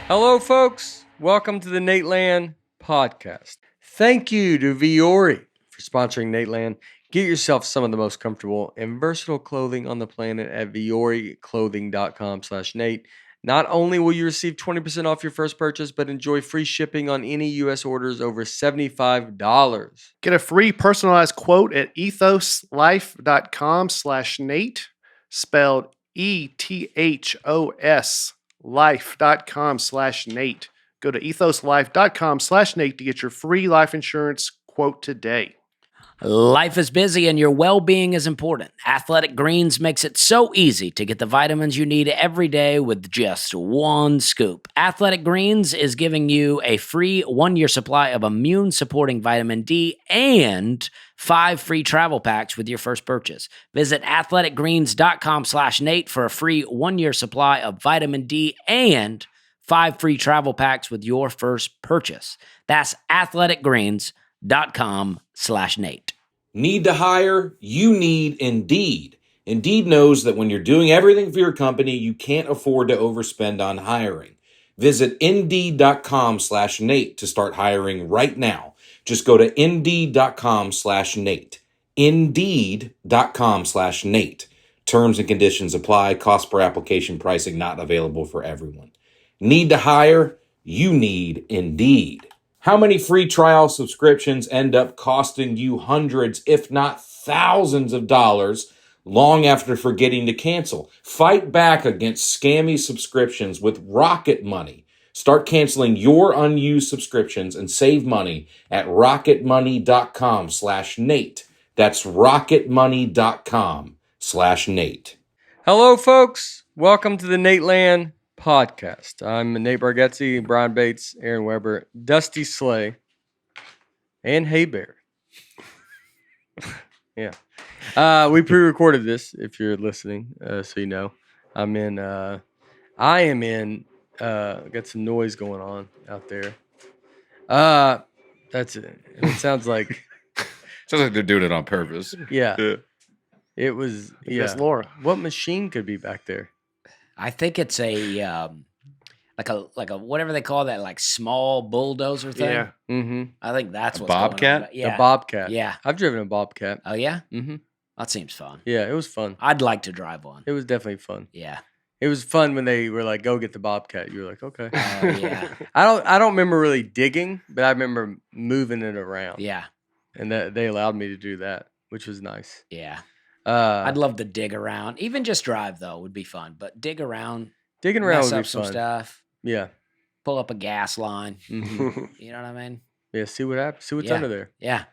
Hello, folks. Welcome to the Nateland podcast. Thank you to Viore for sponsoring Nateland. Get yourself some of the most comfortable and versatile clothing on the planet at vioreclothing.com/Nate. Not only will you receive 20% off your first purchase, but enjoy free shipping on any U.S. orders over $75. Get a free personalized quote at ethoslife.com/Nate, spelled ETHOS life.com/Nate. Go to ethoslife.com/Nate to get your free life insurance quote today. Life is busy and your well-being is important. Athletic Greens makes it so easy to get the vitamins you need every day with just one scoop. Athletic Greens is giving you a free 1-year supply of immune-supporting vitamin D and 5 free travel packs with your first purchase. Visit athleticgreens.com/Nate for a free 1-year supply of vitamin D and 5 free travel packs with your first purchase. That's athleticgreens.com/Nate. Need to hire? You need Indeed. Indeed knows that when you're doing everything for your company, you can't afford to overspend on hiring. Visit Indeed.com/Nate to start hiring right now. Just go to Indeed.com/Nate. Indeed.com/Nate. Terms and conditions apply. Cost per application pricing not available for everyone. Need to hire? You need Indeed. How many free trial subscriptions end up costing you hundreds, if not thousands of dollars long after forgetting to cancel? Fight back against scammy subscriptions with Rocket Money. Start canceling your unused subscriptions and save money at rocketmoney.com/Nate. That's rocketmoney.com/Nate. Hello, folks. Welcome to the Nateland podcast. I'm Nate Bargatze, Brian Bates, Aaron Weber, Dusty Slay, and Hey Bear. Yeah. We pre-recorded this, if you're listening, so you know. I am in, got some noise going on out there. That's it. It sounds like, Sounds like they're doing it on purpose. yeah. It was, yeah. That's Laura. What machine could be back there? I think it's a like a whatever they call that, like small bulldozer thing. Yeah. Mm-hmm. I think that's A what's going bobcat? on. Yeah. A Bobcat. Yeah. I've driven a Bobcat. Oh yeah? Mm-hmm. That seems fun. Yeah, it was fun. I'd like to drive one. It was definitely fun. Yeah. It was fun when they were like, "Go get the Bobcat." You were like, "Okay." Oh yeah. I don't remember really digging, but I remember moving it around. Yeah. And that they allowed me to do that, which was nice. Yeah. Uh, I'd love to dig around. Even just drive though would be fun. But dig around, digging around mess would up be some fun. stuff, Yeah. pull up a gas line. Mhm. You know what I mean? Yeah. See what happens. See what's Yeah. under there. Yeah.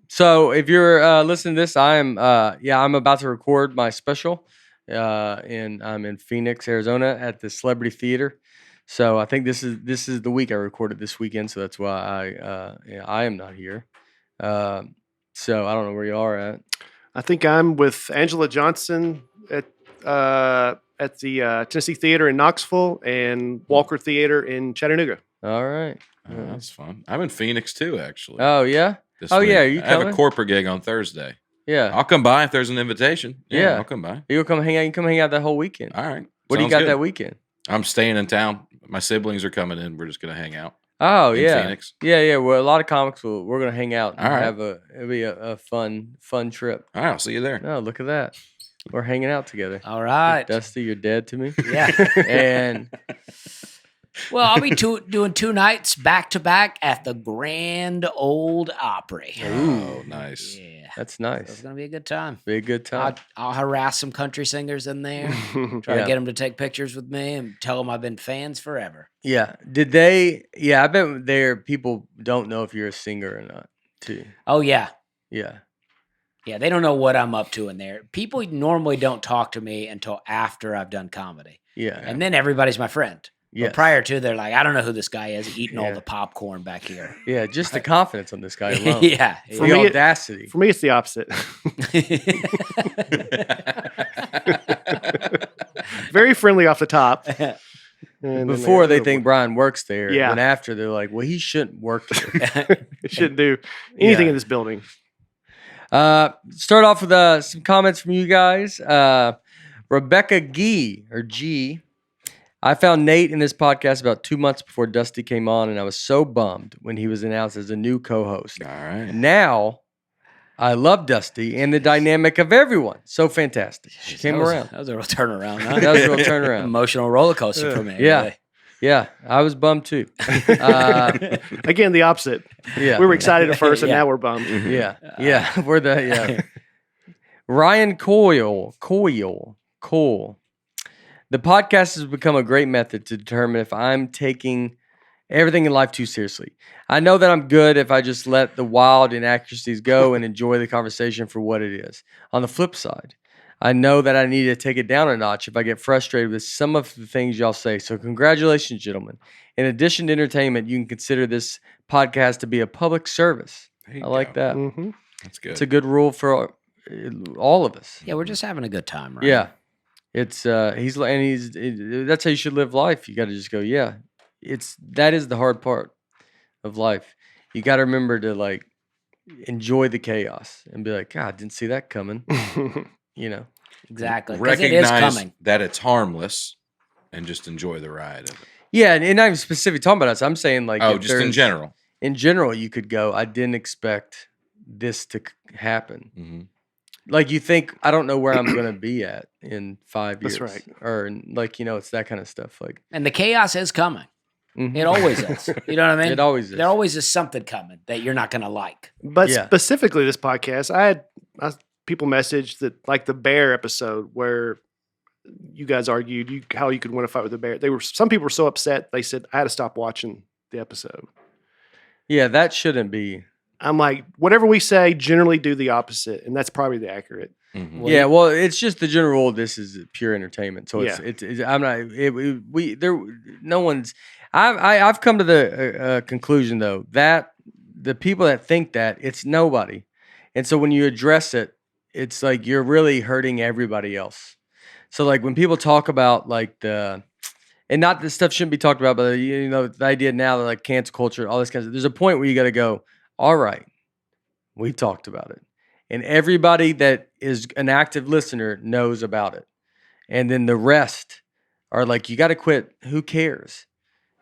So if you're listening to this, I'm about to record my special, and I'm in Phoenix, Arizona, at the Celebrity Theater. So I think this is the week I recorded this weekend. So that's why I am not here. So I don't know where you are at. I think I'm with Angela Johnson at the Tennessee Theater in Knoxville and Walker Theater in Chattanooga. All right. That's fun. I'm in Phoenix too, actually. Oh yeah. this oh, week. yeah, are you I have a coming? corporate gig on Thursday. Yeah. I'll come by if there's an invitation. Yeah. I'll come by. You'll come hang out. You can come hang out that whole weekend. All right. What do you Sounds got good. that weekend? I'm staying in town. My siblings are coming in. We're just gonna hang out. Oh in yeah. Phoenix. Yeah. Well, a lot of comics we're gonna hang out. And All right. it'll be a fun trip. All right. I'll see you there. Oh, look at that. We're hanging out together. All right. Dusty, you're dead to me. Yeah. And Well, I'll be doing 2 nights back to back at the Grand Ole Opry. Oh, nice. Yeah. that's So it's nice. going to be a good time. Be a good time. I'll harass some country singers in there, try Yeah. to get them to take pictures with me and tell them I've been fans forever. Yeah. Did they? Yeah. I bet there people don't know if you're a singer or not. Too. Oh, yeah. Yeah. Yeah, they don't know what I'm up to in there. People normally don't talk to me until after I've done comedy. Yeah. And then everybody's my friend. Yes. But prior to, they're like, I don't know who this guy is eating all Yeah. the popcorn back here. Yeah. Just the confidence on this guy alone. Yeah. For The me, audacity. For me, it's the opposite. Very friendly off the top. And then Before they think Brian works there. Yeah. And after they're like, well, he shouldn't work there. it shouldn't do anything Yeah. in this building. Start off with some comments from you guys. Rebecca G. I found Nate in this podcast about 2 months before Dusty came on, and I was so bummed when he was announced as a new co-host. All right. Now, I love Dusty and the dynamic of everyone. So fantastic. She came around. That was a real turnaround, huh? That was a real turnaround. Emotional roller coaster for me. Yeah. Really. Yeah, I was bummed too. Again, the opposite. Yeah. We were excited at first, and Yeah. now we're bummed. Yeah. We're Ryan Coyle. The podcast has become a great method to determine if I'm taking everything in life too seriously. I know that I'm good if I just let the wild inaccuracies go and enjoy the conversation for what it is. On the flip side, I know that I need to take it down a notch if I get frustrated with some of the things y'all say. So congratulations, gentlemen. In addition to entertainment, you can consider this podcast to be a public service. There you I like go. that. Mm-hmm. That's good. It's a good rule for all of us. Yeah, we're just having a good time, right? Yeah. It's that's how you should live life. You got to just go, yeah. That is the hard part of life. You got to remember to like enjoy the chaos and be like, God, didn't see that coming. You know. Exactly. Because it is Recognize coming. that it's harmless and just enjoy the ride of it. Yeah, and not even specifically talking about us. I'm saying like Oh, if just in there's- general. In general, you could go, I didn't expect this to happen. Mm-hmm. Like you think, I don't know where I'm going to be at in 5 years. That's right. Or like, it's that kind of stuff. Like And the chaos is coming. mhm. It always is. You know what I mean? It always is. There always is something coming that you're not going to like. But Yeah. specifically this podcast, I had people message that like the bear episode where you guys argued how you could win a fight with a bear. Some people were so upset they said I had to stop watching the episode. Yeah, that shouldn't be. I'm like, whatever we say, generally do the opposite, and that's probably the accurate. Mm-hmm. Yeah, well, it's just the general rule. This is pure entertainment, so Yeah. it's I'm not. No one's. I've come to the conclusion though that the people that think that it's nobody, and so when you address it, it's like you're really hurting everybody else. So like when people talk about like and not this stuff shouldn't be talked about, but the idea now that like cancel culture, all this kind of stuff, there's a point where you got to go, all right, we talked about it. And everybody that is an active listener knows about it. And then the rest are like, you got to quit. Who cares?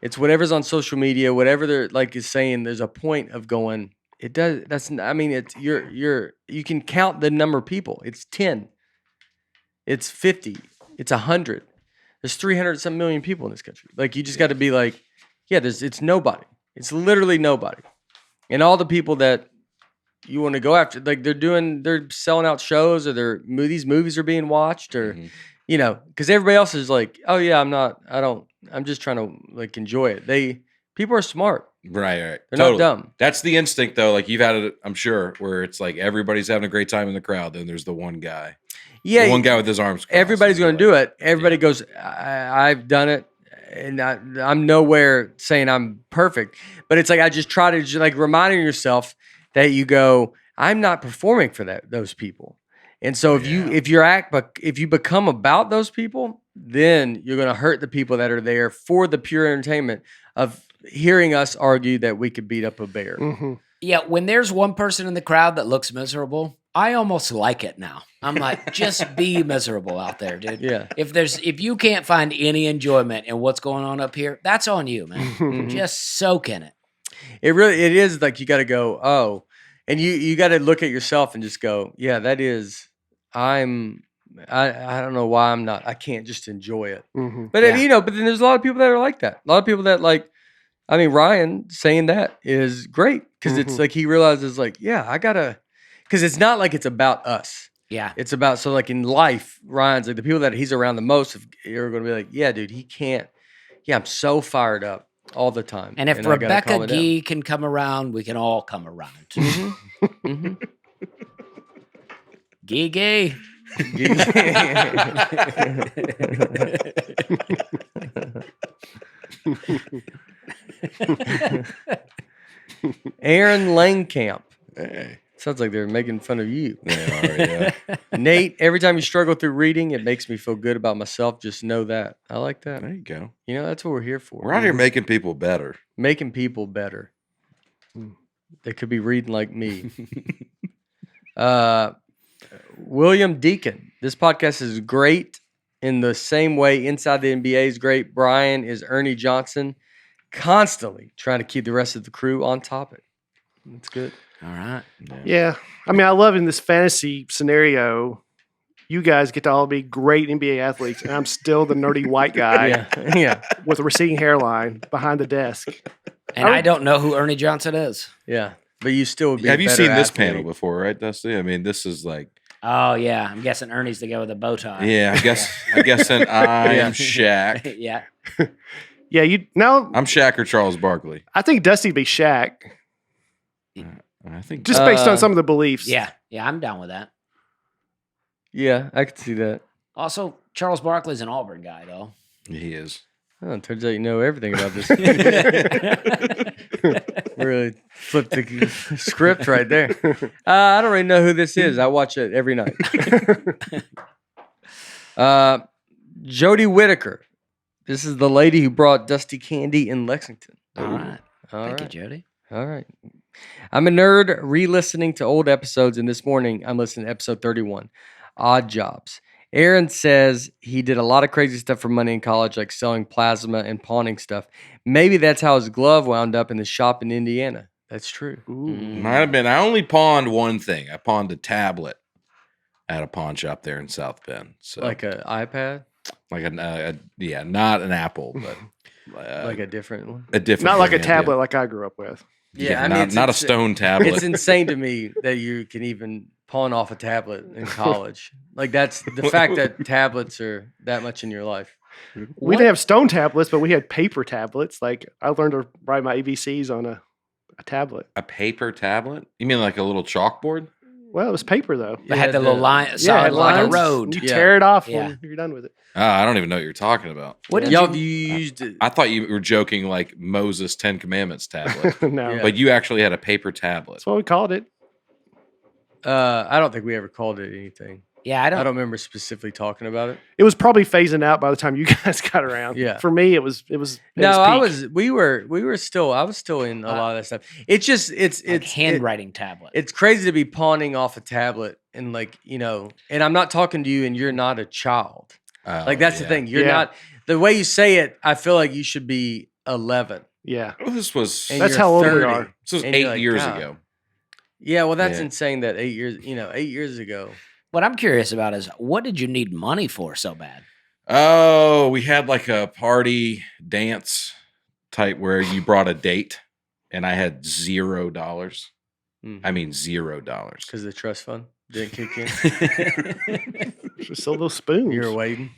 It's whatever's on social media, whatever they're like is saying, there's a point of going, it does. It's you can count the number of people. It's 10. It's 50. It's 100. There's 300 million people in this country. Like you just got to be like, yeah, it's nobody. It's literally nobody. And all the people that you want to go after, like they're selling out shows or these movies are being watched or, because everybody else is like, oh yeah, I'm just trying to like enjoy it. People are smart. Right. They're Totally. not dumb. That's the instinct, though. Like you've had it, I'm sure, where it's like everybody's having a great time in the crowd. Then there's the one guy. Yeah. The one guy with his arms crossed. Everybody's going to do it. Everybody goes, I've done it. And I'm nowhere saying I'm perfect. But it's like I just try to like reminding yourself that you go, I'm not performing for those people. And so if you become about those people, then you're going to hurt the people that are there for the pure entertainment of hearing us argue that we could beat up a bear. Mm-hmm. Yeah, when there's one person in the crowd that looks miserable, I almost like it now. I'm like, just be miserable out there, dude. Yeah. If you can't find any enjoyment in what's going on up here, that's on you, man. Just soak in it. It is like you got to go, oh, and you got to look at yourself and just go, yeah, that is, I don't know why I can't just enjoy it. Mm-hmm. But Yeah. but then there's a lot of people that are like that. A lot of people that like, Ryan saying that is great because it's like he realizes like, yeah, because it's not like it's about us. Yeah. It's about, so like in life, Ryan's like the people that he's around the most are going to be like, yeah, dude, he can't. Yeah, I'm so fired up all the time. And if I gotta Rebecca calm it down. Gee can come around, we can all come around. Mhm. Gee. Aaron Langkamp. Hey. Sounds like they're making fun of you. They are, yeah. Nate, every time you struggle through reading, it makes me feel good about myself. Just know that. I like that. There you go. That's what we're here for. We're out here making people better. Making people better. They could be reading like me. William Deacon. This podcast is great. In the same way, inside the NBA's great Brian is Ernie Johnson, constantly trying to keep the rest of the crew on topic. That's good. All right. Yeah. I mean, I love in this fantasy scenario, you guys get to all be great NBA athletes, and I'm still the nerdy white guy Yeah. with a receding hairline behind the desk. And I don't know who Ernie Johnson is. Yeah. But you still would be. Have you seen this athlete. panel before, right, Dusty? I mean, this is like. Oh yeah, I'm guessing Ernie's the guy with the bow tie. Yeah, I guess I'm Shaq. Yeah. Yeah, I'm Shaq or Charles Barkley. I think Dusty'd be Shaq. I think Just based on some of the beliefs. Yeah, I'm down with that. Yeah, I could see that. Also, Charles Barkley's an Auburn guy, though. he is. Oh, it turns out you know everything about this. Really flipped the script right there. I don't really know who this is. I watch it every night. Jody Whitaker. This is the lady who brought Dusty candy in Lexington. All right. Thank you, right. Jody. All right. I'm a nerd re-listening to old episodes, and this morning I'm listening to episode 31, Odd Jobs. Aaron says he did a lot of crazy stuff for money in college, like selling plasma and pawning stuff. Maybe that's how his glove wound up in the shop in Indiana. That's true. Might have been. I only pawned one thing. I pawned a tablet at a pawn shop there in South Bend. So Like an iPad? like not an Apple, but Like a different one? a different. Not like a brand, tablet like I grew up with. Yeah, Yeah, I mean, not a stone tablet. It's insane to me that you can even pawn off a tablet in college. Like, that's the fact that tablets are that much in your life. We didn't have stone tablets, but we had paper tablets. Like I learned to write my ABCs on a tablet. A paper tablet? You mean like a little chalkboard? Well, it was paper though. They had the little line, Yeah, solid like a lines. road. You Yeah. tear it off Yeah. when you're done with it. I don't even know what you're talking about. What did Y'all you? you used it. I thought you were joking like Moses' 10 Commandments tablet, No, Yeah. but you actually had a paper tablet. that's what we called it. I don't think we ever called it anything. Yeah, I don't remember specifically talking about it. It was probably phasing out by the time you guys got around. Yeah. For me, it was. No, its peak. we were still, I was still in a lot of that stuff. It's just, it's handwriting tablet. It's crazy to be pawning off a tablet and and I'm not talking to you and you're not a child. Like that's the thing. You're not, the way you say it, I feel like you should be 11. Yeah. Well, this was and That's you're how old we 30. are. this was and you're 8 like, years God. ago. Yeah, well, that's Yeah. insane that 8 years, 8 years ago. What I'm curious about is what did you need money for so bad? Oh, we had like a party dance type where you brought a date, and I had $0. I mean $0. Because the trust fund didn't kick in. Just sell those spoons. You were waiting.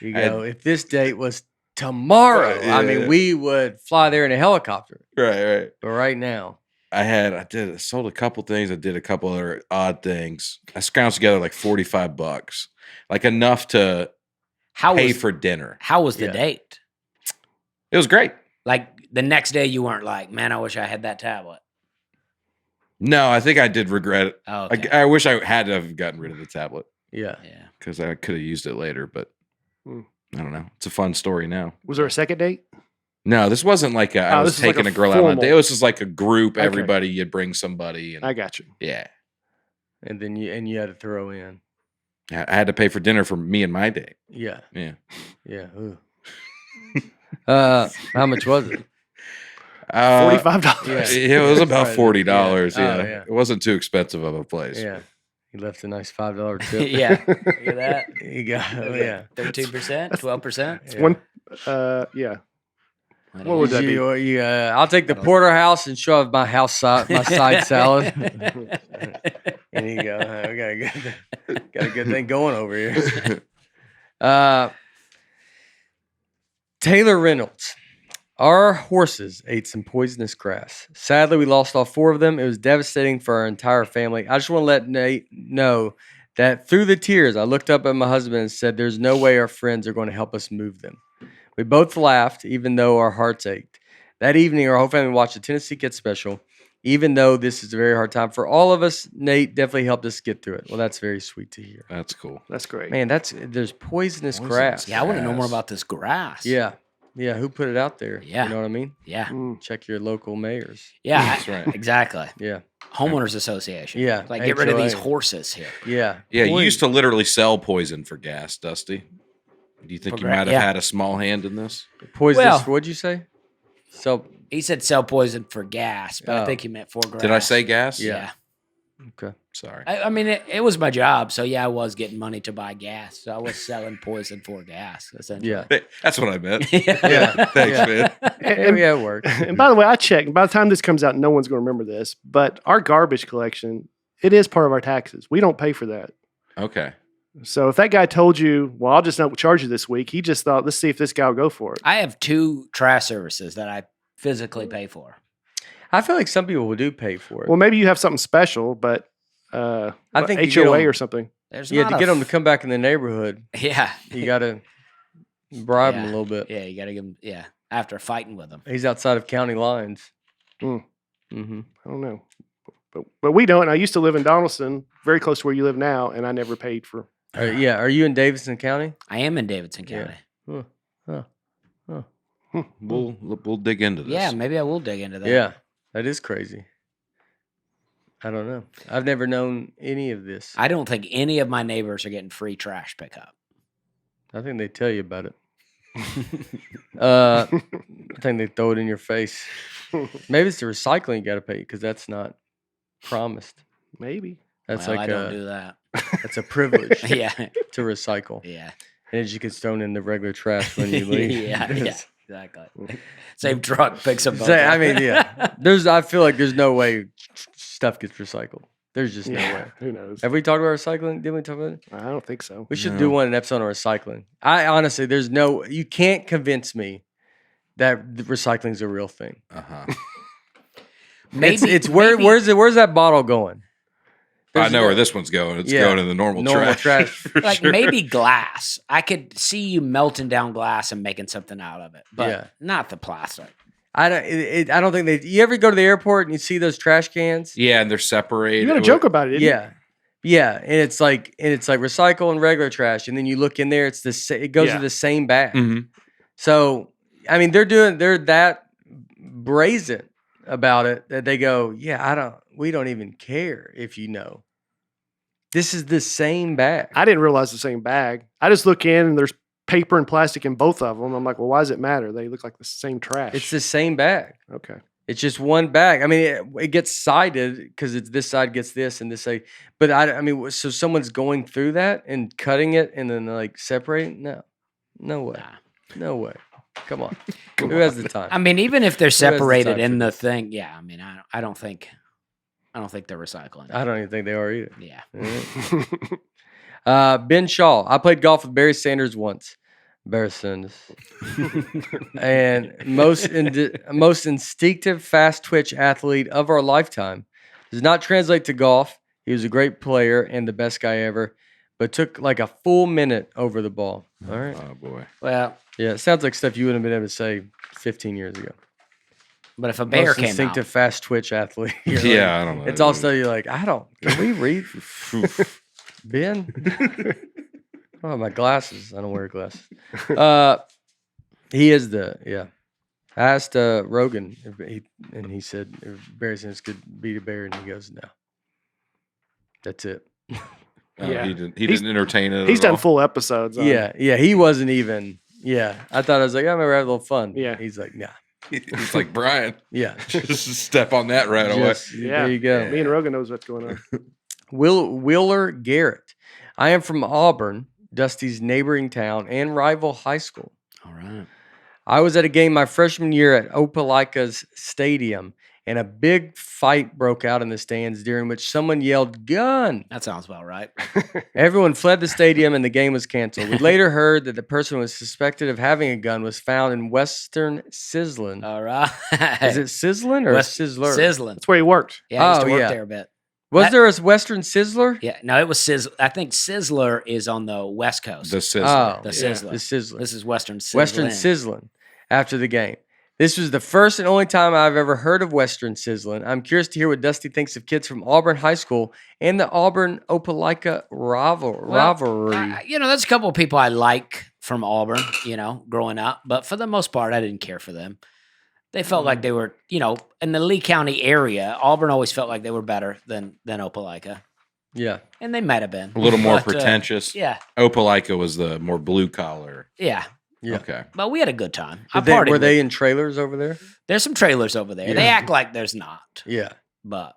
You I had- go, if this date was tomorrow, I mean, Yeah. we would fly there in a helicopter. Right. But right now, I sold a couple things. I did a couple other odd things. I scrounged together like $45, like enough to pay for dinner. How was the Yeah. date? It was great. Like the next day, you weren't like, man, I wish I had that tablet. No, I think I did regret it. Oh, okay. I wish I had to have gotten rid of the tablet yeah. Yeah. because I could have used it later, but Hmm. I don't know. It's a fun story now. Was there a second date? No, this wasn't like I was this is like taking a a girl out on a formal- date. It was just like a group. Okay. Everybody, you'd bring somebody, and I got you. yeah, And then you had to throw in. I had to pay for dinner for me and my date. Yeah. Yeah, Yeah. Ooh. How much was it? $45. Yeah. It was about Right. $40. Yeah. Yeah. Oh, yeah. It wasn't too expensive of a place. Yeah. He left a nice $5 tip. Yeah. Look at that. You got, yeah. 13%, 12%. It's Yeah. one. Yeah. What would that be? I'll take the porterhouse and shove my my side salad. And you go, we got a good thing going over here. Taylor Reynolds. Our horses ate some poisonous grass. Sadly, we lost all 4 of them. It was devastating for our entire family. I just want to let Nate know that through the tears, I looked up at my husband and said, there's no way our friends are going to help us move them. We both laughed, even though our hearts ached. That evening, our whole family watched the Tennessee Kids special. Even though this is a very hard time for all of us, Nate definitely helped us get through it. Well, that's very sweet to hear. That's cool. That's great. Man, there's poisonous grass. Yeah, I want to know more about this grass. Yeah. Yeah, who put it out there? Yeah. You know what I mean? Yeah. Check your local mayors. Yeah. That's right. Exactly. Yeah. Homeowners Association. Yeah, Like, get rid of these HOA. horses here. Yeah. Yeah, you Point- used to literally sell poison for gas, Dusty. Do you think you might have had a small hand in this? Poison. Well- What'd you say? So He said sell poison for gas, but I think he meant for grass. Did I say gas? Yeah. okay. Sorry. I mean, it was my job, so yeah, I was getting money to buy gas. So I was selling poison for gas, essentially. Yeah. That's what I meant. Yeah. Thanks, man. Yeah, it worked. And by the way, I checked. By the time this comes out, no one's going to remember this. But our garbage collection, it is part of our taxes. We don't pay for that. Okay. So if that guy told you, well, I'll just not charge you this week, he just thought, let's see if this guy will go for it. I have 2 trash services that I physically pay for. I feel like some people do pay for it. Well, maybe you have something special, but I think you HOA get 'em- or something. There's yeah, not to a get them to f- come back in the neighborhood, Yeah. you got to bribe him Yeah. a little bit. Yeah, you got to give him, after fighting with them. He's outside of county lines. Mm. Mm-hmm. I don't know. But we don't. I used to live in Donaldson, very close to where you live now, and I never paid for. Yeah. Are you in Davidson County? I am in Davidson Yeah. County. We'll dig into this. Yeah, maybe I will dig into that. Yeah. That is crazy. I don't know. I've never known any of this. I don't think any of my neighbors are getting free trash pickup. I think they tell you about it. I think they throw it in your face. Maybe it's the recycling you got to pay because that's not promised. Maybe. That's Well, like I don't do that. that's a privilege Yeah. to recycle, Yeah. and it just gets thrown in the regular trash when you leave. Yeah. Exactly. Same truck picks up. So, I mean, yeah. I feel like there's no way stuff gets recycled. There's just no way. Who knows? Have we talked about recycling? Did we talk about it? I don't think so. We should No. do an episode on recycling. I honestly, you can't convince me that recycling is a real thing. Uh-huh. It's where's that bottle going? I know where this one's going. It's going in the normal trash. for like sure. maybe glass. I could see you melting down glass and making something out of it, but not the plastic. I don't think you ever go to the airport and you see those trash cans? Yeah, and they're separated. You got a joke about it, didn't you? Yeah. Yeah, and it's like recycle and regular trash, and then you look in there, it goes to the same bag. Mhm. So I mean, they're that brazen about it that they go, we don't even care if you know. This is the same bag. I didn't realize the same bag. I just look in and there's paper and plastic in both of them. I'm like, well, why does it matter? They look like the same trash. It's the same bag. Okay. It's just one bag. I mean, it gets sided because this side gets this and this side. But I mean, so someone's going through that and cutting it and then like separating? No way. No way. Come on. Who has the time? I mean, even if they're has the separated time in for the thing, I mean, I don't think they're recycling. I don't even think they are either. Yeah. Ben Shaw. I played golf with Barry Sanders once. Barry Sanders. And most instinctive, fast twitch athlete of our lifetime. Does not translate to golf. He was a great player and the best guy ever, but took like a full minute over the ball. All right. Oh boy. Well, Yeah, it sounds like stuff you wouldn't have been able to say 15 years ago. but if a bear Most came instinctive, out, fast twitch athlete. You're like- Yeah, I don't know. It's all stuff you're like, can we read? Ben? Oh, my glasses. I don't wear glasses. He is I asked Rogan, and he said if Barry Sanders could beat a bear, and he goes, no. That's it. Yeah. He didn't entertain it. He's at done all. full episodes. on it. Yeah, he wasn't even. Yeah, I thought I was like, I'm gonna have a little fun. Yeah. He's like, nah. He's like Brian. Yeah. Just step on that right away. Yeah. There you go. Me and Rogan knows what's going on. Wheeler Garrett. I am from Auburn, Dusty's neighboring town and rival high school. all right. I was at a game my freshman year at Opelika's Stadium, and a big fight broke out in the stands during which someone yelled, "Gun!" That sounds about right. Everyone fled the stadium, and the game was canceled. We later heard that the person who was suspected of having a gun was found in Western Sizzlin. All right. Is it Sizzlin or West- Sizzler? Sizzling. That's where he worked. Yeah, I used to Oh, work yeah. there a bit. Was That- there a Western Sizzler? Yeah, no, it was Sizzler. I think Sizzler is on the West Coast. The sizzler. Oh, The yeah, Sizzler. the Sizzler. This is Western Sizzling. Western Sizzlin after the game. This was the first and only time I've ever heard of Western sizzling. I'm curious to hear what Dusty thinks of kids from Auburn High School and the Auburn Opelika rivalry. There's a couple of people I like from Auburn, growing up, but for the most part, I didn't care for them. They felt like they were, in the Lee County area, Auburn always felt like they were better than Opelika. Yeah. And they might have been. A little more pretentious. Yeah. Opelika was the more blue collar. Yeah. Yeah. Okay. But we had a good time. Were they in trailers over there? There's some trailers over there. Yeah. They act like there's not. Yeah. But,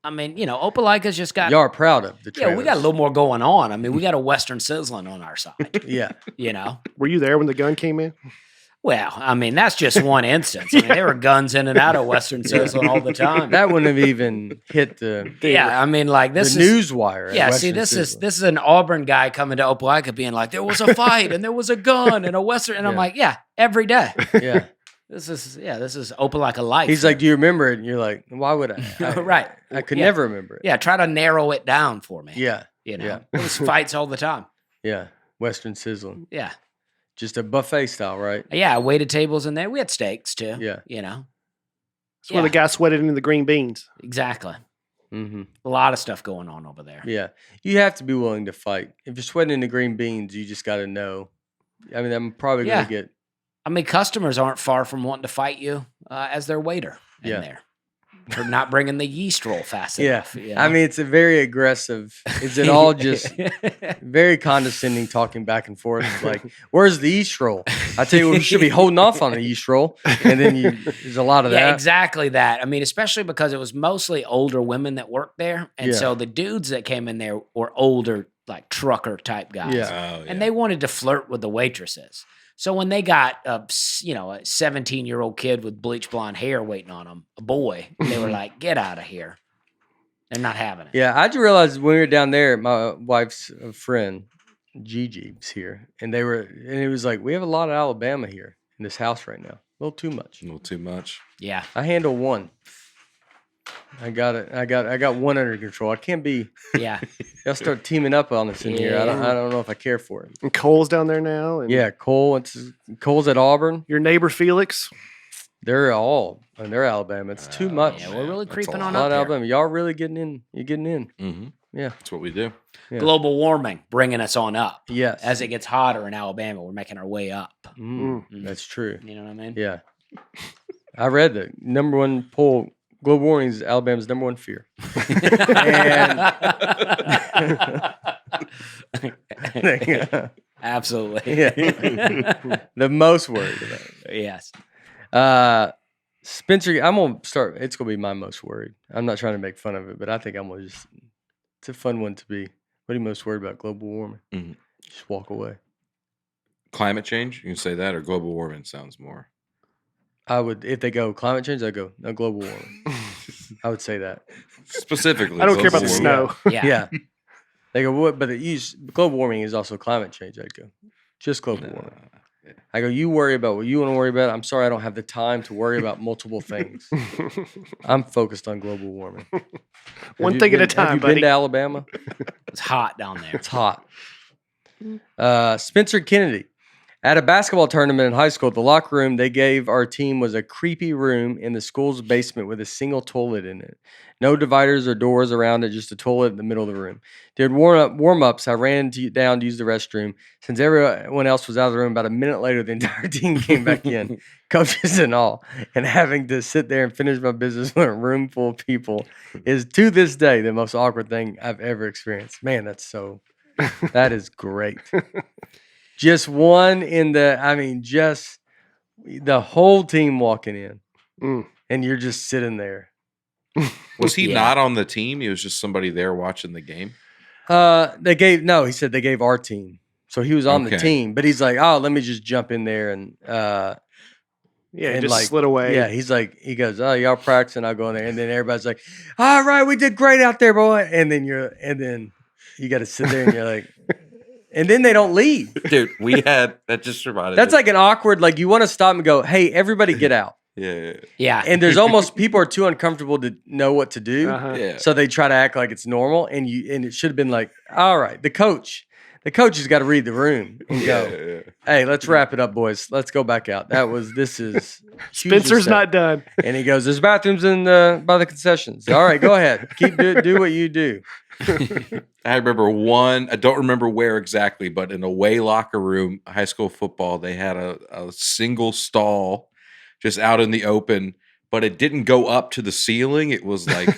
Opelika's just got... Y'all are proud of the trailers. Yeah, we got a little more going on. We got a Western sizzling on our side. Yeah. Were you there when the gun came in? Well, that's just one instance. There were guns in and out of Western sizzling all the time. That wouldn't have even hit the this news wire. Yeah, see, this is an Auburn guy coming to Opelika being like, there was a fight and there was a gun and a Western, and I'm like, yeah, every day. Yeah. This is Opelika life. He's like, do you remember it? And you're like, why would I? Right. I could never remember it. Yeah, try to narrow it down for me. Yeah. There was fights all the time. Yeah. Western sizzling. Yeah. Just a buffet style, right? Yeah, waited tables in there. We had steaks too. Yeah. That's where the guy sweated into the green beans. Exactly. Mm-hmm. A lot of stuff going on over there. Yeah. You have to be willing to fight. If you're sweating into green beans, you just got to know. I'm probably going to get... customers aren't far from wanting to fight you as their waiter in there. For not bringing the yeast roll fast enough. It's a very aggressive. Is it all just very condescending talking back and forth? Like, where's the yeast roll? I tell you, we should be holding off on the yeast roll. And then there's a lot of that. Yeah, exactly that. Especially because it was mostly older women that worked there. And so the dudes that came in there were older, like trucker type guys. Yeah. And they wanted to flirt with the waitresses. So when they got a 17-year-old kid with bleach blonde hair waiting on them, a boy, they were like, "Get out of here!" They're not having it. Yeah, I just realized when we were down there, my wife's friend Gigi's here, and it was like, we have a lot of Alabama here in this house right now. A little too much. A little too much. Yeah, I handle one. I got it. I got one under control. I can't be. Yeah. Y'all start teaming up on us in here. I don't know if I care for it. And Cole's down there now. And Cole's at Auburn. Your neighbor Felix. They're Alabama. It's too much. Yeah, we're really creeping on up up there. Alabama. Y'all really getting in. You're getting in. Mm-hmm. Yeah, that's what we do. Yeah. Global warming bringing us on up. Yes. As it gets hotter in Alabama, we're making our way up. That's true. You know what I mean? Yeah. I read the number one poll. Global warming is Alabama's number one fear. Absolutely. Yeah. The most worried about it. Yes. Spencer, I'm going to start. It's going to be my most worried. I'm not trying to make fun of it, but I think I'm going to it's a fun one to be. What are you most worried about? Global warming? Mm-hmm. Just walk away. Climate change? You can say that, or global warming sounds more. I would, if they go climate change, I'd go, no, global warming. I would say that. Specifically. I don't care about the snow. Yeah. They go, what? But global warming is also climate change. I'd go, just global warming. I go, you worry about what you want to worry about. I'm sorry, I don't have the time to worry about multiple things. I'm focused on global warming. One thing at a time, buddy. Have you been to Alabama? It's hot down there. It's hot. Spencer Kennedy. At a basketball tournament in high school, the locker room they gave our team was a creepy room in the school's basement with a single toilet in it. No dividers or doors around it, just a toilet in the middle of the room. During warm-ups, I ran down to use the restroom. Since everyone else was out of the room, about a minute later, the entire team came back in, coaches and all. And having to sit there and finish my business with a room full of people is, to this day, the most awkward thing I've ever experienced. Man, that is great. Just one just the whole team walking in, and you're just sitting there. Was he not on the team? He was just somebody there watching the game? He said they gave our team. So he was on the team, but he's like, oh, let me just jump in there and just slid away. Yeah, he goes, oh, y'all practicing, I'll go in there. And then everybody's like, all right, we did great out there, boy. And then you got to sit there and you're like, and then they don't leave. Dude, that just reminded That's like an awkward, like you want to stop and go, hey, everybody get out. Yeah. And there's almost, people are too uncomfortable to know what to do. Yeah. So they try to act like it's normal. And it should have been like, all right, the coach the coach has got to read the room and go, Yeah. hey, let's wrap it up, boys. Let's go back out. This is huge Spencer's mistake. not done. And he goes, there's bathrooms by the concessions. All right, go ahead. Do what you do. I remember one, I don't remember where exactly, but in a away locker room, high school football, they had a single stall just out in the open, but it didn't go up to the ceiling. It was like,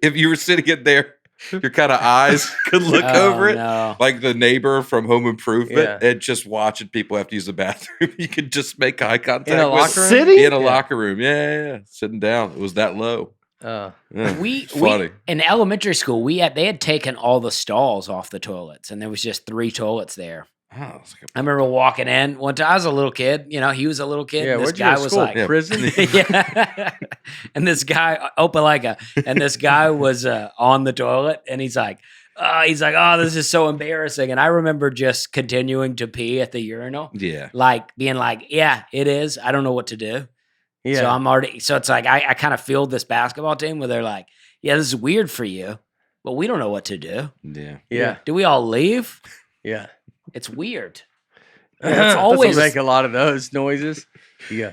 if you were sitting in there, your kind of eyes could look over it. No. Like the neighbor from Home Improvement, Yeah. and just watching people have to use the bathroom. You could just make eye contact In a with locker room? Sitting? in a locker room. Yeah, sitting down. It was that low. Yeah, We funny. in elementary school they had taken all the stalls off the toilets, and there was just 3 toilets there. Oh, it's like I remember walking in one time. I was a little kid. He was a little kid. Yeah, and this where'd you go guy to was school? like, Prison? yeah. And this guy, Opelika, and this guy was on the toilet, and he's like, oh, this is so embarrassing. And I remember just continuing to pee at the urinal, yeah. like being like, yeah, it is. I don't know what to do. Yeah. So it's like I kind of feel this basketball team where they're like, yeah, this is weird for you, but we don't know what to do. Yeah. Yeah. Do we all leave? Yeah. It's weird. Yeah, It's always make a lot of those noises. Yeah.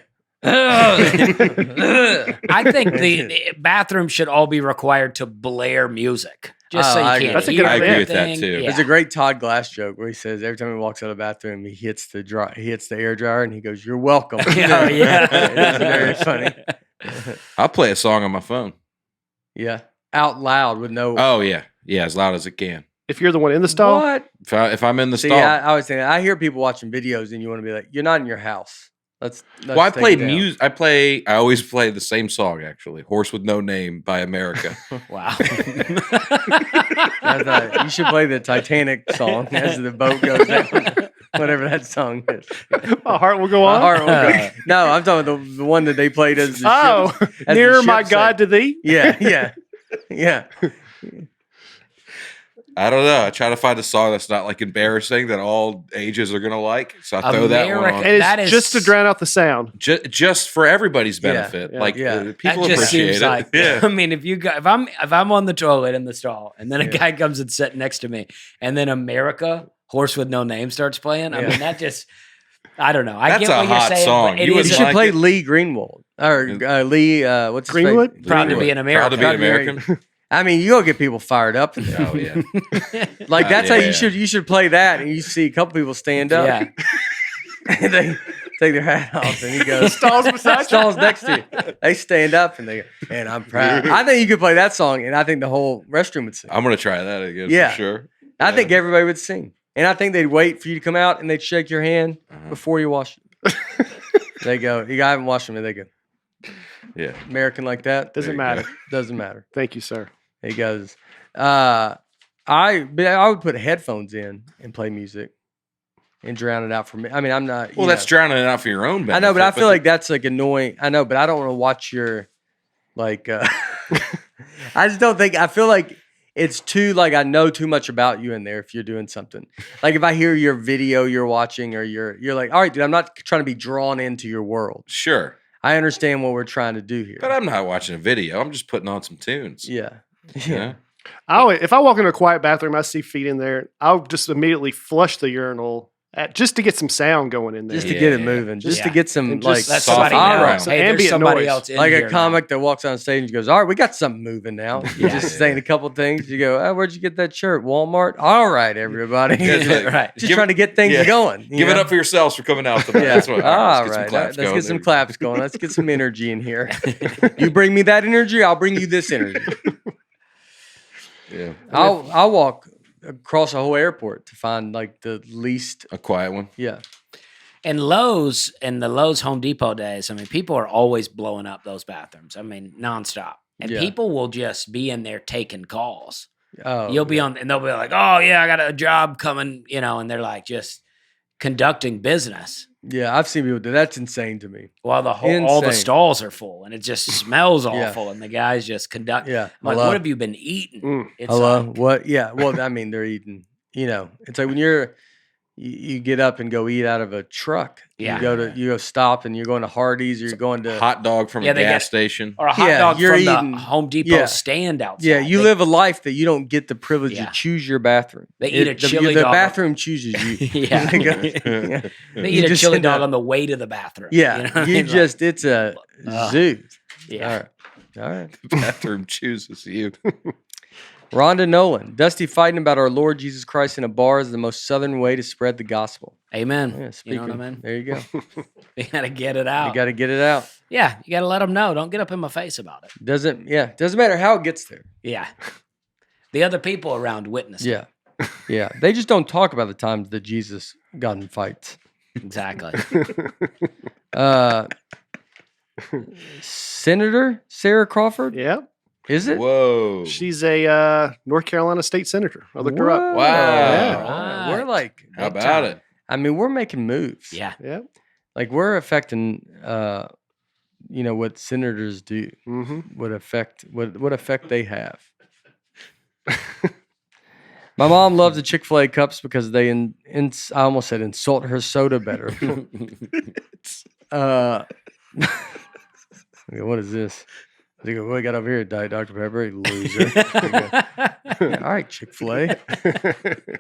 I think the bathroom should all be required to blare music, just so I you agree. can't That's a hear good idea. I agree with that, anything. too. Yeah. There's a great Todd Glass joke where he says every time he walks out of the bathroom, he hits the air dryer and he goes, "You're welcome." Oh, yeah. It's very funny. I'll play a song on my phone. Yeah, out loud with no. Oh yeah, yeah, as loud as it can. If you're the one in the stall, What? If I'm in the See, stall, I always think I hear people watching videos and you want to be like, "You're not in your house." Let's well, I take play it down. music. I always play the same song. Actually, "Horse with No Name" by America. Wow. You should play the Titanic song as the boat goes down. Whatever that song is. my heart will go My on. heart will go. No, I'm talking about the one that they played as the Oh, ship, as nearer the my ship God to thee. Yeah. I don't know. I try to find a song that's not like embarrassing that all ages are gonna like. So I throw that one America- on. And it's That is- just to drown out the sound. Just for everybody's benefit. yeah, Like yeah. people That just appreciate seems it. like, yeah. I mean, if I'm on the toilet in the stall, and then a guy comes and sits next to me, and then America, Horse with No Name, starts playing. I Yeah. mean, that just, I don't know. I That's get a what you're hot saying. song. But it You You would is should like play it. Lee Greenwald or Lee. What's his Greenwood? face? proud to be an American. Proud to be an American. I mean, you go get people fired up in there. Oh yeah. Like that's how yeah. you should play that, and you see a couple people stand up, Yeah. and they take their hat off, and he goes, Stalls beside you? "Stalls next to you." They stand up and they go, "Man, I'm proud." I think you could play that song, and I think the whole restroom would sing. I'm gonna try that again Yeah. for sure. I think everybody would sing, and I think they'd wait for you to come out, and they'd shake your hand before you wash it. They go, "You haven't washed them," and they go, Yeah. "American like that Doesn't There you matter. doesn't matter." Thank you, sir. He goes, I would put headphones in and play music and drown it out for me. I mean, I'm not. Well, you that's know. drowning it out for your own benefit. I know, but I feel like that's like annoying. I know, but I don't want to watch your like. I just don't think. I feel like it's too like I know too much about you in there if you're doing something. Like if I hear your video you're watching or you're like, all right, dude, I'm not trying to be drawn into your world. sure, I understand what we're trying to do here. but I'm not watching a video. I'm just putting on some tunes. Yeah. Yeah. If I walk into a quiet bathroom, I see feet in there, I'll just immediately flush the urinal just to get some sound going in there. Just to Yeah, get it yeah. moving, just Yeah. to get some And like just That's Soft somebody all else. around. Hey, there's Ambient somebody noise. else in like here a now. comic that walks on stage and goes, "All right, we got something moving now." You Yeah. just saying a couple things. You go, "Oh, where'd you get that shirt? Walmart." All right, everybody. Yeah, just right. Give- trying to get things yeah. going. you Give it know? up for yourselves for coming out tonight. Yeah. That's what. All let's get some right. claps Let's going. get some There. claps going. Let's get some energy in here. You bring me that energy, I'll bring you this energy. Yeah, I'll walk across a whole airport to find like the least. a quiet one. Yeah. And Lowe's and the Lowe's Home Depot days, I mean, people are always blowing up those bathrooms. I mean, nonstop. And Yeah. people will just be in there taking calls. Oh, You'll be on, and they'll be like, "Oh yeah, I got a job coming," and they're like just conducting business Yeah, I've seen people do. That's insane to me. while all the Insane. stalls are full, and it just smells Yeah. awful, and the guys just conduct. Yeah. I'm like, Hello. what have you been eating? Mm. It's Hello. like- What? Yeah. Well, I mean, they're eating. It's like when you're you get up and go eat out of a truck. Yeah. You go stop and you're going to Hardee's or you're going to hot dog from a gas station. Or a hot dog you're from eating- the Home Depot stand outside. Yeah, you live a life that you don't get the privilege to choose your bathroom. They eat a chili the dog. bathroom chooses you. They eat a chili dog on the way to the bathroom. Yeah, You know what I mean? it's a zoo. Yeah. All right. The bathroom chooses you. Rhonda Nolan, Dusty fighting about our Lord Jesus Christ in a bar is the most southern way to spread the gospel. Amen. Yeah, You know what I mean? There you go. You got to get it out. You got to get it out. Yeah, you got to let them know. Don't get up in my face about it. Doesn't matter how it gets there. Yeah. The other people around witness. Yeah. Yeah. They just don't talk about the times that Jesus got in fights. Exactly. Senator Sarah Crawford? Yeah. Is it? Whoa. She's a North Carolina state senator. I looked her up. Whoa. Wow. Yeah. We're like, How about it? I mean, we're making moves. Yeah. Yeah. Like we're affecting, what senators do, Mm-hmm. what effect they have. My mom loves the Chick-fil-A cups because they, I almost said insult her soda better. Okay, what is this? I go, what I got over here? Diet Dr. Pepper, you loser. Yeah, all right, Chick-fil-A.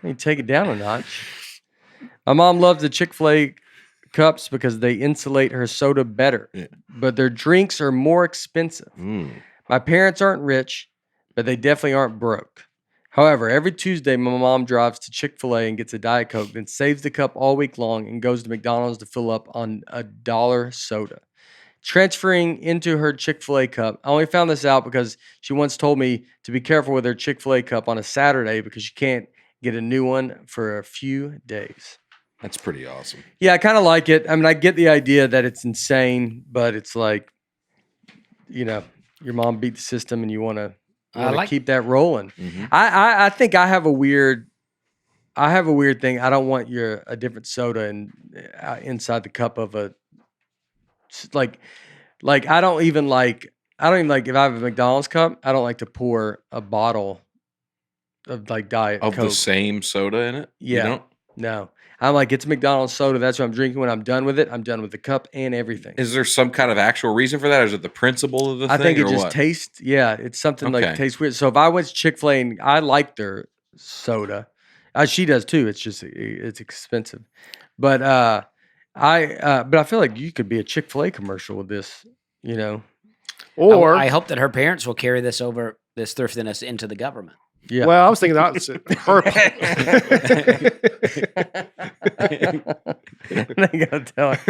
You take it down a notch. My mom loves the Chick-fil-A cups because they insulate her soda better, but their drinks are more expensive. My parents aren't rich, but they definitely aren't broke. However, every Tuesday, my mom drives to Chick-fil-A and gets a Diet Coke, then saves the cup all week long and goes to McDonald's to fill up on $1 soda. Transferring into her Chick-fil-A cup. I only found this out because she once told me to be careful with her Chick-fil-A cup on a Saturday because you can't get a new one for a few days. That's pretty awesome. Yeah, I kind of like it. I mean, I get the idea that it's insane, but it's like, your mom beat the system and you want to keep that rolling. Mm-hmm. I think I have a weird thing. I don't want a different soda inside the cup of a like I don't even like if I have a McDonald's cup, I don't like to pour a bottle of like Diet Of Coke. the same soda in it? Yeah. You don't? No. I'm like, it's McDonald's soda. That's what I'm drinking. When I'm done with it, I'm done with the cup and everything. Is there some kind of actual reason for that? Or is it the principle of the I thing? think it or just what? tastes. Yeah, it's something like Okay. tastes weird. So if I went to Chick-fil-A and I like their soda, she does too. It's just it's expensive, but I feel like you could be a Chick-fil-A commercial with this. Or I hope that her parents will carry this thriftiness into the government. Yeah. well, I was thinking that was her. I gotta tell her.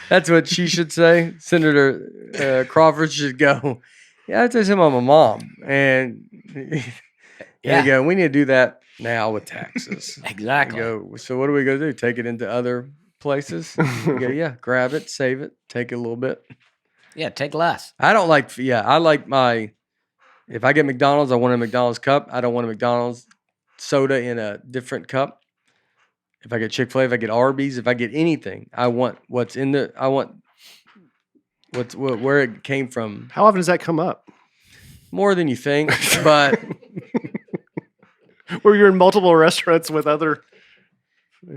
That's what she should say. Senator Crawford should go. Yeah, I tell you something about my mom, and Yeah. you go. We need to do that now with taxes. Exactly. You go. So what are we gonna do? Take it into other places? You go, yeah, grab it, save it, take it a little bit. Yeah, take less. I don't like. Yeah, I like my. If I get McDonald's, I want a McDonald's cup. I don't want a McDonald's soda in a different cup. If I get Chick-fil-A, if I get Arby's, if I get anything, I want what's in the. I want where it came from. How often does that come up? More than you think, but Where you're in multiple restaurants with other.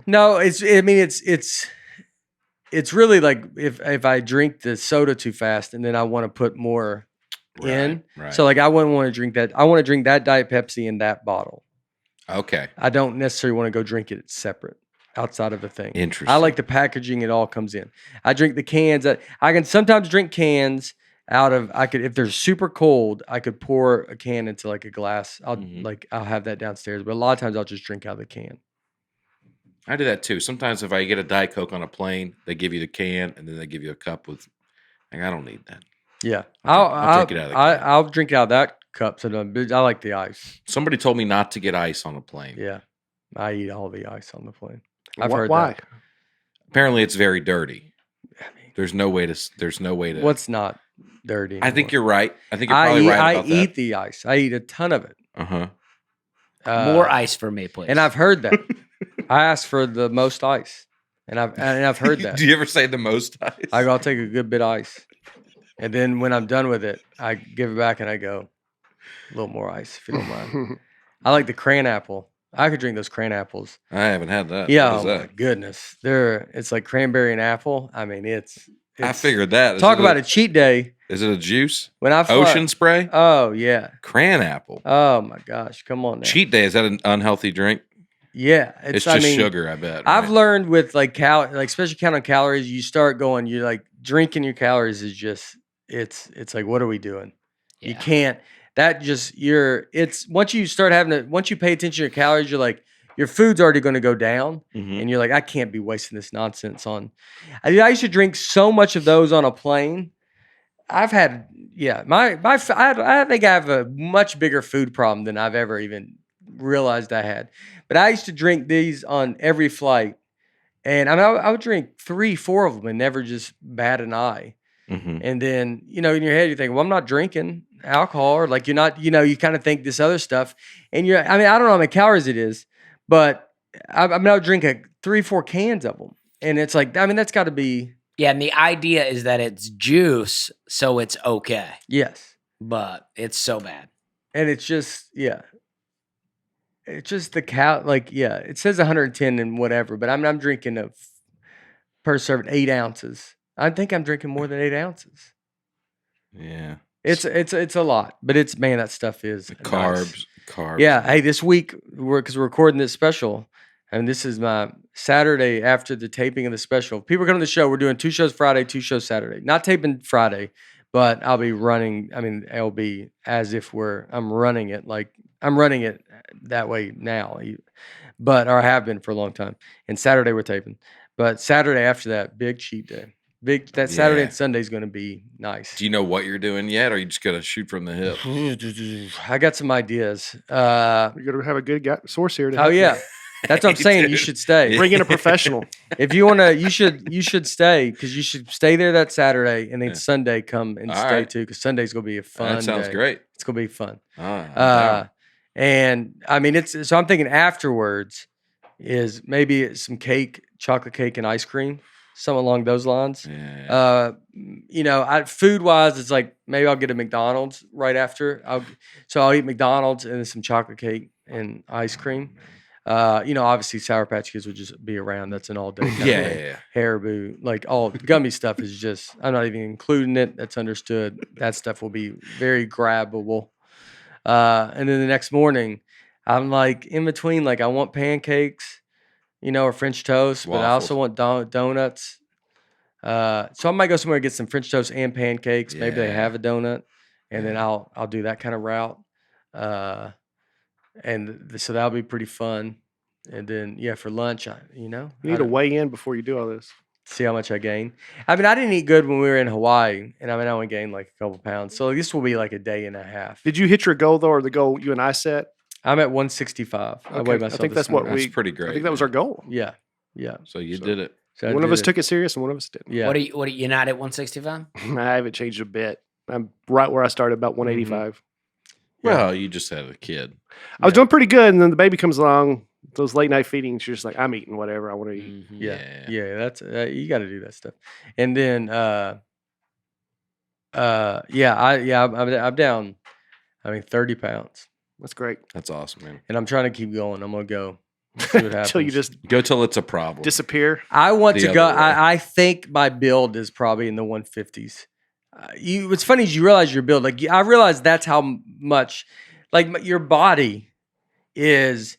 no, it's. I mean, it's really like if I drink the soda too fast and then I want to put more in. Right. So like I wouldn't want to drink that. I want to drink that Diet Pepsi in that bottle. Okay. I don't necessarily want to go drink it separate outside of the thing. Interesting. I like the packaging. It all comes in. I drink the cans. I can sometimes drink cans out of. I could if they're super cold. I could pour a can into like a glass. I'll have that downstairs. But a lot of times I'll just drink out of the can. I do that too. Sometimes if I get a Diet Coke on a plane, they give you the can and then they give you a cup with. Like, I don't need that. Yeah, I'll drink it out of the can. I'll drink out of that cup. So I like the ice. Somebody told me not to get ice on a plane. Yeah, I eat all the ice on the plane. I've heard Why? that. Apparently, it's very dirty. There's no way to. What's not dirty? I think anymore? you're right. I think you're probably right about I eat the ice. I eat a ton of it. that. More ice for me, please. And I've heard that. I asked for the most ice, and I've heard that. Do you ever say the most ice? I'll take a good bit of ice, and then when I'm done with it, I give it back and I go, a little more ice if you don't mind. I like the cran apple. I could drink those cran apples. I haven't had that. Yeah, What is oh my that? goodness. It's like cranberry and apple. I mean, it's I figured that. Is talk it about a cheat day. Is it a juice? When I Ocean spray? Oh yeah. Cran apple. Oh my gosh, come on now. Cheat day, is that an unhealthy drink? Yeah, It's just sugar, I bet. Right? I've learned with like especially counting calories, you start going, you're like drinking your calories is just it's like what are we doing? Yeah. You can't once you start once you pay attention to your calories, you're like your food's already going to go down Mhm. and you're like I can't be wasting this nonsense on. I used to drink so much of those on a plane. I've had I think I have a much bigger food problem than I've ever even realized I had. But I used to drink these on every flight, and I would drink 3, 4 of them and never just bat an eye. Mhm. And then in your head you think, well, I'm not drinking alcohol, or like you're not, you kind of think this other stuff, and I don't know how many calories it is, but I would drink 3, 4 cans of them, and it's like that's got to be. Yeah, and the idea is that it's juice, so it's okay. Yes. But it's so bad. And it's just, it's just the it says 110 and whatever, but I'm drinking per serving 8 ounces. I think I'm drinking more than 8 ounces. Yeah. It's a lot, but that stuff is carbs. Yeah. Hey, this week because we're recording this special, and this is my Saturday after the taping of the special. People come to the show. We're doing 2 shows Friday, 2 shows Saturday. Not taping Friday, but I'll be running. It'll be as if I'm running it like I'm running it that way now, or I have been for a long time. And Saturday we're taping, but Saturday after that, big cheat day. Saturday and Sunday is going to be nice. Do you know what you're doing yet, or are you just gonna shoot from the hip? I got some ideas. You're gonna have a good source here. Oh yeah, that's what I'm saying. You should stay. Bring in a professional. If you want to, you should stay, because you should stay there that Saturday, and then Sunday come and stay too, because Sunday's gonna be a fun. That sounds day. great. It's gonna be fun. I'm thinking afterwards is maybe some chocolate cake and ice cream, something along those lines. Yeah. Food wise, it's like maybe I'll get a McDonald's right after. I'll eat McDonald's and then some chocolate cake and ice cream. Obviously Sour Patch Kids would just be around. That's an all day. Yeah. Haribo, like all gummy stuff is just, I'm not even including it. That's understood. That stuff will be very grabbable. And then the next morning, I'm like in between, like I want pancakes, or French toast, but I also want donuts. So I might go somewhere and get some French toast and pancakes. Maybe they have a donut, and then I'll do that kind of route. So that'll be pretty fun. And then for lunch, you need to weigh in before you do all this. See how much I gain. I didn't eat good when we were in Hawaii, and I only gained like a couple pounds. So this will be like a day and a half. Did you hit your goal though, or the goal you and I set? I'm at 165. Okay. I weighed myself. I think that's That's pretty great. I think that was our goal. Yeah. So you did it. So one of us took it serious, and one of us didn't. Yeah. What are you not at 165? I haven't changed a bit. I'm right where I started, about 185. Well, you just had a kid. I was doing pretty good, and then the baby comes along. Those late night feedings, you're just like, I'm eating whatever I want to eat. Yeah. That's you got to do that stuff. And then, I'm down. 30 pounds. That's great. That's awesome, man. And I'm trying to keep going. I'm gonna go see what happens. Until you just go till it's a problem. Disappear. I want The to go. other way. I think my build is probably in the 150s. What's funny is you realize your build. Like I realize that's how much, like your body is.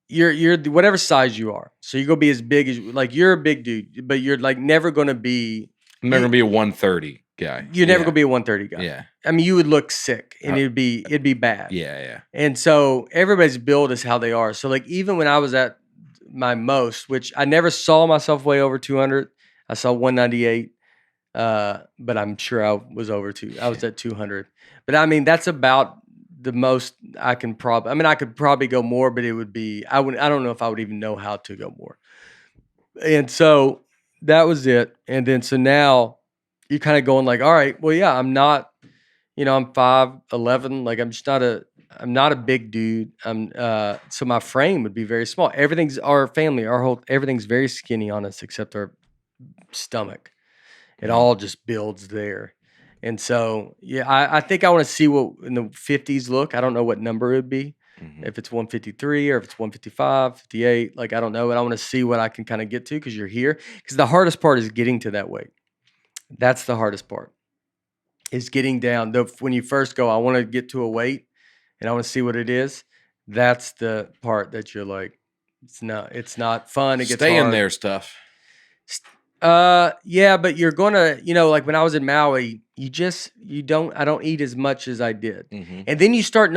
You're whatever size you are. So you're gonna be as big as you're a big dude, but you're like never gonna be. I'm never gonna be a 130 guy. You're never gonna be a 130 guy. Yeah. You would look sick, and it'd be bad. Yeah. And so everybody's build is how they are. So like even when I was at my most, which I never saw myself way over 200, I saw 198. But I'm sure I was over I was at 200. But that's about the most I can probably. I could probably go more, but it would be. I don't know if I would even know how to go more. And so that was it. And then so now you're kind of going like, all right, well, yeah, I'm not. I'm 5'11". Like I'm not a big dude. So my frame would be very small. Everything's everything's very skinny on us except our stomach. It all just builds there. And so, I think I want to see what in the 50s look. I don't know what number it would be, If it's 153 or if it's 155, 58, like I don't know, and I want to see what I can kind of get to because you're here. Because the hardest part is getting to that weight. That's the hardest part. Is getting down. When you first go, I want to get to a weight, and I want to see what it is. That's the part that you're like, it's not fun. It gets Staying hard. there stuff. Yeah, but you're gonna, like when I was in Maui, I don't eat as much as I did. And then you start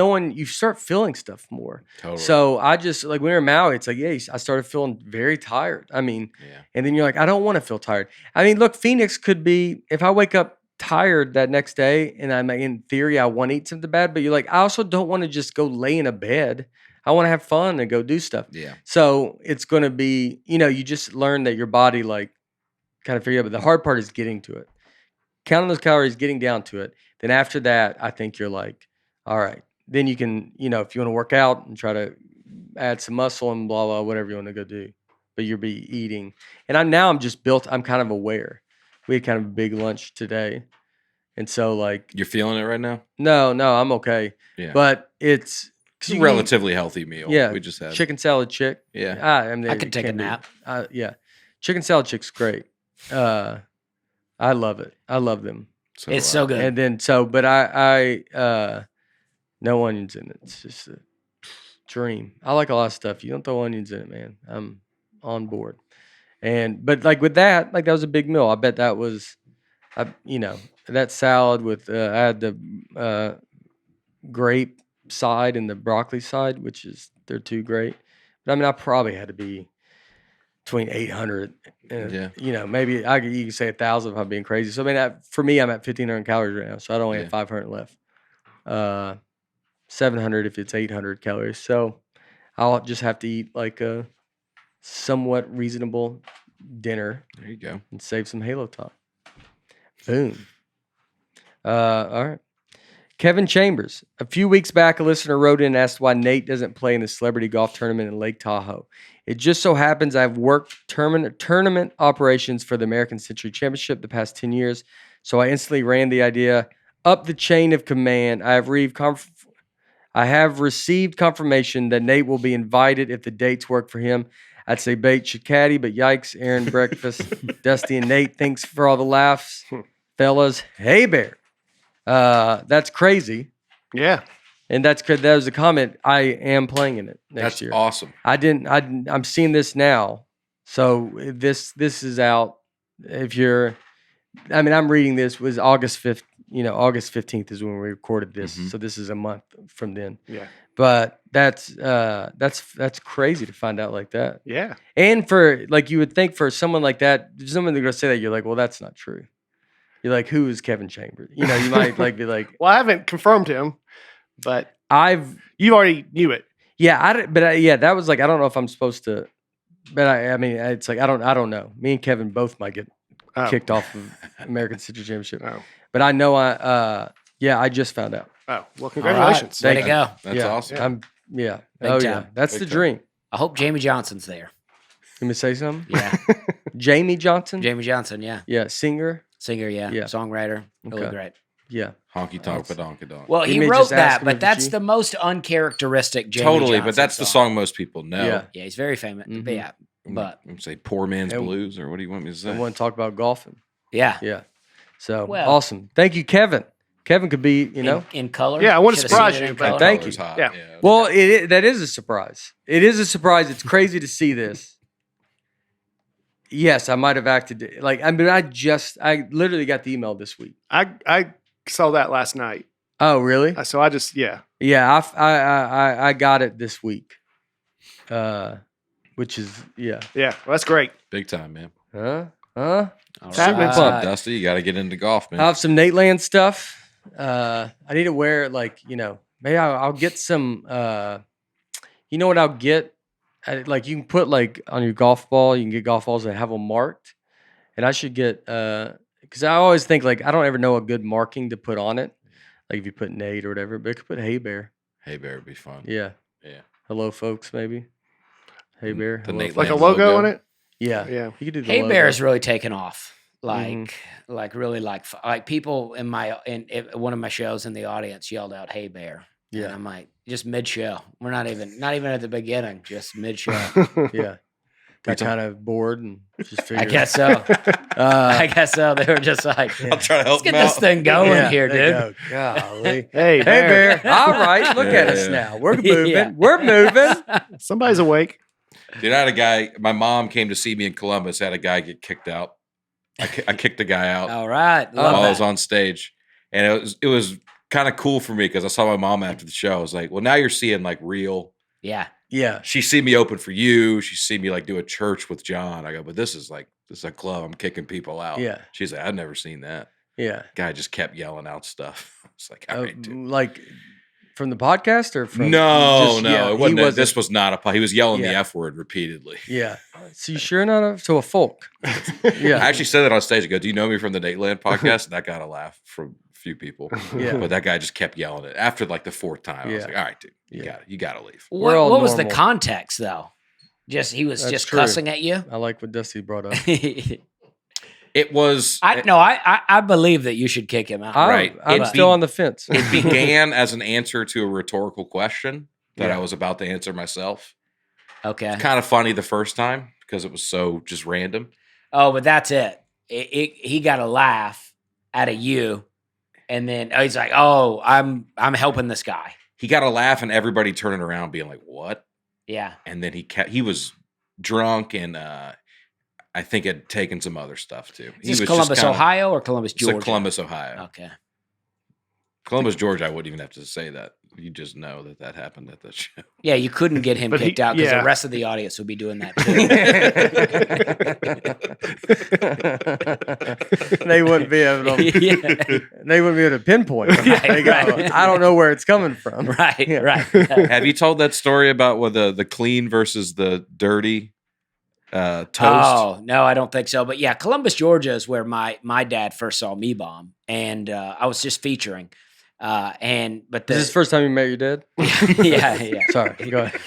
feeling stuff more. Totally. So I just, like when we were in Maui, it's like, yeah, I started feeling very tired. I mean, and then you're like, I don't want to feel tired. I mean, look, Phoenix could be, if I wake up tired that next day and in theory, I want to eat something bad, but you're like, I also don't want to just go lay in a bed. I want to have fun and go do stuff. Yeah. So it's going to be, you just learn that your body, like, kind of figure out, but the hard part is getting to it. Counting those calories, getting down to it. Then after that, I think you're like, all right. Then you can, if you want to work out and try to add some muscle and blah, blah, whatever you want to go do. But you'll be eating. And I'm just built, I'm kind of aware. We had kind of a big lunch today. And so like. You're feeling it right now? No, I'm okay. Yeah. But it's a relatively healthy meal. Yeah. We just had chicken salad chick. Yeah. I could take a nap. Yeah. Chicken salad chick's great. I love it. I love them. It's so good. And then but I no onions in it. It's just a dream. I like a lot of stuff. You don't throw onions in it, man. I'm on board. But like with that, like that was a big meal. I bet that was, that salad with I had the grape side and the broccoli side, which they're two great. But I mean, I probably had to be between 800 and, maybe you can say 1,000 if I'm being crazy. So, I mean, for me, I'm at 1,500 calories right now. So, I'd only have 500 left. 700 if it's 800 calories. So, I'll just have to eat like a somewhat reasonable dinner. There you go. And save some Halo talk. Boom. All right. Kevin Chambers. A few weeks back, a listener wrote in and asked why Nate doesn't play in the celebrity golf tournament in Lake Tahoe. It just so happens I've worked tournament operations for the American Century Championship the past 10 years, so I instantly ran the idea up the chain of command. I have received confirmation that Nate will be invited if the dates work for him. I'd say bait should caddy, but yikes, Aaron breakfast, Dusty and Nate, thanks for all the laughs. Fellas, hey bear. That's crazy. Yeah. And that was a comment. I am playing in it next year. That's awesome. I'm seeing this now. So this is out. I'm reading this was August 5th, August 15th is when we recorded this. So this is a month from then. Yeah. But that's crazy to find out like that. Yeah. And for like, you would think for someone like that, someone that's going to say that, you're like, well, that's not true. You're like, who is Kevin Chambers? You might like be like, well, I haven't confirmed him, but you already knew it. Yeah, that was like, I don't know if I'm supposed to, but I mean, it's like I don't know. Me and Kevin both might get kicked off of American Century Championship. Oh. But I know I just found out. Oh, well, congratulations. Way to go. That's awesome. Yeah. Big time. Yeah. That's the dream. I hope Jamie Johnson's there. Let me say something. Yeah. Jamie Johnson. Jamie Johnson. Yeah. Yeah. Singer. Yeah. Songwriter. Really great. Yeah. Honky tonk, badonky donk. Well, he wrote that, but that's the most uncharacteristic Jamie Johnson but that's the song most people know. Yeah, he's very famous. Mm-hmm. But say Poor Man's Blues, or what do you want me to say? I want to talk about golfing. Yeah. Yeah. So awesome. Thank you, Kevin. Kevin could be, in color. Yeah, I want to surprise you. But thank you. Yeah. Well, that is a surprise. It is a surprise. It's crazy to see this. Yes, I might have acted like. I mean, I literally got the email this week. I saw that last night. Oh, really? So I just Yeah, I got it this week. Which is Yeah, well, that's great. Big time, man. It's happening. What's up, Dusty? You got to get into golf, man. I have some Nateland stuff. I need to wear maybe I'll get some. You know what I'll get? You can put on your golf ball. You can get golf balls that have them marked, and I should get because I always think I don't ever know a good marking to put on it. Like if you put Nate or whatever, but I could put Hey Bear. Hey Bear would be fun. Yeah. Hello, folks. Maybe. Hey Bear. The Nate like a logo on it. Yeah. Yeah. You could do the Hey logo. Bear is really taken off. Really like people in one of my shows in the audience yelled out "Hey Bear." And Yeah. I'm like, just mid-show. We're not even at the beginning, just mid-show. Yeah. Got kind of bored and just figured. I guess so. I guess so. They were just like, I'll try to help let's get him this out. thing going here, there dude. you go. Golly. Hey, Hey, Bear. All right. Look at us Yeah. now. We're moving. Yeah. We're moving. Somebody's awake. Dude, I had a guy. My mom came to see me in Columbus. Had a guy get kicked out. I kicked the guy out All right. while Love I was that. on stage, and it was kind of cool for me because I saw my mom after the show. I was like, well, now you're seeing like real. Yeah. Yeah. She see me open for you. She see me like do a church with John. I go, but this is a club. I'm kicking people out. Yeah. She's like, I've never seen that. Yeah. Guy just kept yelling out stuff. It's like, all right, dude. Like from the podcast or from? No, just- no, yeah, it wasn't. he This was not a. He was yelling the Yeah. F word repeatedly. Yeah. So you sure not a folk? Yeah. I actually said that on stage. I go, do you know me from the Nateland podcast? And that got a laugh from a few people. Yeah. But that guy just kept yelling it. After like the fourth time, I was Yeah. like, all right, dude, Yeah. you got to leave. We're all What was the normal. context though? Just he was That's just true. cussing at you. I like what Dusty brought up. It was. I believe that you should kick him out. Right. I'm It still be- on the fence. It began as an answer to a rhetorical question that Yeah. I was about to answer myself. Okay. Kind of funny the first time because it was so just random. Oh, but that's it. He got a laugh out of you, and then he's like, "Oh, I'm helping this guy." He got a laugh and everybody turning around being like, what? Yeah. And then he was drunk and I think had taken some other stuff too. Is this Columbus, Ohio, or Columbus, Georgia? Georgia? Columbus, Ohio. Okay. Columbus, Georgia. I wouldn't even have to say that. You just know that happened at the show. Yeah, you couldn't get him But kicked out because yeah. the rest of the audience would be doing that too. They wouldn't be able to. Yeah. They wouldn't be able to pinpoint. Right, They go, right. I don't know where it's coming from. Right, Yeah. right. Have you told that story about what the clean versus the dirty toast? Oh, no, I don't think so. But yeah, Columbus, Georgia is where my dad first saw me bomb. And I was just featuring. But Is the, this the first time you met your dad? yeah. Sorry, go ahead.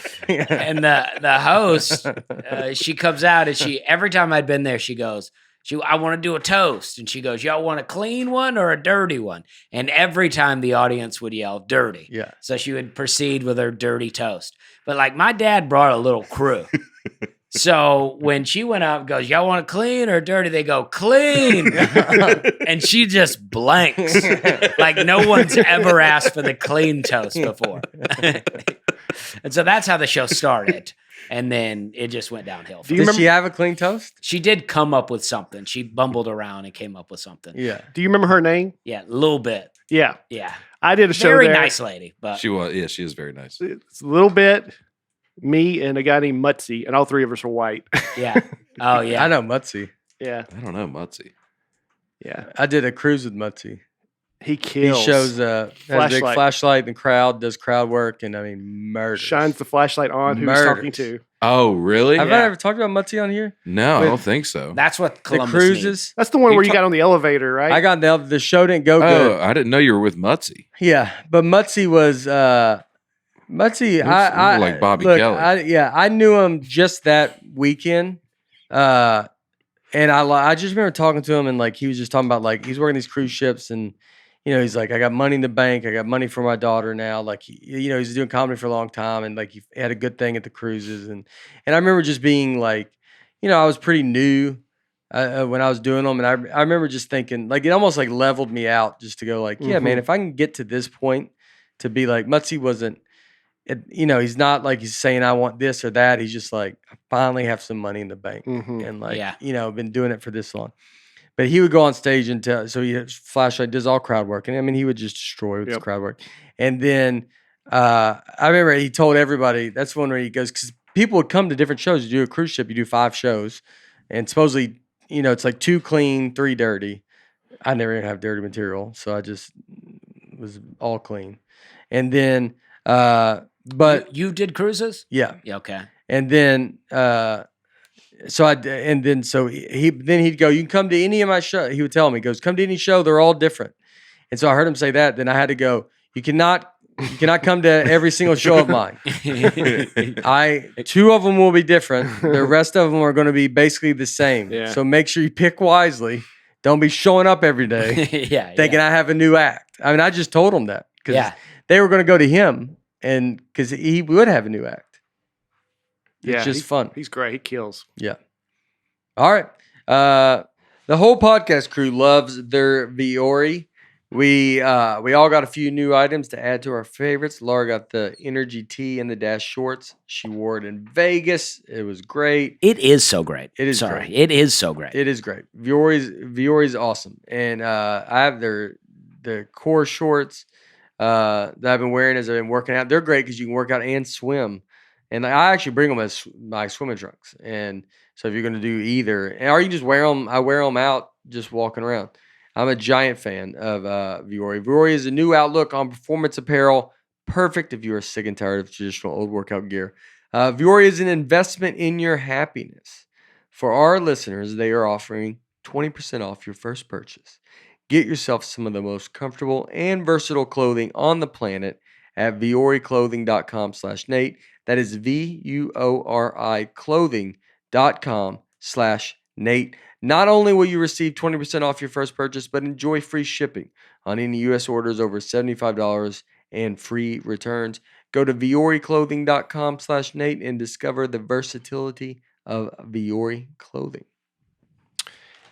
And the host, she comes out and every time I'd been there, she goes, I want to do a toast. And she goes, y'all want a clean one or a dirty one? And every time the audience would yell dirty. Yeah. So she would proceed with her dirty toast. But like my dad brought a little crew. So when she went up and goes, y'all want a clean or dirty? They go, clean. And she just blanks. Like no one's ever asked for the clean toast before. And so that's how the show started. And then it just went downhill. Do you Did she have a clean toast? She did come up with something. She bumbled around and came up with something. Yeah. Do you remember her name? Yeah, a little bit. Yeah. Yeah. I did a show Very there. nice lady. But She was. Yeah, she is very nice. It's a little bit. Me and a guy named Mutzy, and all three of us were white. yeah. Oh, yeah. I know Mutzy. Yeah. I don't know, Mutzy. Yeah. I did a cruise with Mutzy. He kills. He shows has a big Flashlight. flashlight in the crowd, does crowd work, and I mean murders. shines the flashlight on who he's talking to. Oh, really? Have Yeah. I ever talked about Mutzy on here? No, I With don't think so. That's what The Columbus cruises. needs. That's the one You where you ta- got on the elevator, right? I got the show didn't go good. Oh, I didn't know you were with Mutzy. Yeah, but Mutzy was Mutzy. Looks I like Bobby look, Kelly. I knew him just that weekend, and I just remember talking to him and like he was just talking about like he's working these cruise ships and he's like I got money in the bank, I got money for my daughter now. Like he's doing comedy for a long time and like he had a good thing at the cruises and I remember just being like I was pretty new. When I was doing them, and I remember just thinking, like, it almost like leveled me out just to go, like, yeah, man, if I can get to this point to be like, Mutzy wasn't, he's not like he's saying I want this or that. He's just like, I finally have some money in the bank, and like, I've been doing it for this long. But he would go on stage and so he has flashlight, does all crowd work, and I mean, he would just destroy with his crowd work. And then I remember he told everybody that's one where he goes because people would come to different shows. You do a cruise ship, you do 5 shows, and supposedly. It's like 2 clean, 3 dirty. I never even have dirty material, so I just was all clean. And then, but you did cruises? Yeah. Okay. And then, so he'd go, you can come to any of my show. He would tell me, he goes, come to any show. They're all different. And so I heard him say that. Then I had to go, you cannot come to every single show of mine. 2 of them will be different. The rest of them are going to be basically the same. Yeah. So make sure you pick wisely. Don't be showing up every day thinking I have a new act. I mean, I just told him that. because Yeah. they were going to go to him, and because he would have a new act. It's just fun. He's great. He kills. Yeah. All right. The whole podcast crew loves their Viore. We all got a few new items to add to our favorites. Laura got the Energy Tee and the Dash shorts. She wore it in Vegas. It was great. It is so great. It is Sorry. great. It is so great. It is great. Viore's awesome. And I have the core shorts that I've been wearing as I've been working out. They're great because you can work out and swim. And I actually bring them as my swimming trunks. And so if you're going to do either, or you just wear them, I wear them out just walking around. I'm a giant fan of Viore. Viore is a new outlook on performance apparel, perfect if you are sick and tired of traditional old workout gear. Viore is an investment in your happiness. For our listeners, they are offering 20% off your first purchase. Get yourself some of the most comfortable and versatile clothing on the planet at vioreclothing.com/Nate. That is VUORI clothing.com/Nate. Not only will you receive 20% off your first purchase, but enjoy free shipping on any U.S. orders over $75 and free returns. Go to vioreclothing.com/Nate and discover the versatility of Viore clothing.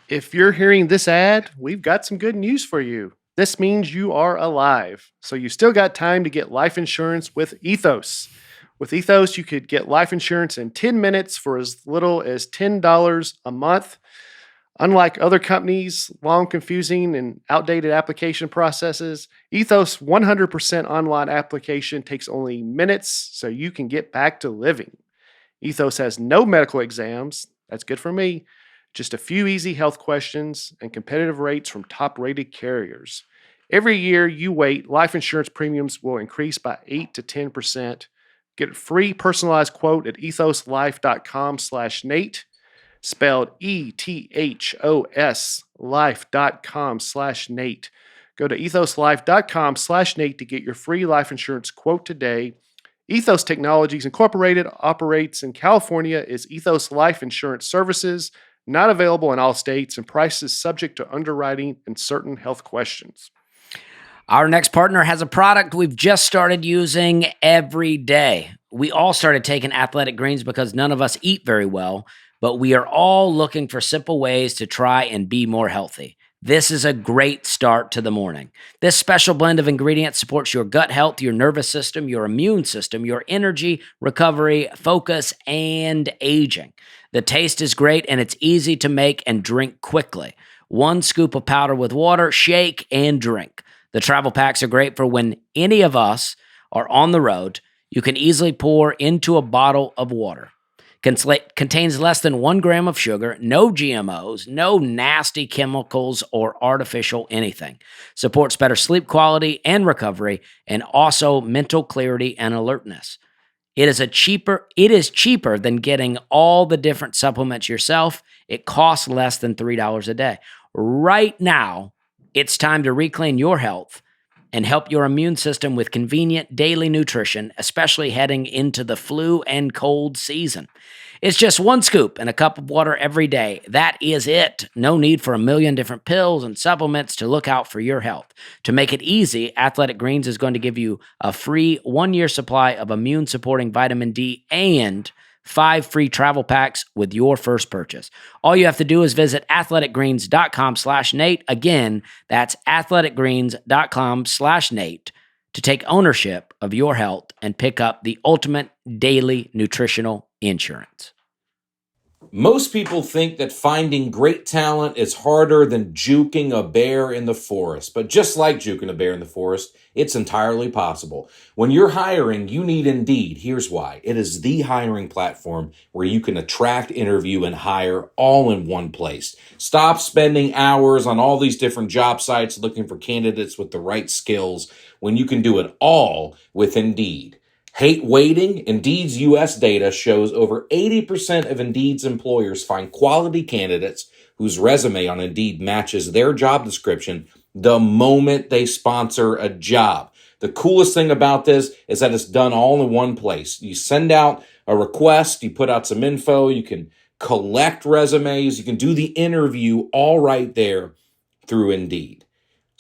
If you're hearing this ad, we've got some good news for you. This means you are alive, so you still got time to get life insurance with Ethos. With Ethos, you could get life insurance in 10 minutes for as little as $10 a month. Unlike other companies' long, confusing, and outdated application processes, Ethos' 100% online application takes only minutes so you can get back to living. Ethos has no medical exams. That's good for me. Just a few easy health questions and competitive rates from top-rated carriers. Every year you wait, life insurance premiums will increase by 8 to 10%. Get a free personalized quote at ethoslife.com/Nate, spelled ETHOS life.com/Nate. Go to ethoslife.com/Nate to get your free life insurance quote today. Ethos Technologies Incorporated operates in California as Ethos Life Insurance Services, not available in all states, and prices subject to underwriting and certain health questions. Our next partner has a product we've just started using every day. We all started taking Athletic Greens because none of us eat very well, but we are all looking for simple ways to try and be more healthy. This is a great start to the morning. This special blend of ingredients supports your gut health, your nervous system, your immune system, your energy, recovery, focus, and aging. The taste is great and it's easy to make and drink quickly. 1 scoop of powder with water, shake, and drink. The travel packs are great for when any of us are on the road. You can easily pour into a bottle of water. Contains less than 1 gram of sugar, no GMOs, no nasty chemicals or artificial anything. Supports better sleep quality and recovery, and also mental clarity and alertness. It is cheaper than getting all the different supplements yourself. It costs less than $3 a day. Right now, it's time to reclaim your health and help your immune system with convenient daily nutrition, especially heading into the flu and cold season. It's just 1 scoop and a cup of water every day. That is it. No need for a million different pills and supplements to look out for your health. To make it easy, Athletic Greens is going to give you a free 1-year supply of immune-supporting vitamin D and 5 free travel packs with your first purchase. All you have to do is visit athleticgreens.com/Nate. Again, that's athleticgreens.com/Nate to take ownership of your health and pick up the ultimate daily nutritional insurance. Most people think that finding great talent is harder than juking a bear in the forest. But just like juking a bear in the forest, it's entirely possible. When you're hiring, you need Indeed. Here's why. It is the hiring platform where you can attract, interview, and hire all in one place. Stop spending hours on all these different job sites looking for candidates with the right skills when you can do it all with Indeed. Hate waiting? Indeed's U.S. data shows over 80% of Indeed's employers find quality candidates whose resume on Indeed matches their job description the moment they sponsor a job. The coolest thing about this is that it's done all in one place. You send out a request, you put out some info, you can collect resumes, you can do the interview all right there through Indeed.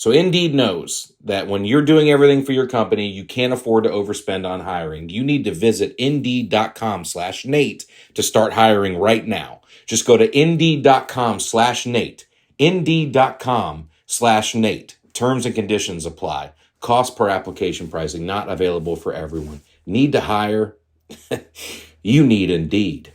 So Indeed knows that when you're doing everything for your company, you can't afford to overspend on hiring. You need to visit Indeed.com/Nate to start hiring right now. Just go to Indeed.com/Nate. Indeed.com/Nate. Terms and conditions apply. Cost per application pricing not available for everyone. Need to hire? You need Indeed.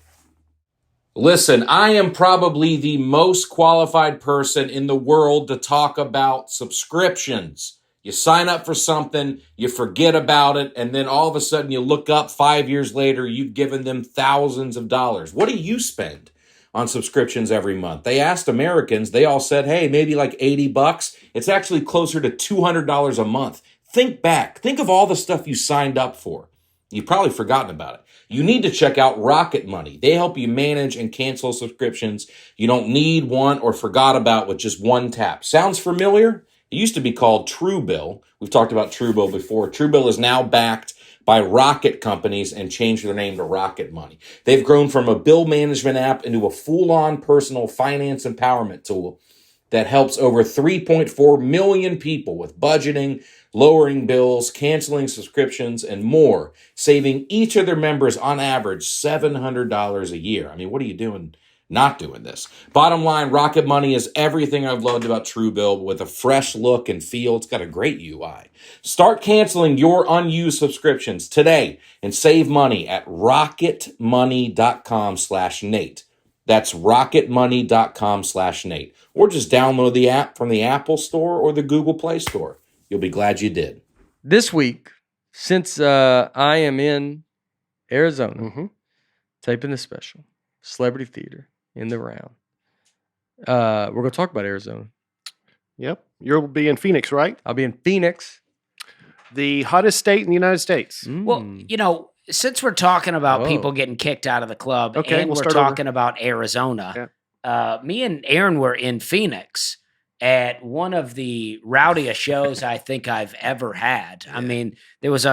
Listen, I am probably the most qualified person in the world to talk about subscriptions. You sign up for something, you forget about it, and then all of a sudden you look up 5 years later, you've given them thousands of dollars. What do you spend on subscriptions every month? They asked Americans, they all said, hey, maybe like $80. It's actually closer to $200 a month. Think back. Think of all the stuff you signed up for. You've probably forgotten about it. You need to check out Rocket Money. They help you manage and cancel subscriptions you don't need, want, or forgot about with just one tap. Sounds familiar? It used to be called Truebill. We've talked about Truebill before. Truebill is now backed by Rocket companies and changed their name to Rocket Money. They've grown from a bill management app into a full-on personal finance empowerment tool that helps over 3.4 million people with budgeting, lowering bills, canceling subscriptions, and more, saving each of their members on average $700 a year. I mean, what are you doing not doing this? Bottom line, Rocket Money is everything I've loved about Truebill with a fresh look and feel. It's got a great UI. Start canceling your unused subscriptions today and save money at rocketmoney.com/Nate. That's rocketmoney.com/Nate. Or just download the app from the Apple Store or the Google Play Store. You'll be glad you did. This week, since I am in Arizona, taping the special, Celebrity Theater in the round, we're going to talk about Arizona. Yep. You'll be in Phoenix, right? I'll be in Phoenix. The hottest state in the United States. Well, since we're talking about people getting kicked out of the club, and we're talking about Arizona, me and Aaron were in Phoenix at one of the rowdiest shows I think I've ever had. Yeah. I mean, there was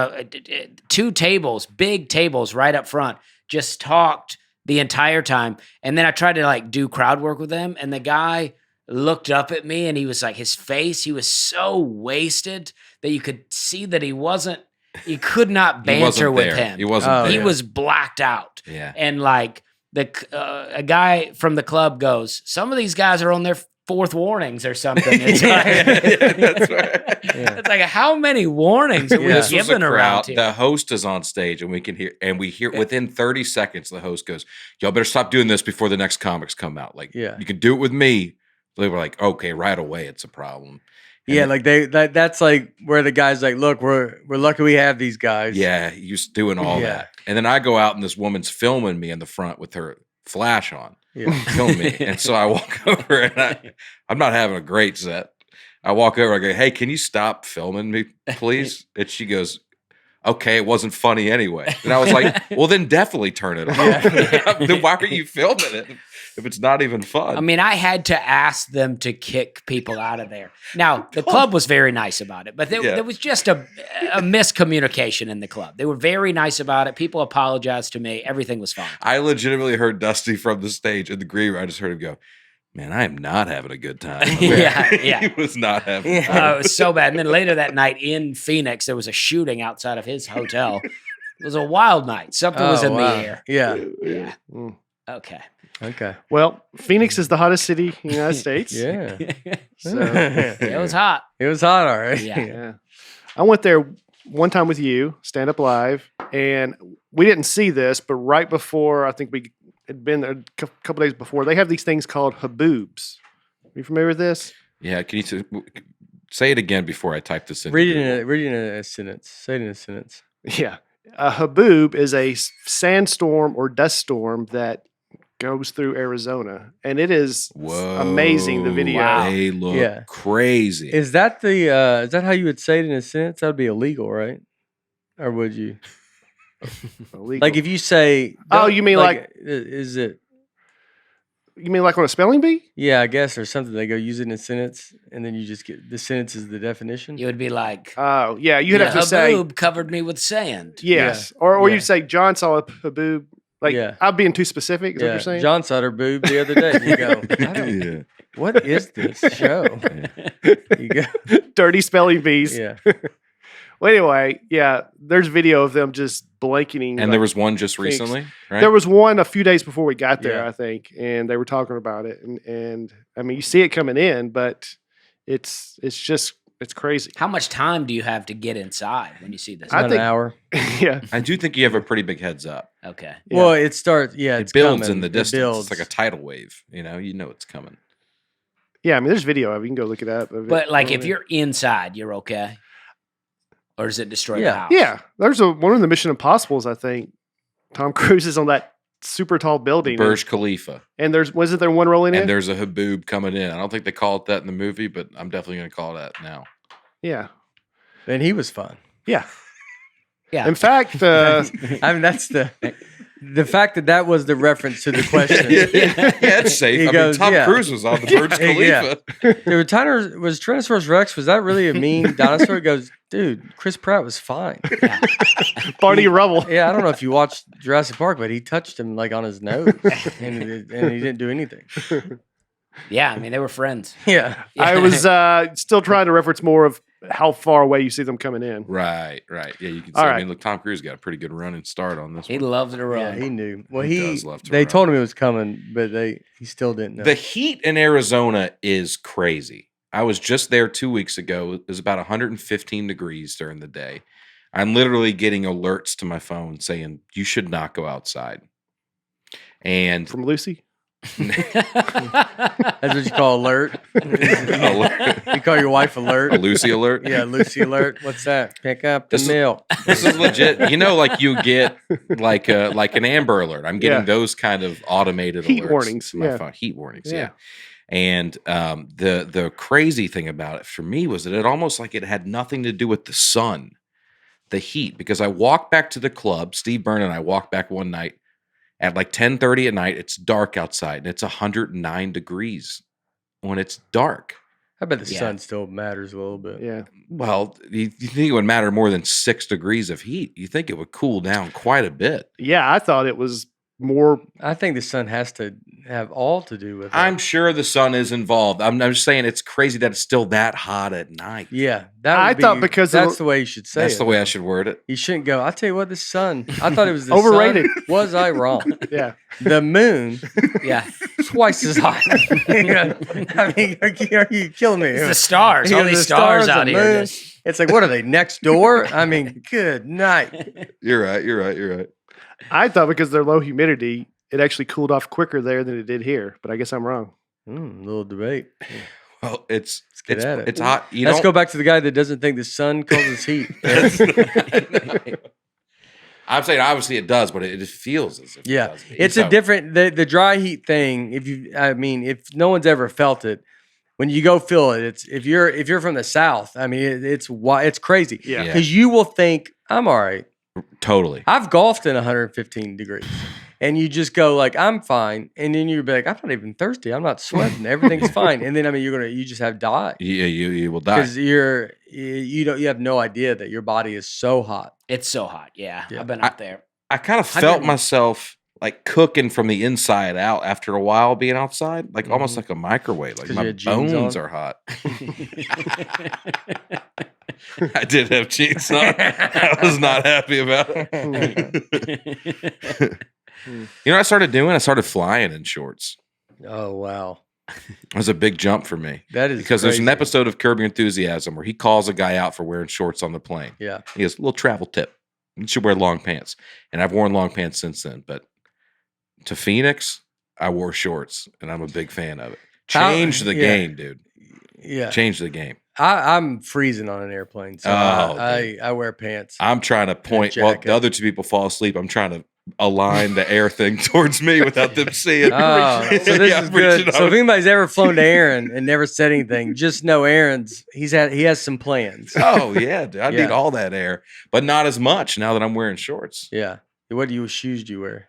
two tables, big tables right up front, just talked the entire time. And then I tried to do crowd work with them, and the guy looked up at me, and he was like, his face, he was so wasted that you could see that you could not banter with him. He wasn't there. He was blacked out. Yeah. And a guy from the club goes, some of these guys are on their fourth warnings or something. It's that's right. It's like, how many warnings are we given around here? The host is on stage, and we hear within 30 seconds, the host goes, y'all better stop doing this before the next comics come out. You can do it with me. They were like, okay, right away, it's a problem. And that's where the guy's like, look, we're lucky we have these guys. Yeah, he's doing all that. And then I go out, and this woman's filming me in the front with her flash on. Film me. And so I walk over, and I'm not having a great set. I walk over, I go, hey, can you stop filming me, please? And she goes, okay, it wasn't funny anyway. And I was like, well, then definitely turn it off. Then why are you filming it if it's not even fun? I mean, I had to ask them to kick people out of there. Now, the club was very nice about it, but there was just a miscommunication in the club. They were very nice about it. People apologized to me. Everything was fine. I legitimately heard Dusty from the stage in the green room. I just heard him go, man, I am not having a good time. He was not having fun. It was so bad. And then later that night in Phoenix, there was a shooting outside of his hotel. It was a wild night. Something was in the air. Yeah. Okay. Well, Phoenix is the hottest city in the United States. Yeah. So it was hot. It was hot, all right. Yeah. I went there one time with you, Stand Up Live, and we didn't see this, but right before, I think we had been there a couple days before, they have these things called haboobs. Are you familiar with this? Yeah. Can you say it again before I type this in? Read it in a sentence. Say it in a sentence. Yeah. A haboob is a sandstorm or dust storm that goes through Arizona, and it is amazing. The video. Wow. They look crazy. Is that is that how you would say it in a sentence? That would be illegal, right? Or would you? Illegal. If you say, you mean is it? You mean like on a spelling bee? Yeah, I guess, or something. They go use it in a sentence, and then you just get the sentence is the definition. You would be like, oh yeah, you'd have to say, haboob covered me with sand. Yes, or you'd say John saw a haboob. I'm being too specific. Is what you're saying? John saw her boob the other day. And you go, What is this show? You go, Dirty spelling bees. yeah. Well, anyway, yeah, there's video of them just blanketing. And there was one just Thanks. recently, right? There was one a few days before we got there, Yeah. I think, and they were talking about it. And I mean, you see it coming in, but it's crazy. How much time do you have to get inside when you see this? I About think- an hour. Yeah. I do think you have a pretty big heads up. Okay. Yeah. Well, it starts. Yeah, It it's builds coming. in the It distance. builds. It's like a tidal wave. You know it's coming. Yeah, I mean, there's video of it. You can go look it up. But like if you're inside, you're okay? Or does it destroy the Yeah. house? Yeah, there's one of the Mission Impossibles, I think. Tom Cruise is on that super tall building. Burj Khalifa. And wasn't there one rolling And in? there's a haboob coming in. I don't think they call it that in the movie, but I'm definitely going to call it that now. Yeah. And he was fun. Yeah. Yeah. In fact, I mean, that's the fact that was the reference to the question. yeah, it's safe. He I goes, mean, Tom yeah. Cruise was on the Burj Khalifa. Dude, was Tyrannosaurus Rex, was that really a mean dinosaur? He goes, dude, Chris Pratt was fine. Barney Rubble. Yeah, I don't know if you watched Jurassic Park, but he touched him like on his nose, and he didn't do anything. Yeah, I mean, they were friends. Yeah, I was still trying to reference more of how far away you see them coming in. Right. Yeah, you can see. All I right. mean, look, Tom Cruise got a pretty good running start on this He one. loved to yeah, run. he knew. Well, He he does love to they run. told him it was coming, but he still didn't know. The heat in Arizona is crazy. I was just there 2 weeks ago. It was about 115 degrees during the day. I'm literally getting alerts to my phone saying, you should not go outside. And From Lucy? That's what you call alert. Alert. You call your wife alert. a Lucy alert. Yeah, Lucy alert. What's that? Pick up the This is- milk. This is legit. You know, like you get like an Amber Alert. I'm getting Yeah. those kind of automated Heat alerts warnings, to my yeah. phone. Heat warnings, Yeah. yeah. And the crazy thing about it for me was that it almost like it had nothing to do with the sun, the heat. Because I walked back to the club. Steve Byrne and I walked back one night at like 10:30 at night. It's dark outside and it's 109 degrees when it's dark. I bet the Yeah. sun still matters a little bit. Yeah. Well, you think it would matter more than 6 degrees of heat? You think it would cool down quite a bit? Yeah, I thought it was more. I think the sun has to have all to do with it. I'm sure the sun is involved. I'm just saying it's crazy that it's still that hot at night. Yeah, that I would thought be- because that's the way you should say That's it. the way I should word it. You shouldn't go. I tell you what, the sun. I thought it was the Overrated. sun. Was I wrong? Yeah. The moon Yeah. twice as hot. I mean, are you killing me? It's the stars. All Yeah, these the stars out the here. moon. It's like, what are they next door? I mean, good night. You're right. I thought because of their low humidity, it actually cooled off quicker there than it did here. But I guess I'm wrong. Little debate. Well, it's get at it. it's hot. You Let's don't- go back to the guy that doesn't think the sun causes heat. I'm saying obviously it does, but it just feels as if it Yeah, does. it's a different the dry heat thing. If no one's ever felt it, when you go feel it, it's if you're from the South. I mean, it's crazy. Yeah. Yeah. because you will think I'm all right. Totally. I've golfed in 115 degrees, and you just go like I'm fine, and then you're like I'm not even thirsty. I'm not sweating. Everything's fine. And then you just have die Yeah, you will die. because you have no idea that your body is so hot. It's so hot. Yeah. Yeah. I've been up there. I kind of 100 felt myself like cooking from the inside out after a while being outside, like almost Mhm. like a microwave. Like 'Cause my you had jeans bones on? are hot. I did have jeans on. I was not happy about it. You know what I started doing? I started flying in shorts. Oh wow, It was a big jump for me that is because there's an crazy. episode of Curb Your Enthusiasm where he calls a guy out for wearing shorts on the plane. Yeah, He goes, little travel tip. You should wear long pants. And I've worn long pants since then. But to Phoenix, I wore shorts and I'm a big fan of it. Changed the yeah. game, dude. yeah. Changed the game. I'm freezing on an airplane, so Oh, I wear pants. I'm trying to point while jacket. the other two people fall asleep. I'm trying to align the air thing towards me without them seeing. Oh, so this Yeah, is I'm reaching good. So out. if anybody's ever flown to Aaron and never said anything, just know Aaron's he has some plans. Oh, yeah, dude. I Yeah. need all that air, but not as much now that I'm wearing shorts. Yeah. What shoes do you wear?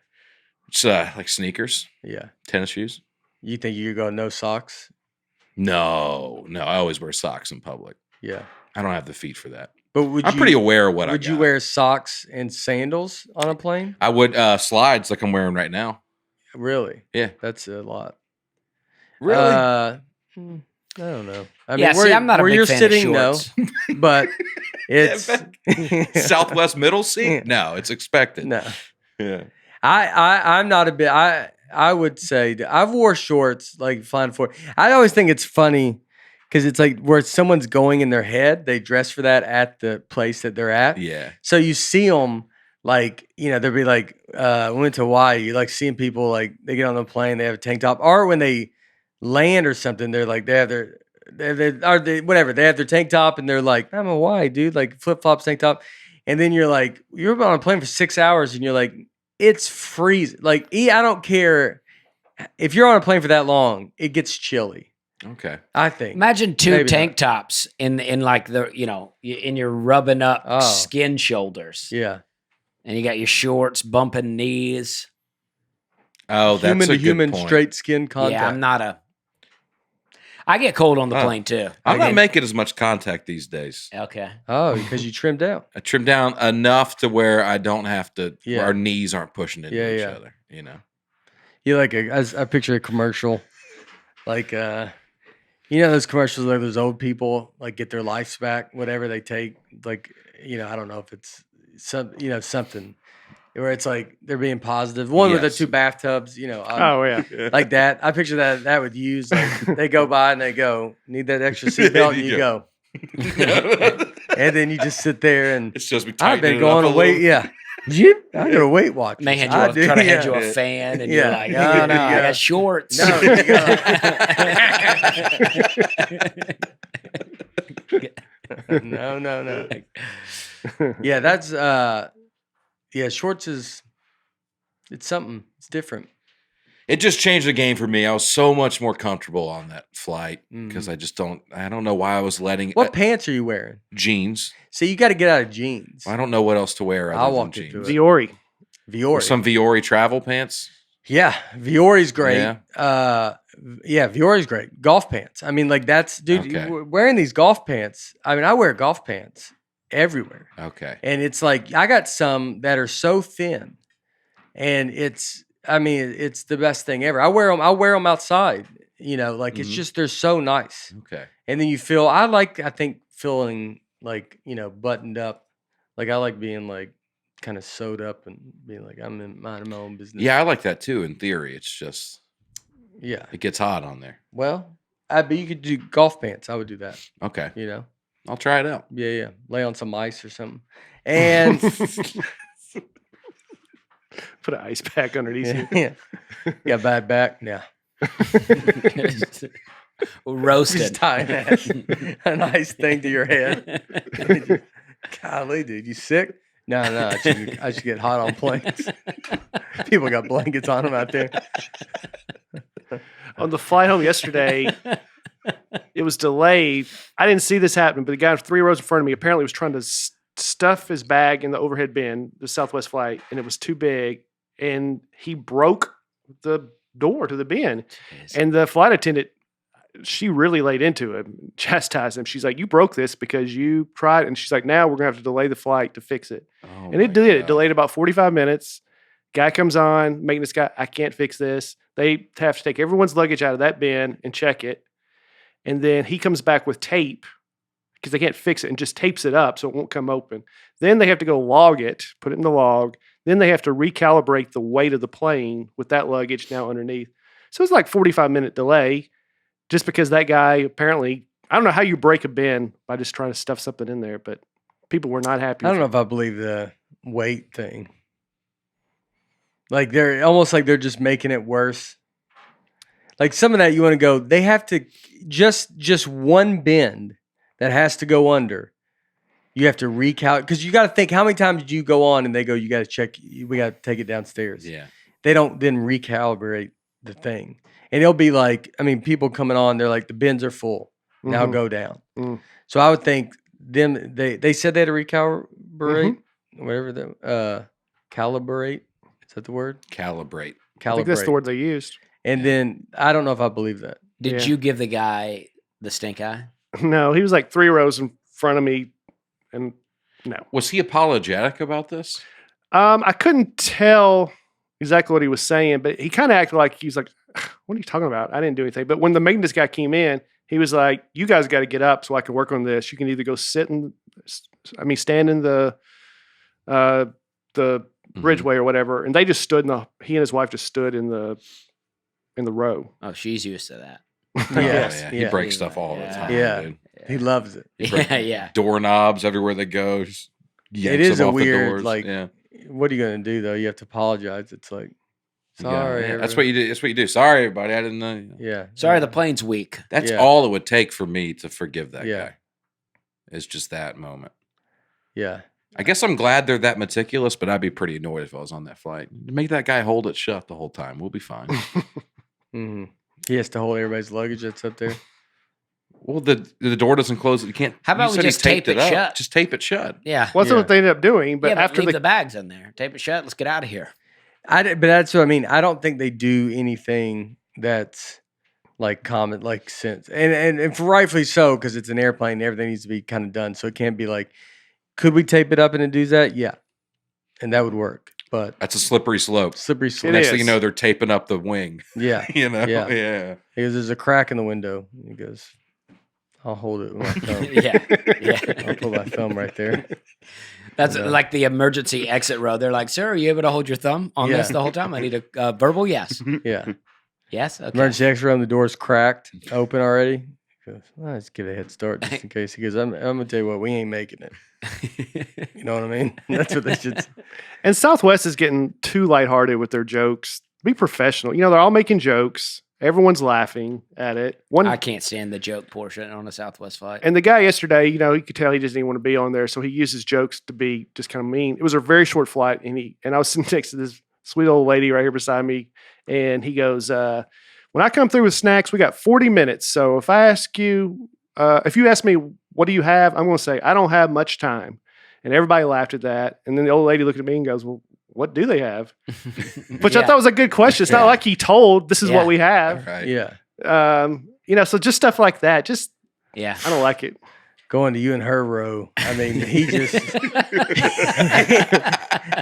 It's like sneakers, Yeah. tennis shoes. You think you go no socks? No, I always wear socks in public. Yeah. I don't have the feet for that. But would I'm you pretty aware of what I would got. you wear socks and sandals on a plane? I would slides like I'm wearing right now. Really? Yeah. That's a lot. Really? I don't know. I Yeah, mean, see, I'm not a where big you're fan of sitting, no, shorts. but it's Southwest middle seat? No, it's expected. no. Yeah. I'm not a bit. I would say I've wore shorts like flying for. I always think it's funny because it's like where someone's going in their head. They dress for that at the place that they're at. Yeah. So you see them like they'll be like we went to Hawaii. You like seeing people like they get on the plane, they have a tank top, or when they land or something, they're like they have their whatever they have their tank top and they're like I'm Hawaii dude like flip flops tank top, and then you're like you're on a plane for 6 hours and you're like it's freezing. Like I don't care if you're on a plane for that long, it gets chilly. Okay. I think. Imagine two Maybe tank tops in like the in your rubbing up Oh. skin shoulders. Yeah. And you got your shorts bumping knees. Oh, that's Human a to human good point. straight skin contact. Yeah, I'm not a. I get cold on the plane too. I'm not making as much contact these days. Okay. Oh, because you trimmed out. I trim down enough to where I don't have to. Yeah. Where our knees aren't pushing into Yeah, each yeah. other. You know. You like I picture a commercial, like those commercials where those old people like get their lives back, whatever they take, like I don't know if it's something where it's like they're being positive. One with the Yes. 2 bathtubs, Oh yeah. like that. I picture that would use like they go by and they go need that extra seatbelt and you go, and then you just sit there and It's just I've tightening been it up going a to wait. little. Yeah. You? I got a Weight Watch. They hand I you do, try to hand yeah. you a fan, and Yeah. you're like, oh no, I Yeah. got shorts. No, you go. No. Yeah, that's shorts is it's something. It's different. It just changed the game for me. I was so much more comfortable on that flight because I don't know why I was letting What pants are you wearing? jeans. See, you got to get out of jeans. I don't know what else to wear other I'll than walk jeans. into it. Viore. Viore. Some Viore travel pants. Yeah, Viore's great. Yeah. Viore's great. Golf pants. I mean, like that's dude Okay. wearing these golf pants. I mean, I wear golf pants everywhere. Okay. And it's like I got some that are so thin, and it's the best thing ever. I wear them outside. Like it's just they're so nice. Okay. And then you feel I think feeling like buttoned up. Like I like being like kind of sewed up and being like I'm in my own business. Yeah, I like that too. In theory, it's just Yeah. it gets hot on there. Well, but you could do golf pants. I would do that. Okay, Yeah. I'll try it out. Yeah. Lay on some ice or something. And Put an ice pack underneath you. yeah. Got bad back? Yeah. Roasted. Just tying a nice thing to your head. Golly, dude, you sick? No, I should get hot on planes. People got blankets on them out there. On the flight home yesterday, it was delayed. I didn't see this happen, but the guy 3 rows in front of me apparently was trying to stuff his bag in the overhead bin, the Southwest flight, and it was too big, and he broke the door to the bin. Jeez. And the flight attendant, she really laid into him, chastised him. She's like, "You broke this because you tried," and she's like, "Now we're gonna have to delay the flight to fix it." Oh And it my did. It God. delayed about 45 minutes. Guy comes on, maintenance guy, I can't fix this. They have to take everyone's luggage out of that bin and check it. And then he comes back with tape because they can't fix it and just tapes it up so it won't come open. Then they have to go log it, put it in the log. Then they have to recalibrate the weight of the plane with that luggage now underneath. So it's like 45-minute delay just because that guy apparently, I don't know how you break a bin by just trying to stuff something in there, but people were not happy. I don't know if I believe the weight thing. Like they're almost like they're just making it worse. Like some of that you want to go, they have to just one bend that has to go under. You have to recalculate because you got to think how many times did you go on and they go, you got to check, we got to take it downstairs. Yeah. They don't then recalibrate the thing. And it'll be like, people coming on, they're like, the bins are full. Now Mhm. go down. Mm. So I would think they said they had to recalibrate, whatever calibrate. Is that the word? Calibrate. I think that's the word they used. And then I don't know if I believe that. Did Yeah. you give the guy the stink eye? No, he was like 3 rows in front of me, and no. Was he apologetic about this? I couldn't tell exactly what he was saying, but he kind of acted like he was like, what are you talking about? I didn't do anything. But when the maintenance guy came in, he was like, you guys got to get up so I can work on this. You can either go stand in the bridgeway or whatever. And they just stood he and his wife just stood in the row. Oh, she's used to that. Yes. Yeah. He breaks stuff all the time. Yeah. Dude. He loves it. Yeah. Doorknobs everywhere they go. Just It is a weird, like, what are you going to do, though? You have to apologize. It's like, sorry. Yeah, that's what you do. That's what you do. Sorry, everybody. I didn't know. Yeah. Sorry, the plane's weak. That's all it would take for me to forgive that Yeah. guy. It's just that moment. Yeah. I guess I'm glad they're that meticulous, but I'd be pretty annoyed if I was on that flight. Make that guy hold it shut the whole time. We'll be fine. Mm-hmm. He has to hold everybody's luggage that's up there. Well, the door doesn't close. You can't. How about you we said he just tape it up. shut? Just tape it shut. Yeah. Well, that's what they ended up doing. But But after leave the bags in there. Tape it shut. Let's get out of here. But that's what I mean. I don't think they do anything that's like common, like sense, and rightfully so, because it's an airplane and everything needs to be kind of done. So it can't be like, could we tape it up and it does that? Yeah, and that would work. But That's a slippery slope. slippery slope. Next thing you know, they're taping up the wing. Yeah, You know. Yeah. Yeah. he goes, there's a crack in the window. He goes, I'll hold it with my thumb. Yeah. I'll put my thumb right there. That's like the emergency exit row. They're like, sir, are you able to hold your thumb on this the whole time? I need a verbal yes. Yeah. Yes? Okay. Emergency exit room, the door's cracked, open already. He goes, well, let's give it a head start just in case. He goes, I'm going to tell you what, we ain't making it. You know what I mean? That's what they should. And Southwest is getting too lighthearted with their jokes. Be professional. You know, they're all making jokes. Everyone's laughing at it. I can't stand the joke portion on a Southwest flight. And the guy yesterday, you know, you could tell he doesn't even want to be on there, so he uses jokes to be just kind of mean. It was a very short flight, and I was sitting next to this sweet old lady right here beside me, and he goes, when I come through with snacks, we got 40 minutes. So if I ask you, if you ask me, what do you have? I'm going to say, I don't have much time. And everybody laughed at that. And then the old lady looked at me and goes, well, what do they have? Which I thought was a good question. It's not like he told, this is what we have. Right. Yeah. You know, so just stuff like that. Just, Yeah. I don't like it. Going to you and her row. I mean, he just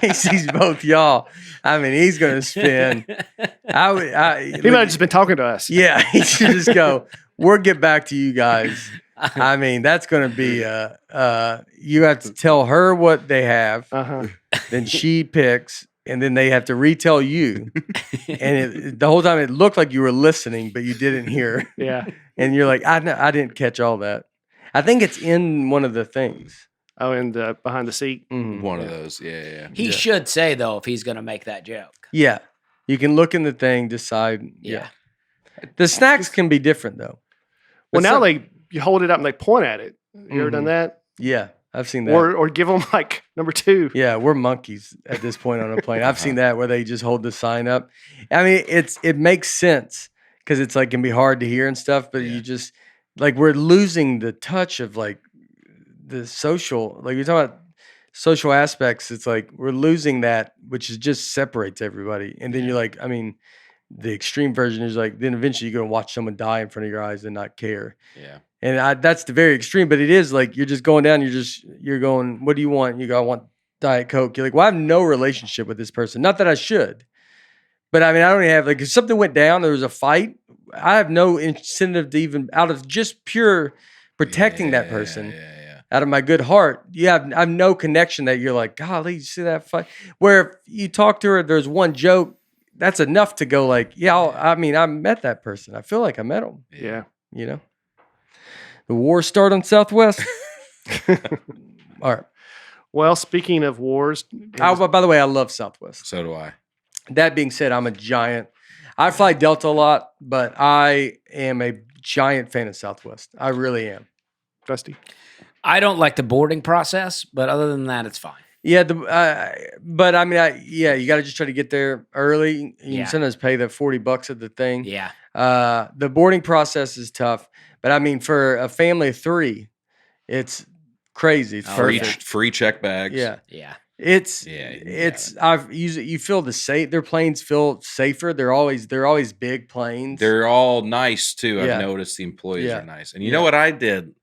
he sees both y'all. I mean, he's going to spin. He might have just been talking to us. Yeah, he should just go, we'll get back to you guys. I mean, that's going to be, you have to tell her what they have. Uh-huh. Then she picks, and then they have to retell you. And the whole time it looked like you were listening, but you didn't hear. Yeah. And you're like, I didn't catch all that. I think it's in one of the things. Oh, and behind the seat. Mm-hmm. One of those. Yeah. He should say, though, if he's going to make that joke. Yeah. You can look in the thing, decide. Yeah. The snacks can be different, though. Well, But now you hold it up and they point at it. You ever done that? Yeah, I've seen that. Or give them like number 2. Yeah, we're monkeys at this point on a plane. I've seen that where they just hold the sign up. I mean, it makes sense because it's like can be hard to hear and stuff, but you just like we're losing the touch of like the social, like you're talking about social aspects. It's like we're losing that, which is just separates everybody. And then you're like, I mean, the extreme version is like then eventually you're gonna watch someone die in front of your eyes and not care. Yeah. And that's the very extreme, but it is like you're just going down. You're going. What do you want? You go. I want Diet Coke. You're like, well, I have no relationship with this person. Not that I should, but I mean, I don't even have like if something went down, there was a fight. I have no incentive to even out of just pure protecting that person. Out of my good heart, I have no connection that you're like, golly, you see that fight? Where if you talk to her, there's one joke, that's enough to go like, I mean, I met that person. I feel like I met him. Yeah. You know? The war start on Southwest. All right. Well, speaking of wars. By the way, I love Southwest. So do I. That being said, I fly Delta a lot, but I am a giant fan of Southwest. I really am. Dusty. I don't like the boarding process, but other than that, it's fine. Yeah, but I mean, you got to just try to get there early. You can sometimes pay the $40 at the thing. Yeah. The boarding process is tough, but I mean, for a family of 3, it's crazy. It's free check bags. Yeah. Yeah. You feel their planes feel safer. They're always big planes. They're all nice too. Yeah. I've noticed the employees Yeah. are nice. And you know what I did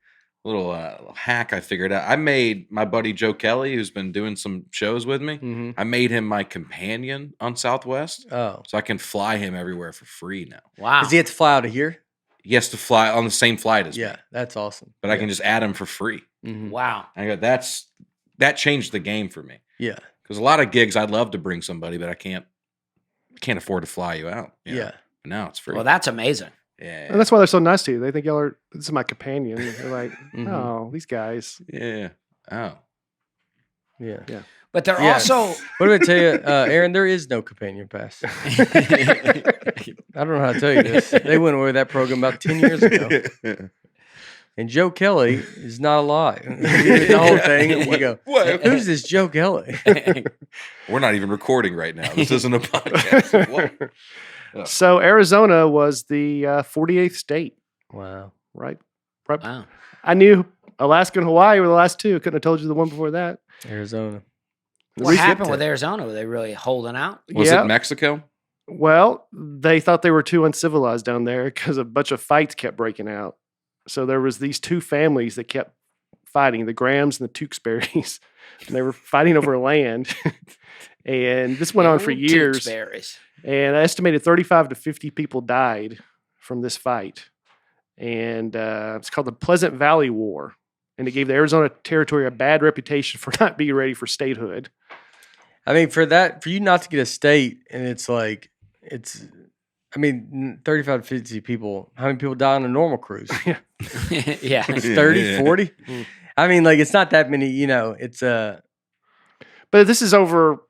hack I figured out. I made my buddy Joe Kelly, who's been doing some shows with me. Mhm. I made him my companion on Southwest, Oh, so I can fly him everywhere for free now. Wow. does he have to fly out of here? He has to fly on the same flight as me, Yeah, that's awesome. but I can just add him for free. Mhm. Wow. I go, that changed the game for me. Yeah, Because a lot of gigs, I'd love to bring somebody, but I can't afford to fly you out. you know? yeah. But now it's free. Well, that's amazing. yeah, And that's why they're so nice to you. They think y'all are, this is my companion. They're like, Mhm. oh, these guys. yeah. Oh, Yeah. But they're Yeah. also What did I tell you, Aaron? There is no companion pass. I don't know how to tell you this. They went away with that program about 10 years ago. And Joe Kelly is not alive. The whole thing. And we go, What? who's this Joe Kelly? We're not even recording right now. This isn't a podcast. What? Oh. So Arizona was the 48th state, Wow. right? wow. I knew Alaska and Hawaii were the last two. Couldn't have told you the one before that. Arizona. What happened with Arizona? Were they really holding out? Was Yeah. it Mexico? Well, they thought they were too uncivilized down there because a bunch of fights kept breaking out. So there was these two families that kept fighting, the Grahams and the Tewksbury's. And they were fighting over land. And this went on for years. Tewksbury's. And I estimated 35 to 50 people died from this fight. And it's called the Pleasant Valley War. And it gave the Arizona Territory a bad reputation for not being ready for statehood. I mean, for you not to get a state, and it's like, 35 to 50 people. How many people die on a normal cruise? Yeah. Like 30, Yeah. 40? I mean, like, it's not that many, it's But this is over,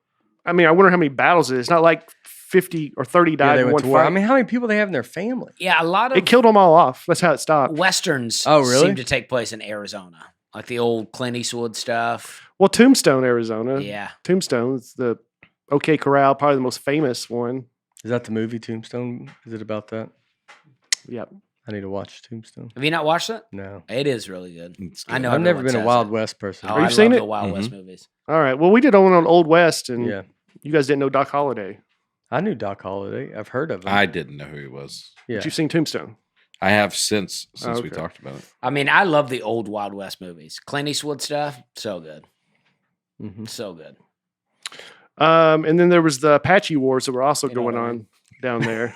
I wonder how many battles it is. It's not like 50 or 30 died they in went one to war. fight. I mean, how many people they have in their family? Yeah, a lot of It killed them all off. That's how it stopped. Westerns Oh, really? seem to take place in Arizona. Like the old Clint Eastwood stuff. Well, Tombstone, Arizona. Yeah. Tombstone is the OK Corral, probably the most famous one. Is that the movie Tombstone? Is it about that? Yep. I need to watch Tombstone. Have you not watched it? No. It is really good. It's I know. I've never everyone been a says Wild it. West person. Oh, Have you I seen love it? the Wild West Mhm. movies. All right. Well, we did one on Old West, and Yeah. you guys didn't know Doc Holliday. I knew Doc Holliday. I've heard of him. I didn't know who he was. yeah. But you've seen Tombstone. I have since we okay. talked about it. I mean, I love the old Wild West movies. Clint Eastwood stuff, so good. Mhm. So good. And then there was the Apache Wars that were also You know going what I on mean. down there.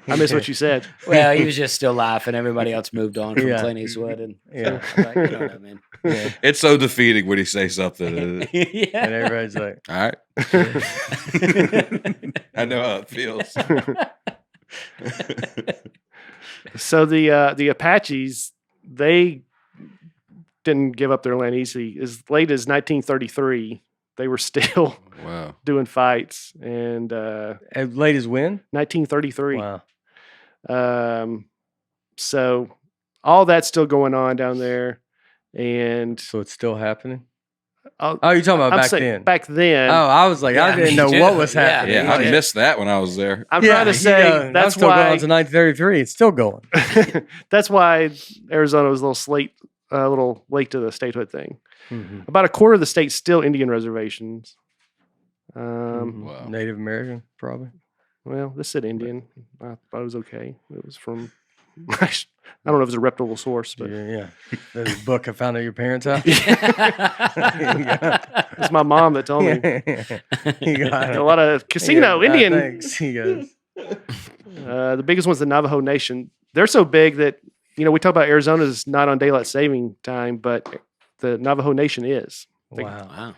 I missed what you said. Well, he was just still laughing. Everybody else moved on from Yeah. Clint Eastwood. And Yeah. I was like, you know what I mean? Yeah. It's so defeating when he says something. And Yeah. everybody's like, All right. I know how it feels. So the Apaches, they didn't give up their land easy. As late as 1933, they were still Wow. doing fights. And as late as when? 1933. Wow. So all that's still going on down there. And So it's still happening? I'll- Oh, you're talking about I'm back saying then? back then, Oh, I was like, Yeah, I didn't me know too. what was Yeah. happening. Yeah, I Yeah. missed that when I was there. I'm trying to say I'm that's still going why on to 1933. It's still going. that's why Arizona was a little late to the statehood thing. Mhm. About a quarter of the state's still Indian reservations. Mhm. Wow. Native American, probably. Well, this said Indian. I thought it was okay. It was from I don't know if it's a reputable source, but Yeah. The book I found at your parents' house. it's my mom that told me. You got A lot of casino Indian. Thanks. He goes, The biggest one's the Navajo Nation. They're so big that we talk about Arizona's not on daylight saving time, but the Navajo Nation is. wow.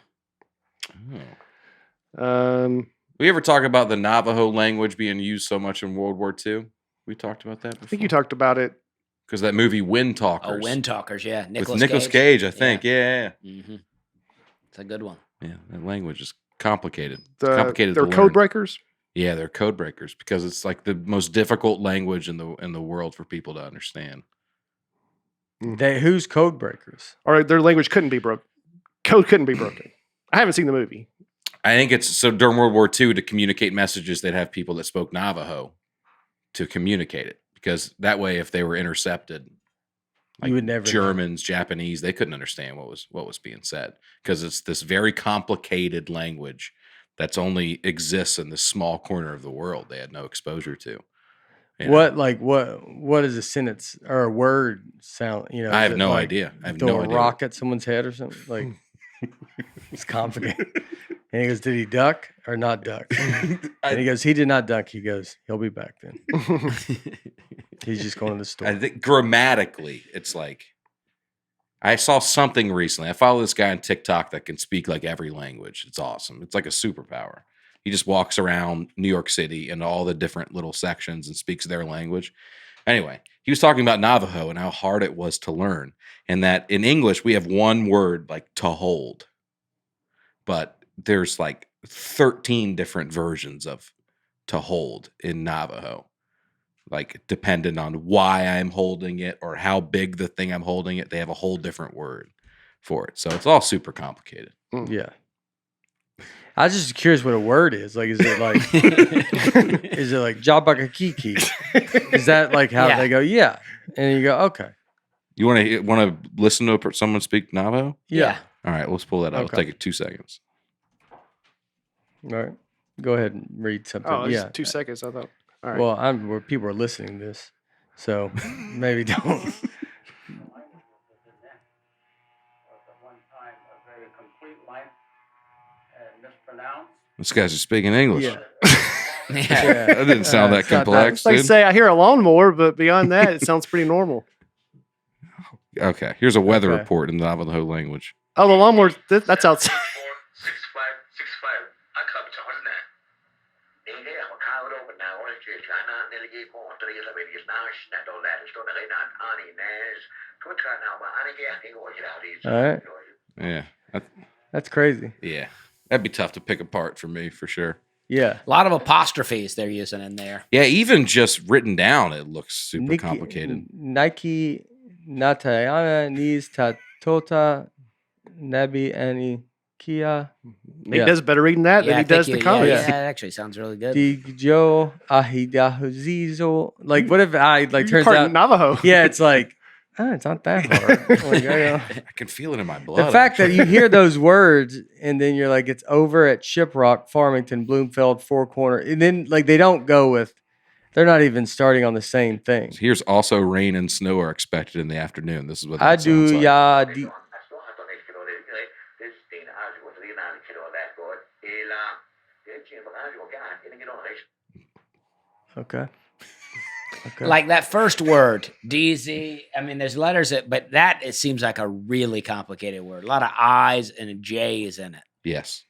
Wow. Um, We ever talk about the Navajo language being used so much in World War II? We talked about that before. I think you talked about it. Because that movie Wind Talkers. Oh, Wind Talkers, yeah. with Nicolas Cage, I think. Yeah. Mm-hmm. It's a good one. Yeah, that language is complicated. It's The, complicated they're to code learn. breakers. Yeah, they're code breakers because it's like the most difficult language in the world for people to understand. Who's code breakers? Or their language couldn't be broken. Code couldn't be broken. I haven't seen the movie. I think it's so during World War II to communicate messages, they'd have people that spoke Navajo to communicate it because that way, if they were intercepted, You would never know. Germans, Japanese, they couldn't understand what was being said because it's this very complicated language that's only exists in this small corner of the world they had no exposure to. You know? What does a sentence or a word sound? I is have it no like idea. I have throw no a idea. rock at someone's head or something? Like it's complicated. And he goes, "Did he duck or not duck?" And he goes, "He did not duck." He goes, "He'll be back then." He's just going to the store. I think grammatically, it's like I saw something recently. I follow this guy on TikTok that can speak like every language. It's awesome. It's like a superpower. He just walks around New York City and all the different little sections and speaks their language. Anyway, he was talking about Navajo and how hard it was to learn, and that in English we have one word like to hold, but there's like 13 different versions of to hold in Navajo. Like dependent on why I'm holding it or how big the thing I'm holding it, they have a whole different word for it. So it's all super complicated. Yeah. I was just curious what a word is. Like, is it like Jabakakiki? Is that like how they go? Yeah, and you go, okay. You want to listen to someone speak Navajo? Yeah. All right, let's pull that up. Okay. It'll take it 2 seconds. All right, go ahead and read something. Oh, yeah, 2 seconds. I thought. All right. Well, where people are listening to this, so maybe don't. This guy's just speaking English. Yeah. That didn't sound that It's not that- complex. It's like dude. say I hear a lawnmower, but beyond that, it sounds pretty normal. Okay, here's a weather Okay. report in the Navajo language. Oh, the lawnmower. That's outside. All right, Yeah, that's crazy. yeah, that'd be tough to pick apart for me for sure. Yeah, A lot of apostrophes they're using in there. Yeah, even just written down, it looks super complicated. Nike Natayana Nis Tatota Nabi Ani Kia He does better reading that than he does the comments. Yeah, that actually sounds really good. Digjo Ahidahuzizo. Like, what if I like You're turns part out? Navajo. Yeah, it's like, it's not that hard. Like, I can feel it in my blood. the fact that you hear those words and then you're like, it's over at Shiprock, Farmington, Bloomfield, Four Corner, and then like they don't go with. They're not even starting on the same thing. Here's also rain and snow are expected in the afternoon. This is what I that do sounds like. ya di. Okay. Okay. Like that first word, DZ. I mean, there's letters, but that it seems like a really complicated word. A lot of I's and J's in it. Yes.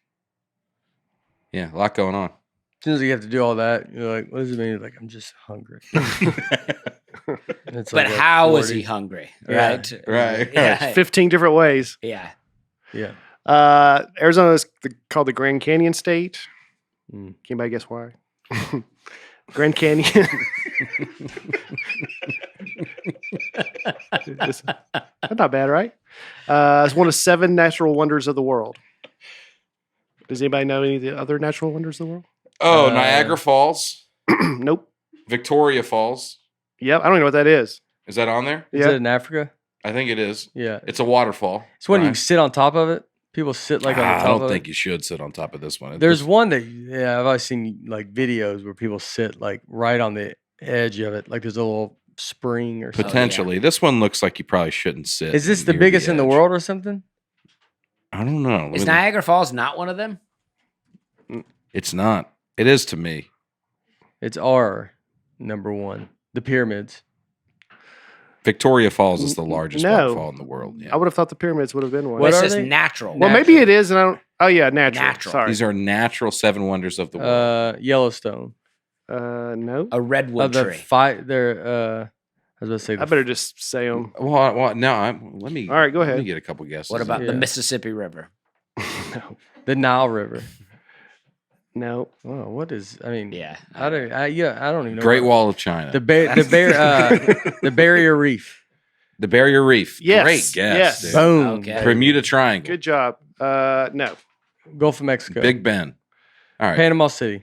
Yeah, a lot going on. As soon as you have to do all that, you're like, what does it mean? You're like, I'm just hungry. It's But like how is 40. he hungry? Yeah. Right. Right. Yeah. 15 different ways. Yeah. Yeah. Arizona is called the Grand Canyon State. Mm. Can anybody guess why? Grand Canyon. That's not bad, right? It's one of 7 natural wonders of the world. Does anybody know any of the other natural wonders of the world? Oh, Niagara Falls, Nope. Victoria Falls. Yep. I don't even know what that is. Is that on there? Is Yeah. it in Africa? I think it is. Yeah. It's a waterfall. It's when you right? sit on top of it. People sit like on the top I don't of think it. you should sit on top of this one. There's one that, I've always seen like videos where people sit like right on the edge of it. Like there's a little spring or something. Potentially. This one looks like you probably shouldn't sit. Is this the near biggest in the edge. world or something? I don't know. Is Niagara Falls not one of them? It's not. It is to me. It's our number one. The pyramids. Victoria Falls is the largest No. waterfall in the world. Yeah. I would have thought the pyramids would have been one. What This are is they? natural. Well, maybe it is, and I don't. Oh yeah, natural. Natural. Sorry. These are natural 7 wonders of the world. Yellowstone. No. A redwood The tree. they're I was about to say I better just say them. Well, no. Let me. All right, go Let me ahead. get a couple guesses. What about the Yeah. Mississippi River? the Nile River. No. Oh, what is? I mean, Yeah. I don't even know. Great what- Wall of China? The the Barrier Reef. The Barrier Reef. Yes, Great guess. yes. dude. Boom. Okay. Bermuda Triangle. Good job. No. Gulf of Mexico. Big Ben. All right. Panama City.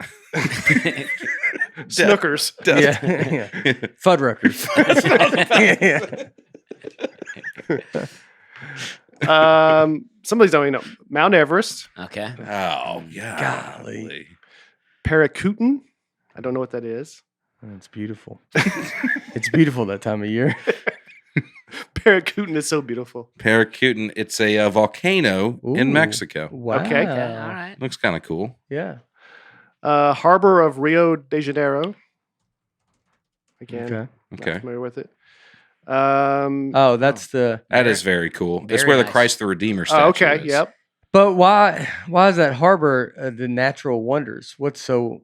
Snookers. Yeah. Fuddruckers. Some of these don't even know. Mount Everest, Okay. Oh, yeah. Golly. Paracutin. I don't know what that is. It's beautiful. It's beautiful that time of year. Paracutin is so beautiful. Paracutin. It's a volcano in Ooh, Mexico. Wow. Okay. Okay, all right. Looks kind of cool. Yeah. Harbor of Rio de Janeiro. Again, Okay. not Okay. familiar with it. Oh, that's the. That is very cool. That's Very where the nice. Christ the Redeemer statue okay. is. Yep. But why is that harbor the natural wonders? What's so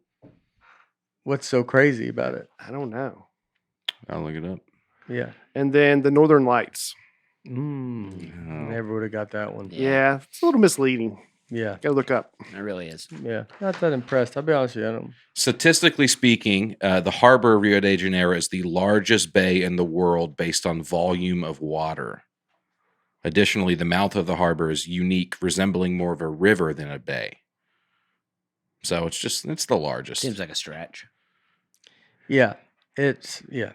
crazy about it? I don't know. I'll look it up. Yeah. And then the Northern Lights. Oh. Never would have got that one. Yeah, it's a little misleading. Yeah. Gotta look up. It really is. Yeah. Not that impressed. I'll be honest with you. I don't. Statistically speaking, the harbor of Rio de Janeiro is the largest bay in the world based on volume of water. Additionally, the mouth of the harbor is unique, resembling more of a river than a bay. So it's the largest. Seems like a stretch. Yeah. Yeah.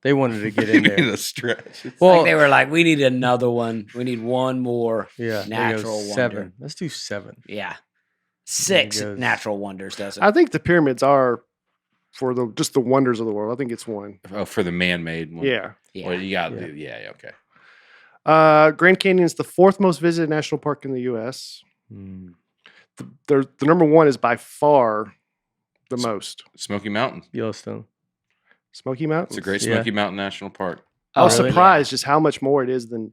They wanted to get in there. In a stretch. Well, Like they were like, we need another one. We need one more yeah. There natural goes wonder. 7. Let's do 7. Yeah. 6 goes- natural wonders, doesn't it? I think the pyramids are for just the wonders of the world. I think it's one. Oh, for the man-made one. Yeah. Yeah. Well, you got Yeah. okay. Grand Canyon is the 4th most visited national park in the U.S. Mm. The number 1 is by far the most. Smoky Mountain. Yellowstone. Smoky Mountains. It's a great Yeah. Smoky Mountain National Park. I was really? surprised just how much more it is than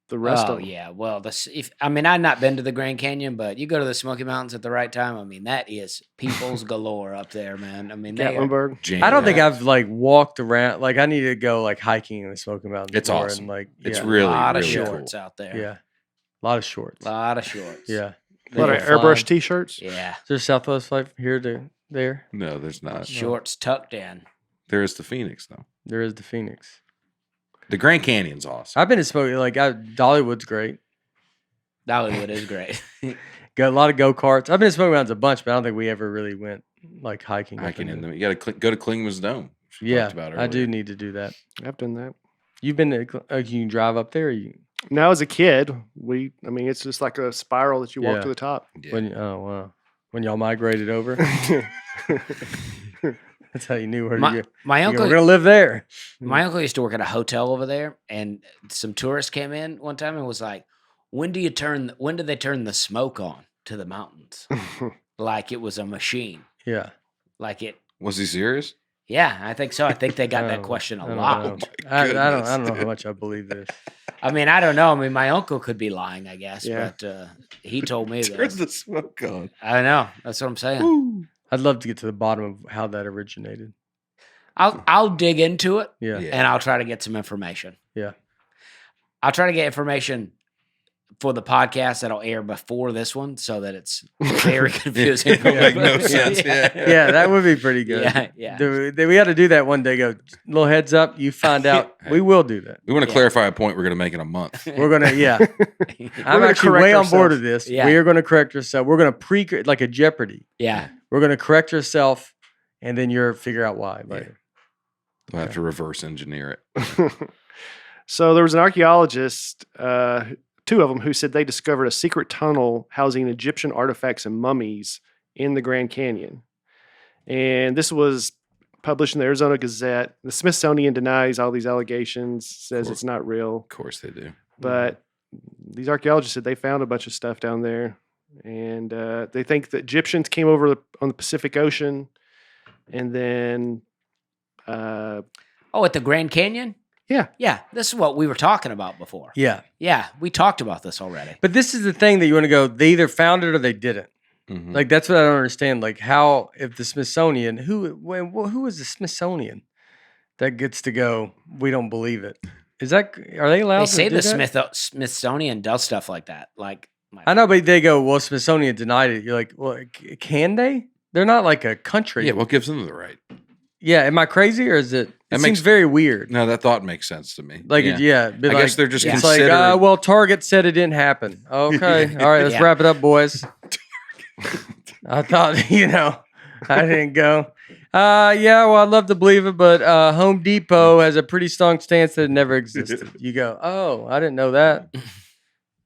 the rest Oh of them. yeah, well, I've not been to the Grand Canyon, but you go to the Smoky Mountains at the right time. I mean, that is people's galore up there, man. I mean, they are, Gatlinburg. I don't think I've like walked around. Like I need to go like hiking in the Smoky Mountains. It's more awesome. And, like It's yeah, a really, lot of really shorts cool. out there. yeah, a lot of shorts. A lot of shorts. Yeah, A lot of Yeah. airbrush T-shirts. Yeah. Is there Southwest flight from here to there? No, there's not. Shorts tucked in. There is the Phoenix, though. There is the Phoenix. The Grand Canyon's awesome. I've been to Smoky. Like Dollywood's great. Dollywood is great. Got a lot of go karts. I've been to Smoky Mountains a bunch, but I don't think we ever really went like hiking. up Hiking in there. them. You got to go to Klingman's Dome. which we Yeah, talked about I do earlier. need to do that. I've done that. You've been to? Can you drive up there? Or you Now, as a kid, it's just like a spiral that you walk Yeah. to the top. Yeah. oh wow, when y'all migrated over, that's how you knew where to go. My We're uncle gonna live there. My uncle used to work at a hotel over there, and some tourists came in one time and was like, when do they turn the smoke on to the mountains? Like it was a machine. Yeah. Like it. Was he serious? Yeah, I think so. I think they got I that don't- question I a don't lot. know. I don't know goodness, how much I believe this. I mean, I don't know. I mean, my uncle could be lying, I guess, Yeah. but he told me Turn this. the smoke on. I know. That's what I'm saying. I'd love to get to the bottom of how that originated. I'll dig into it Yeah. Yeah. and I'll try to get some information. Yeah. I'll try to get information for the podcast that'll air before this one so that it's very confusing. It'll make no sense. Yeah. Yeah, that would be pretty good. Yeah, yeah. We got to do that one day. Go, little heads up. You find out. We will do that. We want to Yeah. clarify a point we're going to make in a month. We're gonna. Yeah. I'm gonna actually correct way on board ourselves. of this. Yeah. We are going to correct ourselves. We're going to like a Jeopardy. Yeah. We're going to correct yourself, and then you're figure out why later. We'll have to reverse engineer it. So there was an archaeologist, 2 of them, who said they discovered a secret tunnel housing Egyptian artifacts and mummies in the Grand Canyon. And this was published in the Arizona Gazette. The Smithsonian denies all these allegations, says it's not real. Of course they do. But these archaeologists said they found a bunch of stuff down there. And they think the Egyptians came over on the Pacific Ocean. And then, Oh, at the Grand Canyon? yeah. Yeah. This is what we were talking about before. Yeah. Yeah. We talked about this already. But this is the thing that you want to go. They either found it or they didn't. Mhm. Like that's what I don't understand. Like how if the Smithsonian who is the Smithsonian that gets to go? We don't believe it. Are they allowed? They to say do the that? Smithsonian does stuff like that. Like, I know, but they go. Well, Smithsonian denied it. You're like, well, can they? They're not like a country. Yeah, what gives them the right? Yeah. Am I crazy or is it? It That seems makes- very weird. No, that thought makes sense to me. Like yeah, I guess they're just Yeah. It's like, considering. well, Target said it didn't happen. Okay, all right, let's Yeah. wrap it up, boys. I thought, I didn't go. Yeah, well, I'd love to believe it, but Home Depot has a pretty strong stance that it never existed. You go, oh, I didn't know that.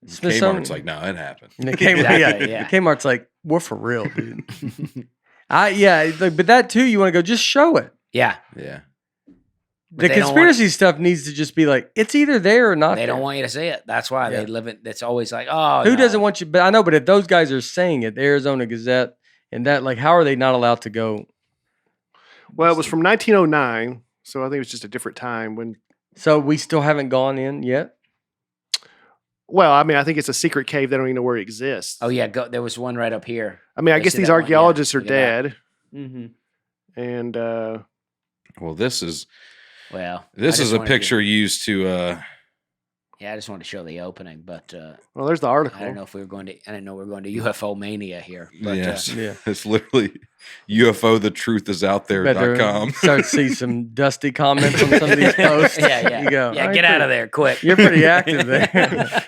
Kmart's like, no, it happened. And Kmart, Exactly, yeah. Kmart's like, we're for real, dude. But that too, you want to go, just show it. Yeah. Yeah. But The they don't conspiracy stuff needs to just be like, it's either there or not. They don't want you to see it. That's why Yeah. they live it. It's always like, oh, Who no. doesn't want you? But I know, but if those guys are saying it, the Arizona Gazette and that, like, how are they not allowed to go? Well, it was from 1909, so I think it was just a different time when. So we still haven't gone in yet? Well, I mean, I think it's a secret cave. They don't even know where it exists. Oh, yeah. There was one right up here. I mean, I You guess see these that one? Yeah, archaeologists are look at that. dead. Mm-hmm. And Well, this is Well, this I is just a wanted to- picture used to. Yeah, I just wanted to show the opening, but well, there's the article. I don't know if we were going to. I didn't know we were going to UFO mania here. But, Yes, yeah. It's literally UFO. The truth is out there.com. Start to see some dusty comments on some of these posts. yeah. You go, Yeah, get out of there quick. You're pretty active there.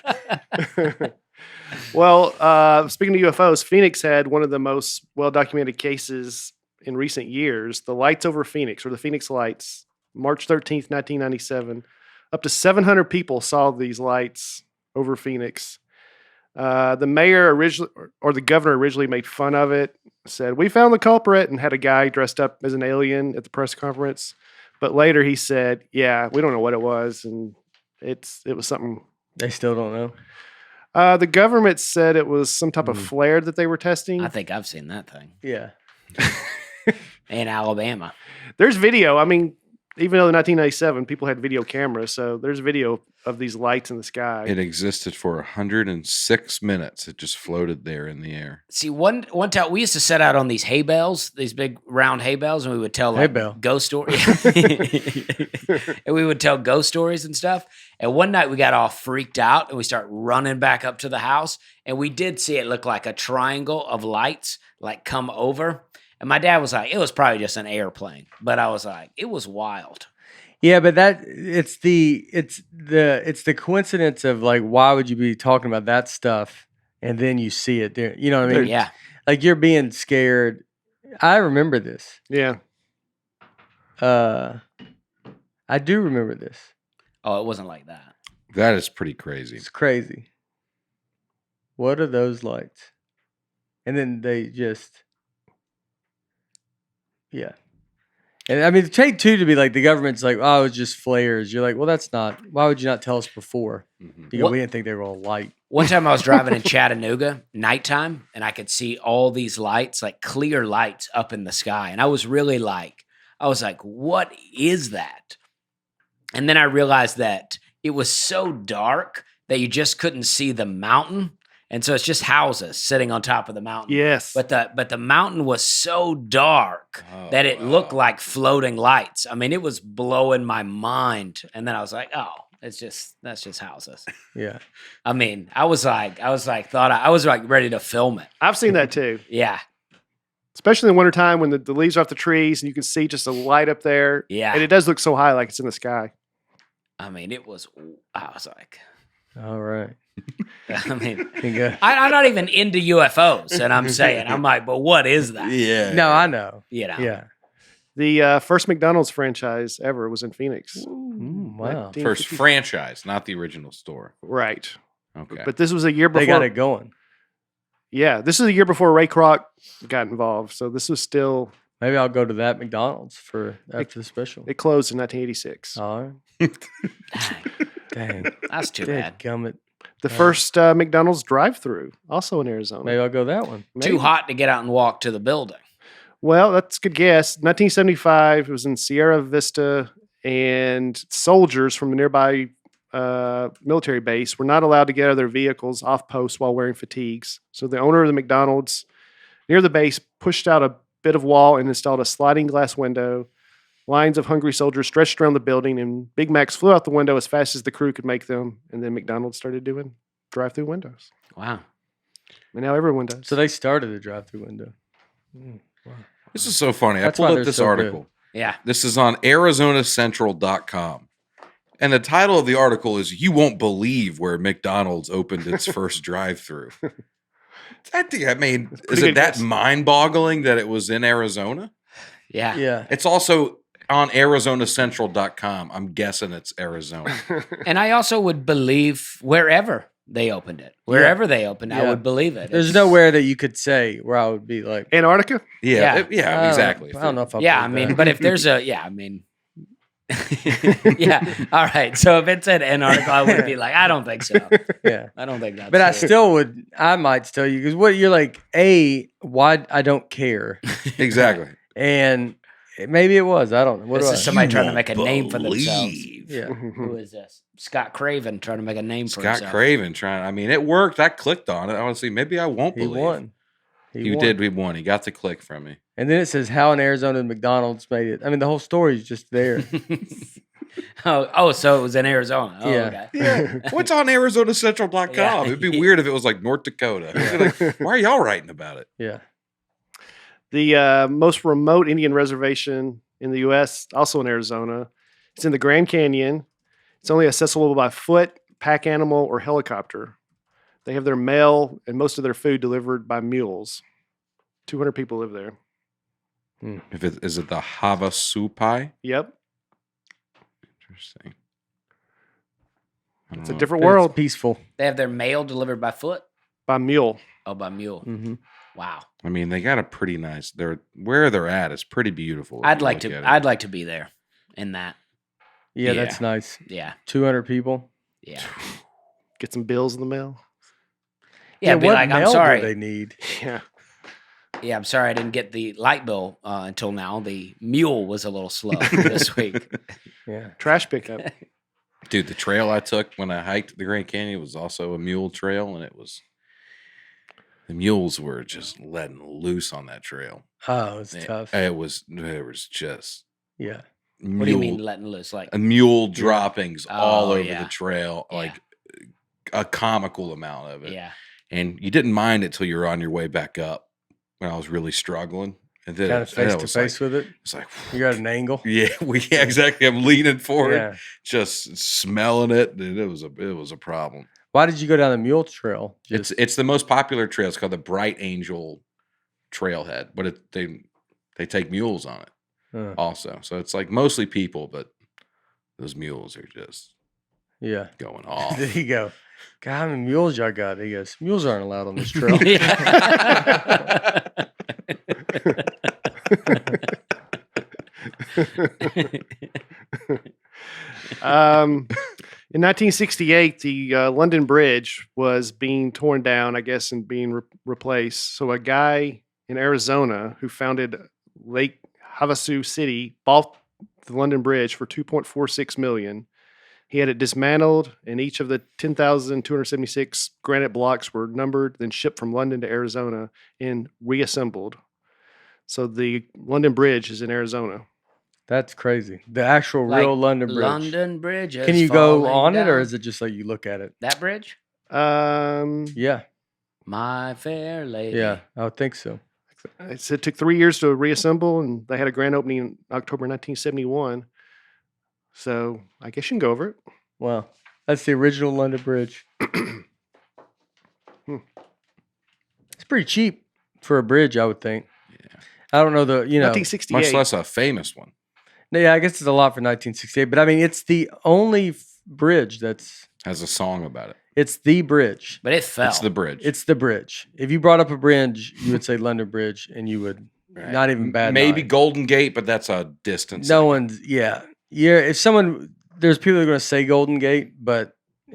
Well, speaking of UFOs, Phoenix had one of the most well-documented cases in recent years. The lights over Phoenix, or the Phoenix lights, March 13th, 1997. Up to 700 people saw these lights over Phoenix. The mayor originally, or the governor originally made fun of it, said, "We found the culprit," and had a guy dressed up as an alien at the press conference. But later he said, "Yeah, we don't know what it was, and it was something." They still don't know. The government said it was some type of flare that they were testing. I think I've seen that thing Yeah. in Alabama. There's video. I mean, even though in 1997 people had video cameras, so there's video of these lights in the sky. It existed for 106 minutes. It just floated there in the air. See, one time we used to set out on these hay bales, these big round hay bales, and we would tell like Hay bale. ghost stories. And we would tell ghost stories and stuff. And one night we got all freaked out and we start running back up to the house. And we did see it look like a triangle of lights like come over. And my dad was like, it was probably just an airplane. But I was like, it was wild. Yeah, but it's the coincidence of like, why would you be talking about that stuff and then you see it there? You know what I mean? Yeah. Like you're being scared. I remember this. Yeah. I do remember this. Oh, it wasn't like that. That is pretty crazy. It's crazy. What are those lights? And then they just, yeah. And I mean, take two to be like, the government's like, oh, it was just flares. You're like, well, that's not, why would you not tell us before? Mhm. You go, we didn't think they were all light. One time I was driving in Chattanooga nighttime and I could see all these lights, like clear lights up in the sky. And I was really like, what is that? And then I realized that it was so dark that you just couldn't see the mountain. And so it's just houses sitting on top of the mountain. Yes. But the mountain was so dark that it looked like floating lights. I mean, it was blowing my mind. And then I was like, oh, that's just houses. Yeah. I mean, I was like ready to film it. I've seen that too. Yeah. Especially in the wintertime when the leaves are off the trees and you can see just a light up there. Yeah. And it does look so high, like it's in the sky. I mean, I was like, All right. I mean, Go. I'm not even into UFOs, and I'm like, but what is that? Yeah. No, I know. You know? Yeah. The first McDonald's franchise ever was in Phoenix. Wow. First franchise, not the original store. Right. Okay. But this was a year before. They got it going. Yeah, this is a year before Ray Kroc got involved. So this was still, Maybe I'll go to that McDonald's for after the special. it closed in 1986. All right. Dang, Dang. that's too bad. Gummit. The first McDonald's drive-through, also in Arizona. Maybe I'll go that one. Too hot to get out and walk to the building. Well, that's a good guess. 1975, it was in Sierra Vista, and soldiers from the nearby military base were not allowed to get out of their vehicles off post while wearing fatigues. So the owner of the McDonald's near the base pushed out a bit of wall and installed a sliding glass window. Lines of hungry soldiers stretched around the building, and Big Macs flew out the window as fast as the crew could make them. And then McDonald's started doing drive-through windows. Wow. And now everyone does. So they started a drive-through window. Wow. This is so funny. That's I why pulled they're up this so article. Yeah. This is on ArizonaCentral.com. And the title of the article is "You Won't Believe Where McDonald's Opened Its First Drive-Through." I think I mean, is it that mind-boggling that it was in Arizona? Yeah. Yeah. It's also on ArizonaCentral.com. I'm guessing it's Arizona. And I also would believe wherever they opened it. Wherever they opened, I Yeah. would believe it. There's It's- nowhere that you could say where I would be like, Antarctica? Yeah. Yeah, exactly. I don't know if I Yeah, I believe mean, that. but if there's a, yeah, I mean, yeah. All right. So if it said Antarctica, I would be like, I don't think so. Yeah. I don't think that's But I true. still would. I might tell you because what you're like. Why I don't care, Exactly. and maybe it was. I don't know. What This do is I? somebody You trying to won't make a name for themselves. believe. Yeah. Who is this? Scott Craven trying to make a name for Scott himself. Craven trying. I mean, it worked. I clicked on it. Honestly, maybe I won't He believe. won. He won. did. We won. He got the click from me. And then it says how in Arizona and McDonald's made it. I mean, the whole story is just there. Oh, so it was in Arizona. Oh, Yeah. okay. Yeah. What's on ArizonaCentral.com? Yeah. It'd be weird if it was like North Dakota. Like, why are y'all writing about it? Yeah. The most remote Indian reservation in the U.S., also in Arizona. It's in the Grand Canyon. It's only accessible by foot, pack animal, or helicopter. They have their mail and most of their food delivered by mules. 200 people live there. Is it the Havasupai? Yep. Interesting. I don't It's a know. different But it's world peaceful. They have their mail delivered by foot? by mule. Oh, by mule. Hmm. Wow. I mean, they got a pretty nice. Where they're at is pretty beautiful. if I'd you like look to. at it. I'd like to be there in that. Yeah, Yeah. that's nice. Yeah. 200 people. Yeah. Get some bills in the mail. Yeah. Be what like, I'm mail do sorry. they need? Yeah. Yeah, I'm sorry I didn't get the light bill until now. The mule was a little slow this week. Yeah. Trash pickup. Dude, the trail I took when I hiked the Grand Canyon was also a mule trail, and the mules were just letting loose on that trail. Oh, it's tough. It was just Yeah. What do you mean letting loose? Like, mule droppings all Oh, over yeah. the trail, Yeah. like a comical amount of it. yeah. And you didn't mind it till you were on your way back up when I was really struggling. And then Kind of face to face with it. It's like, You got an angle. yeah, exactly. I'm leaning forward, Yeah. just smelling it, and it was a problem. Why did you go down the mule trail? It's the most popular trail. It's called the Bright Angel Trailhead, but they take mules on it also. So it's like mostly people, but those mules are just yeah. going off. There you go. God, how many mules y'all got? He goes, mules aren't allowed on this trail. In 1968, the London Bridge was being torn down, I guess, and being replaced. So a guy in Arizona who founded Lake Havasu City bought the London Bridge for $2.46 million. He had it dismantled, and each of the 10,276 granite blocks were numbered, then shipped from London to Arizona and reassembled. So the London Bridge is in Arizona. That's crazy. The actual Like real London Bridge. London Bridge. Can is you go falling on it, or down. is it just like you look at it? that bridge? Yeah. My fair lady. Yeah. I would think so. It took 3 years to reassemble, and they had a grand opening in October 1971. So I guess you can go over it. Wow. That's the original London Bridge. It's pretty cheap for a bridge, I would think. Yeah. I don't know 1968. Much less a famous one. Yeah, I guess it's a lot for 1968, but I mean, it's the only bridge Has a song about it. it's the bridge. But it fell. It's the bridge. It's the bridge. If you brought up a bridge, you would say London Bridge, and you would not even bad. Maybe mind. Golden Gate, but that's a distance. No one's, yeah. If someone, there's people that are going to say Golden Gate,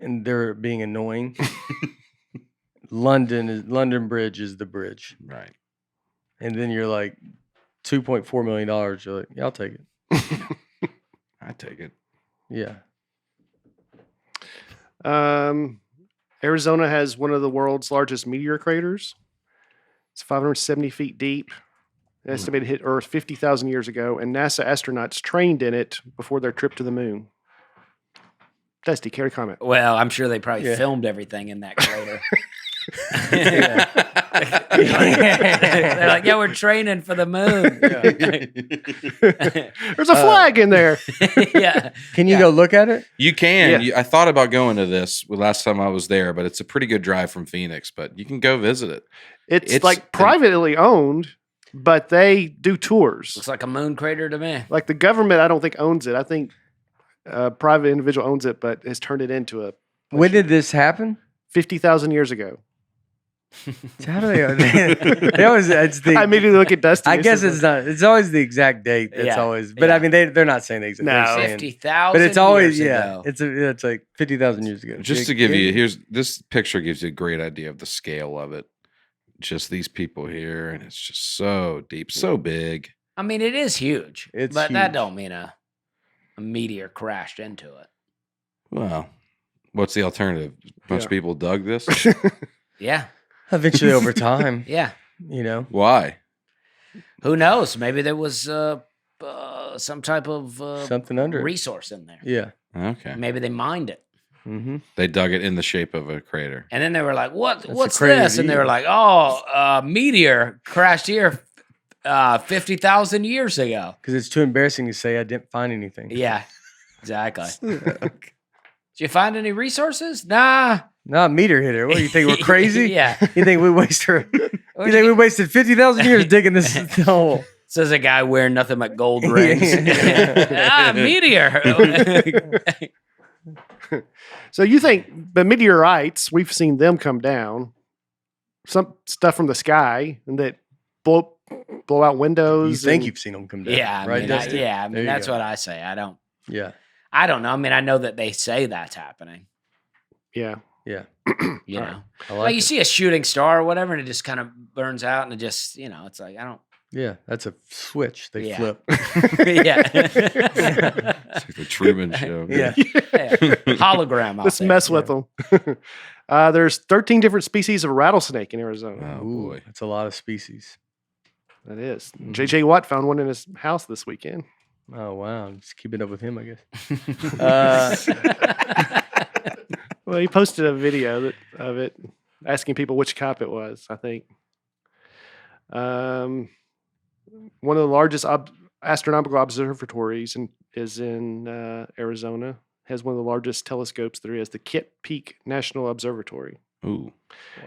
and they're being annoying. London Bridge is the bridge. Right. And then you're like, $2.4 million. You're like, yeah, I'll take it. I take it. Yeah. Arizona has one of the world's largest meteor craters. It's 570 feet deep. Estimated to hit Earth 50,000 years ago, and NASA astronauts trained in it before their trip to the moon. Dusty, carry comment. Well, I'm sure they probably Yeah. filmed everything in that crater. Yeah. They're like, yeah, we're training for the moon. There's a flag in there. Yeah. Can you go look at it? You can. Yeah. I thought about going to this last time I was there, but it's a pretty good drive from Phoenix. But you can go visit it. It's like privately owned, but they do tours. Looks like a moon crater to me. Like the government, I don't think owns it. I think a private individual owns it, but has turned it into a. When did this happen? 50,000 years ago. So how do they always, it's the, I immediately look at Dusty. I and guess says, it's not. It's always the exact date. That's Yeah, always. But yeah. I mean, they're not saying the exact. No. they're saying- 50,000 But it's always years yeah. ago. It's like 50,000 years ago. Just to give you, here's this picture gives you a great idea of the scale of it. Just these people here, and it's just so deep, so big. I mean, it is huge. It's but that huge. don't mean a meteor crashed into it. Well, what's the alternative? A bunch of people dug this. Yeah. eventually over time. Yeah. You know. Why? Who knows? Maybe there was some type of Something under it. resource in there. Yeah. Okay. Maybe they mined it. Mm-hmm. They dug it in the shape of a crater. And then they were like, That's what's a crater this? to And they eat. were like, oh, meteor crashed here 50,000 years ago. Because it's too embarrassing to say I didn't find anything. Yeah, exactly. Did you find any resources? Nah. Not meteor hitter. What do you think? We're crazy? Yeah. You think we wasted? You think we wasted 50,000 years digging this hole? Says a guy wearing nothing but gold rings. Meteor. So you think the meteorites, we've seen them come down, some stuff from the sky, and that blow out windows. You think and- you've seen them come down? Yeah, right. Dusty? I There mean you that's go. what I say. I don't Yeah. know. I mean, I know that they say that's happening. Yeah. Yeah. You All know, I like like you it. see a shooting star or whatever, and it just kind of burns out, and it just, it's like I don't. Yeah, that's a switch they Yeah. flip. Yeah. It's like the Truman Show. Yeah. Yeah. Hologram. I'll Let's say. mess with them. There's 13 different species of rattlesnake in Arizona. Oh Ooh, boy. that's a lot of species. That is. Mhm. J.J. Watt found one in his house this weekend. Oh wow, just keeping up with him, I guess. Well, he posted a video of it, asking people which cop it was, I think. One of the largest astronomical observatories is in Arizona. Has one of the largest telescopes there is, the Kit Peak National Observatory. Ooh.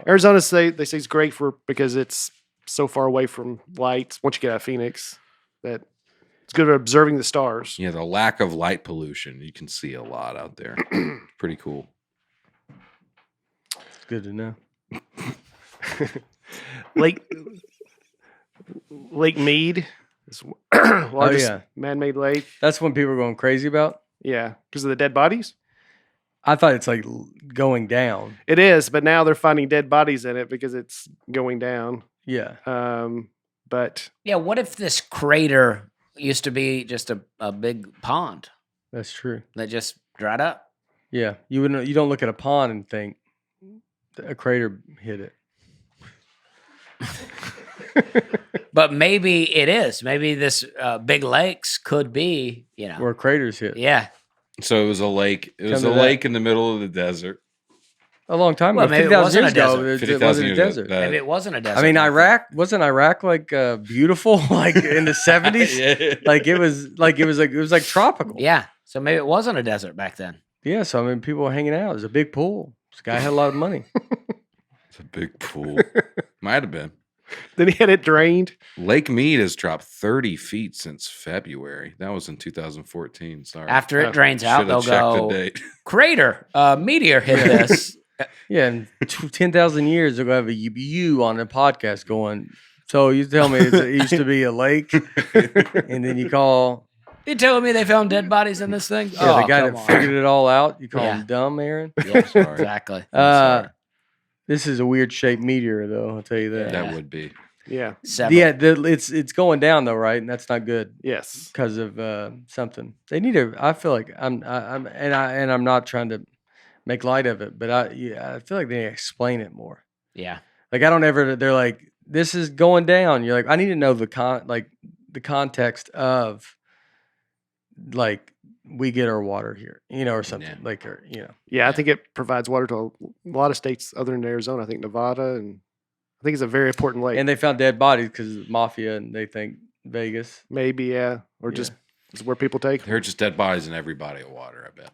Arizona they say it's great because it's so far away from light. Once you get out of Phoenix, that it's good at observing the stars. Yeah, the lack of light pollution. You can see a lot out there. Pretty cool. It's good to know. Lake Mead is largest yeah. man-made lake. That's when people are going crazy about. Yeah, because of the dead bodies. I thought it's like going down. It is, but now they're finding dead bodies in it because it's going down. Yeah. But Yeah. What if this crater used to be just a big pond That's true. that just dried up? Yeah. You don't look at a pond and think a crater hit it. But maybe it is. Maybe this big lakes could be, Where craters hit. yeah. So it was a lake. It was Come a to that. lake in the middle of the desert. A long time Well, ago. maybe it 50,000 wasn't years a ago. desert. It 50,000 wasn't a years desert. ago. Maybe it wasn't a desert. I mean, back then. wasn't Iraq like beautiful, like in the 70s? Yeah. Like it was like tropical. Yeah. So maybe it wasn't a desert back then. Yeah. So I mean, people were hanging out. It was a big pool. This guy had a lot of money. It's a big pool. Might have been. then he had it drained. Lake Mead has dropped 30 feet since February. That was in 2014. Sorry. After it drains out, Should have they'll checked go, the date. crater, meteor hit this. Yeah, in 10,000 years, they're going to have a U on a podcast going, so you tell me it used to be a lake, and then you call You telling me they found dead bodies in this thing? the guy that figured it all out, you call Yeah. him dumb, Aaron? Yeah, Sorry. exactly. This is a weird shaped meteor, though, I'll tell you that. That would be. Yeah. Several. Yeah, it's going down, though, right? And that's not good Yes. because of something. They need to, I feel like, I'm not trying to make light of it, but I feel like they explain it more. Yeah. Like they're like, this is going down. You're like, I need to know the context of like we get our water here, or something Yeah. Yeah, I think it provides water to a lot of states other than Arizona. I think Nevada, and I think it's a very important lake. And they found dead bodies because mafia, and they think Vegas. Maybe, yeah. Or Yeah. just it's where people take. They're just dead bodies in every body of water, I bet.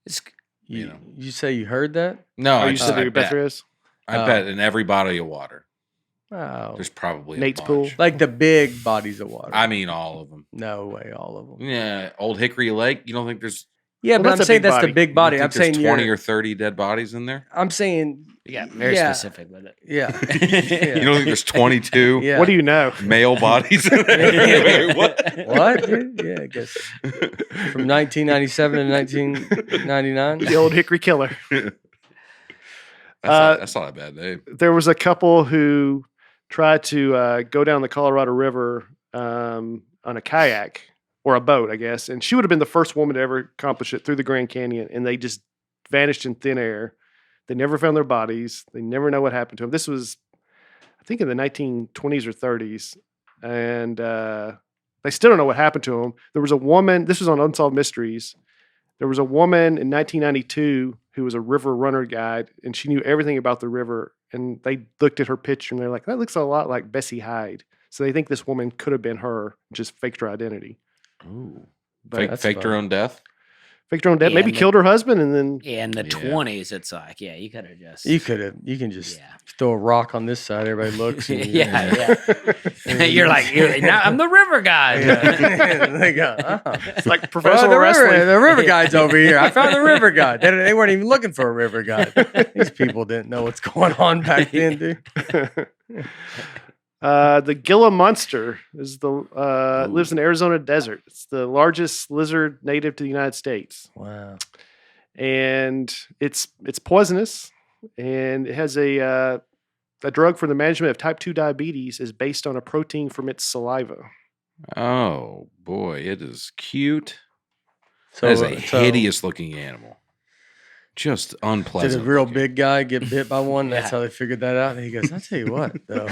It's, You say you heard that? No, Oh, I you just said I the bet. Bethrius? I bet in every body of water. Oh, There's probably Nate's a pool. bunch. like the big bodies of water. I mean, all of them. No way, all of them. Yeah, Old Hickory Lake. You don't think there's Yeah, Well, but that's I'm a saying big that's the body. big You body. think I'm there's saying 20 or 30 dead bodies in there? I'm saying Yeah, very specific with it. Yeah. You don't think there's 22 Yeah. What do you know? male bodies in there? Wait, what? What? Dude? Yeah, I guess from 1997 to 1999. The old Hickory Killer. That's not a bad name. There was a couple who tried to go down the Colorado River on a kayak or a boat, I guess, and she would have been the first woman to ever accomplish it through the Grand Canyon, and they just vanished in thin air. They never found their bodies. They never know what happened to them. This was, I think, in the 1920s or 30s, and they still don't know what happened to them. There was a woman. This was on Unsolved Mysteries. There was a woman in 1992 who was a river runner guide, and she knew everything about the river. And they looked at her picture, and they're like, "That looks a lot like Bessie Hyde." So they think this woman could have been her, just faked her identity. Ooh. But Faked her own death? faked her own death. Yeah, Maybe and killed her husband, and then Yeah, in the Yeah. 20s, it's like, yeah, you could have just. You can just Yeah. throw a rock on this side. Everybody looks. And Yeah. You're like, now I'm the river guy. Yeah. They go, oh. it's like Well, professional the wrestling. river guide's over here. I found the river guide. They weren't even looking for a river guide. These people didn't know what's going on back then, dude. The Gila monster is lives in the Arizona desert. It's the largest lizard native to the United States, Wow. and it's poisonous. And it has a drug for the management of type 2 diabetes is based on a protein from its saliva. Oh, boy. It is cute. So, That is a so hideous looking animal. Just did unpleasant. a real looking. big guy get bit by one? That's Yeah. how they figured that out. And he goes, I'll tell you what, though.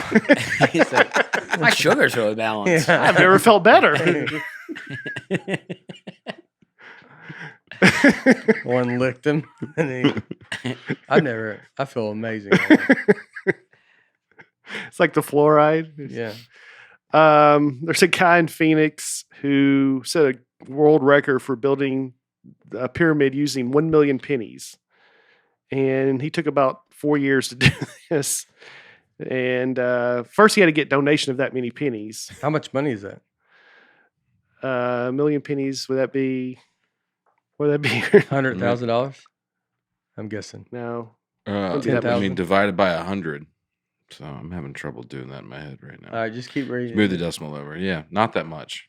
He's like, my sugar's really balanced. Yeah. I've never felt better. One licked him. And I feel amazing. It's like the fluoride. Yeah. There's a guy in Phoenix who set a world record for building a pyramid using 1 million pennies. And he took about 4 years to do this. And first he had to get donation of that many pennies. How much money is that? 1 million pennies, would that be $100,000? I'm guessing. No. I 10,000. mean, divided by 100. So I'm having trouble doing that in my head right now. All right, just keep reading. Move the decimal over. Yeah, not that much.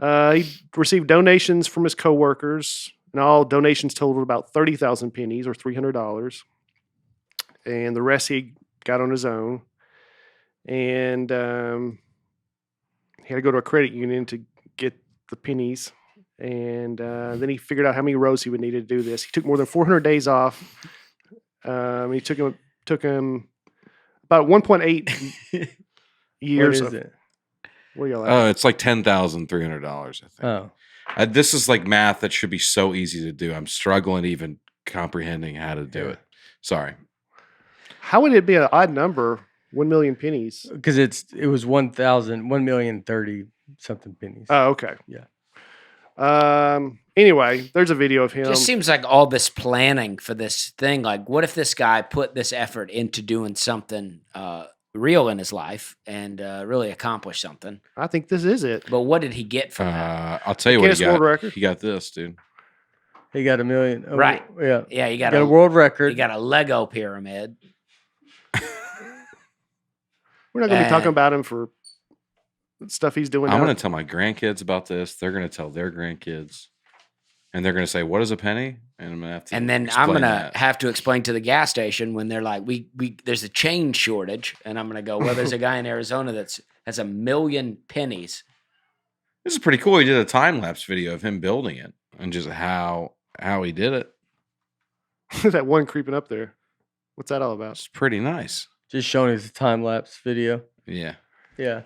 He received donations from his coworkers, and all donations totaled about 30,000 pennies or $300. And the rest he got on his own. And he had to go to a credit union to get the pennies. And then he figured out how many rows he would need to do this. He took more than 400 days off. He took him about 1.8 years. What is it? What are y'all at? Oh, it's like $10,300, I think. Oh. This is like math that should be so easy to do. I'm struggling even comprehending how to do Yeah. it. Sorry. How would it be an odd number? 1 million pennies. Because it was 1,030 something pennies. Oh, okay. Yeah. Anyway, there's a video of him. Just seems like all this planning for this thing. Like, what if this guy put this effort into doing something real in his life and really accomplish something? I think this is it. But what did he get from that? I'll tell you what Guinness he got. World Record. He got this, dude. He got $1 million. Oh, Right. Yeah. Yeah, you He got got a world record. You got a Lego pyramid. We're not going to be talking about him for stuff he's doing. I'm now. going to tell my grandkids about this. They're going to tell their grandkids. And they're going to say, "What is a penny?" And I'm going to have to And then I'm explain gonna that. have to explain to the gas station when they're like, "We there's a change shortage," and I'm gonna go, "Well, there's a guy in Arizona has 1 million pennies." This is pretty cool. He did a time lapse video of him building it and just how he did it. that one creeping up there. What's that all about? It's pretty nice. Just showing his time lapse video. Yeah. Yeah.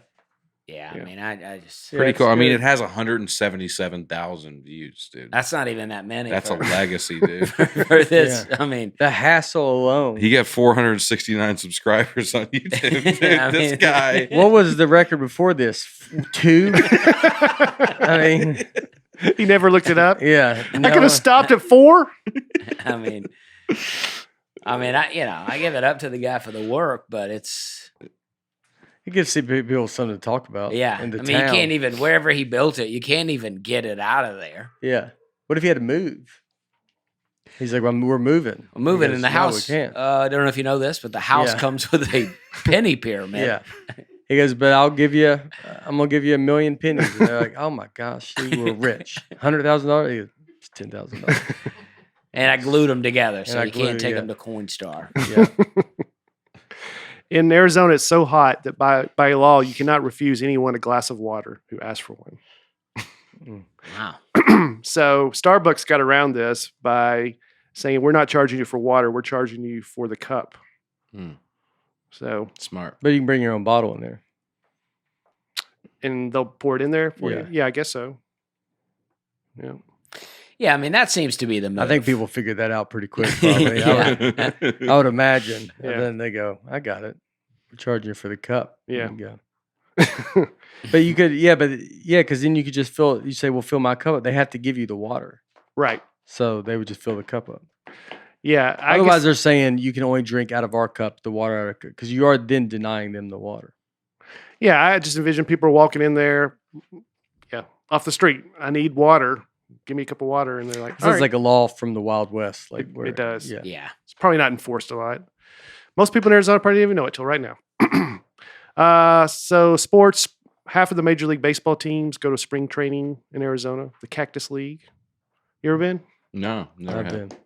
Yeah, Yeah. I mean, I just Yeah, Pretty it's cool. I mean, good. it has 177,000 views, dude. that's not even that many. That's a for, legacy, dude. for this. Yeah. I mean, The hassle alone. He got 469 subscribers on YouTube. Dude. I This mean- guy. What was the record before this? 2? I mean, He never looked it up. yeah. I could have stopped at 4. I mean, I give it up to the guy for the work, but it's You can see people something to talk about. yeah. I In mean, the you town. can't even wherever he built it, you can't even get it out of there. Yeah. What if he had to move? He's like, well, we're moving. I'm moving He in goes, the "No, house. we can't." I don't know if you know this, but the house Yeah. comes with a penny pyramid. Yeah. He goes, but I'm going to give you 1,000,000 pennies. And they're like, oh my gosh, see, we're rich. $100,000? He goes, it's $10,000. And I glued them together, so I you can't take yeah. them to Coinstar. Yeah. In Arizona, it's so hot that by law, you cannot refuse anyone a glass of water who asks for one. Wow. So Starbucks got around this by saying, we're not charging you for water, we're charging you for the cup. So Smart. But you can bring your own bottle in there. And they'll pour it in there for Yeah. you? Yeah, I guess so. Yeah. Yeah, I mean, that seems to be the move. I think people figured that out pretty quick, probably. I would imagine. Yeah. And then they go, I got it. We're charging you for the cup. Yeah. And you go. But you could, because then you could just you say, well, fill my cup up. They have to give you the water. Right. So they would just fill the cup up. Yeah. Otherwise, they're saying you can only drink out of our cup, the water out of cup, because you are then denying them the water. Yeah, I just envision people walking in there, off the street. I need water. Give me a cup of water. And they're like, Sounds like a law from the Wild West. Like it does. Yeah. It's probably not enforced a lot. Most people in Arizona probably didn't even know it till right now. So sports, half of the Major League Baseball teams go to spring training in Arizona, the Cactus League. You ever been? No, never I've have. been.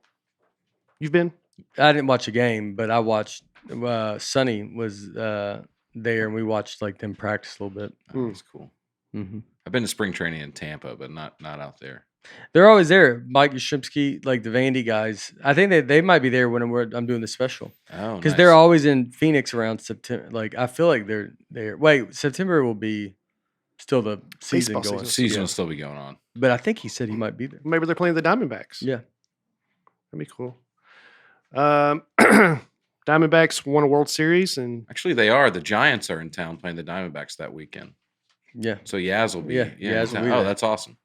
You've been? I didn't watch a game, but I watched. Sonny was there, and we watched like them practice a little bit. Oh, that's cool. Mm-hmm. I've been to spring training in Tampa, but not out there. They're always there. Mike Yashimsky, like the Vandy guys. I think they might be there when I'm doing the special. Oh, because nice. they're always in Phoenix around September. Like I feel like they're there. Wait, September will be still the season Baseball going. season will still be going on. But I think he said he might be there. Maybe they're playing the Diamondbacks. Yeah, that'd be cool. Diamondbacks won a World Series, and Actually, they are. The Giants are in town playing the Diamondbacks that weekend. yeah. So Yaz will be. Yeah, in Yaz will town. be Oh, there. that's awesome.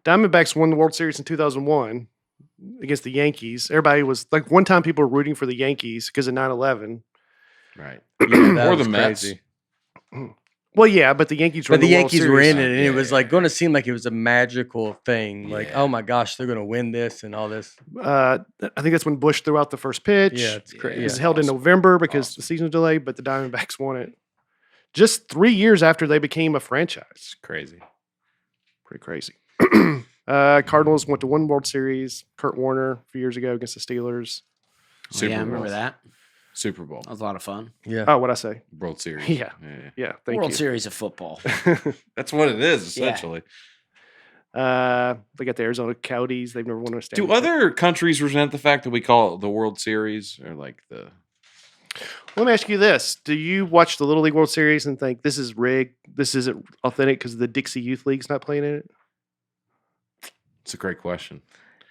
Diamondbacks won the World Series in 2001 against the Yankees. Everybody was like, one time people were rooting for the Yankees because of 9/11. Right. Yeah, that Or was the Mets. crazy. Well, yeah, but the Yankees were But the in the World Yankees were Series. in it, and Yeah, it was yeah, like going to seem like it was a magical thing. Like, Yeah. oh my gosh, they're going to win this and all this. I think that's when Bush threw out the first pitch. Yeah, it's crazy. It was Yeah. held in Awesome. November because Awesome. the season was delayed, but the Diamondbacks won it just 3 years after they became a franchise. It's crazy. Pretty crazy. Cardinals went to one World Series. Kurt Warner a few years ago against the Steelers. Super yeah, I Bowl. remember that. Super Bowl. That was a lot of fun. Yeah. Oh, what'd I say? World Series. Yeah. yeah. Yeah, thank World you. Series of football. That's what it is, Yeah. essentially. They got the Arizona Coyotes. They've never won a state. Do other countries resent the fact that we call it the World Series or like the? Let me ask you this: do you watch the Little League World Series and think this is rigged? This isn't authentic because the Dixie Youth League's not playing in it? It's a great question.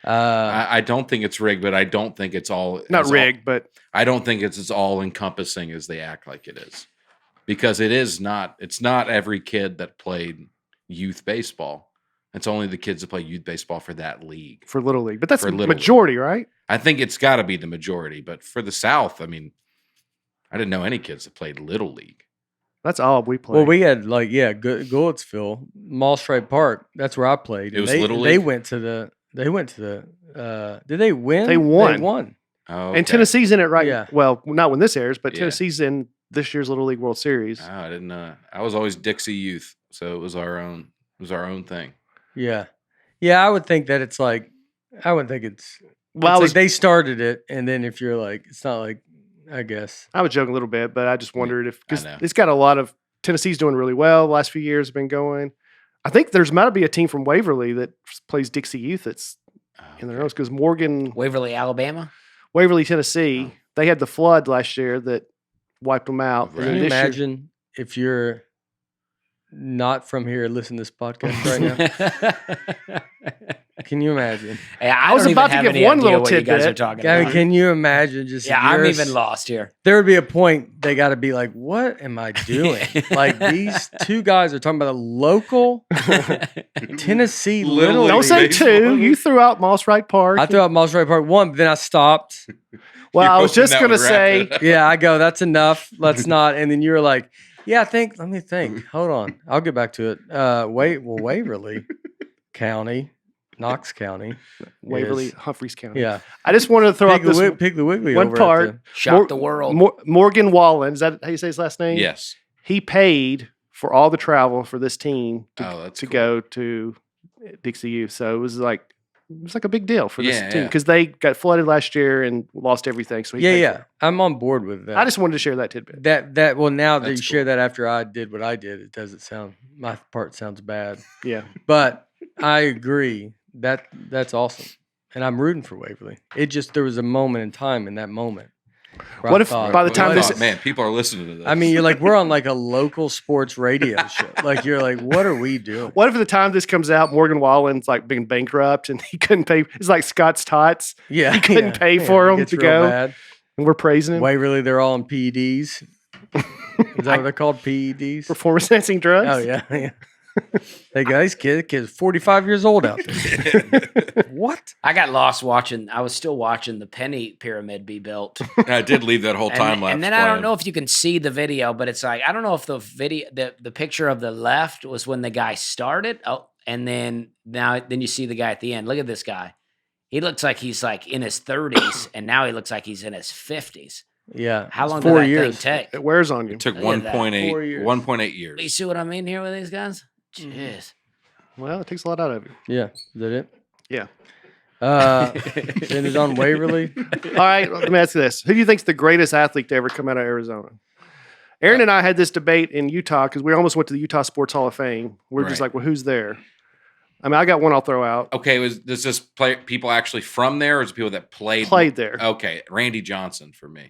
Uh, I don't think it's rigged, but I don't think it's all Not as rigged, but I don't think it's as all encompassing as they act like it is, because it is not. It's not every kid that played youth baseball. It's only the kids that play youth baseball for that league. for Little League. But that's For the Little majority, right? I think it's got to be the majority, but for the South, I mean, I didn't know any kids that played Little League. That's all we play. well, we had like Goodlettsville, Mall Stripe Park. That's where I played. It was they, Little They League? went to the. They went to the. Did they win? They won. They won. Oh, And Tennessee's in it right Yeah. Well, not when this airs, but Yeah. Tennessee's in this year's Little League World Series. Oh, I didn't know. I was always Dixie Youth, so it was our own. It was our own thing. Yeah, yeah. I would think that it's like. I would think it's. Well, It's I was like they started it, and then if you're like, it's not like. I guess. I was joking a little bit, but I just wondered if because know. it's got a lot of Tennessee's doing really well. The last few years have been going. I think there's might be a team from Waverly that plays Dixie Youth that's in their own because Morgan, Waverly, Alabama. Waverly, Tennessee, they had the flood last year that wiped them out. And Right. then Can you this year- imagine if you're not from here and listen to this podcast right now? Can you imagine? Hey, I was don't about even to have give any one idea little what you guys are tidbit. talking Gavin, about. can you imagine just Yeah, if I'm you're even lost here. there would be a point they got to be like, what am I doing? Like these two guys are talking about a local Tennessee Little Little League Don't League. say baseball. two. You threw out Moss Wright Park. I threw out Moss Ray Park 1, but then I stopped. well, I You're was hoping just that going to would wrap say, it up. Yeah, I go, that's enough. Let's not. And then you were like, yeah, let me think. Hold on. I'll get back to it. Waverly County, Knox County. Waverly, is- Humphreys County. Yeah. I just wanted to throw out this Piggly Wiggly one over part. at Shock the world. Morgan Wallen, is that how you say his last name? Yes. He paid for all the travel for this team That's to cool. go to Dixie U. So it was like a big deal for this Yeah, team yeah. because they got flooded last year and lost everything. So he paid for it. I'm on board with that. I just wanted to share that tidbit. that well now that That's you share cool. that after I did what I did, it doesn't sound my part sounds bad. Yeah. But I agree. That's awesome. And I'm rooting for Waverly. It just there was a moment in time in that moment. where What I if thought, by the time I this- thought, man, people are listening to this. I mean, you're like we're on like a local sports radio show. Like you're like, what are we doing? What if at the time this comes out, Morgan Wallen's like being bankrupt and he couldn't pay? It's like Scott's Tots, Yeah, he couldn't pay for it 'em gets to real go. Bad. and we're praising him. Waverly, they're all on PEDs. Is that what they're called? PEDs? Performance enhancing drugs. Oh yeah, yeah. They go, these kids 45 years old out there. What? I got lost watching. I was still watching the penny pyramid be built. I did leave that whole time lapse. And then I don't know if you can see the video, but it's like I don't know if the video, the picture of the left was when the guy started. Oh, and then you see the guy at the end. Look at this guy. He looks like he's like in his 30s, and now he looks like he's in his 50s. Yeah. How long it's did 4 that years. thing take? It wears on you. It took Look at that. 4 years. 1.8 years. You see what I mean here with these guys? Jeez. Well, it takes a lot out of you. Yeah. Is that it? Yeah. Then it's on Waverly. All right, let me ask you this: who do you think's the greatest athlete to ever come out of Arizona? Aaron and I had this debate in Utah because we almost went to the Utah Sports Hall of Fame. We're just Right. like, well, who's there? I mean, I got one I'll throw out. Okay, does this play people actually from there, or is it people that played there. Okay, Randy Johnson for me.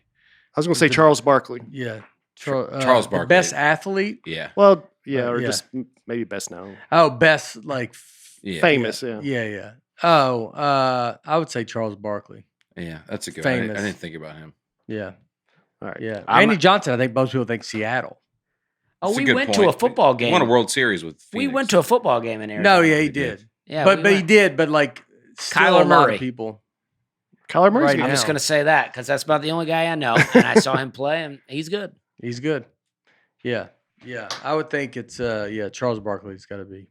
I was going to say Charles Barkley. Yeah. Charles the Barkley. best athlete. Yeah, Well, yeah, or yeah. just maybe best known. Oh, best like yeah, Famous, yeah. yeah. Oh, I would say Charles Barkley. yeah. That's a good. Famous. I didn't think about him. Yeah. All right. Yeah. I'm- Randy Johnson, I think most people think Seattle. Oh, That's a we good went to point. a football He game. won a World Series with. We Phoenix. went to a football game in Arizona. No, yeah, he He did. did. Yeah, but we he went. did, but like still Kyler a lot Murray. of people. Kyler Murray's Right good. I'm just now. going to say that because that's about the only guy I know, and I saw him play, and he's good. He's good. Yeah. Yeah. I would think it's Charles Barkley's got to be.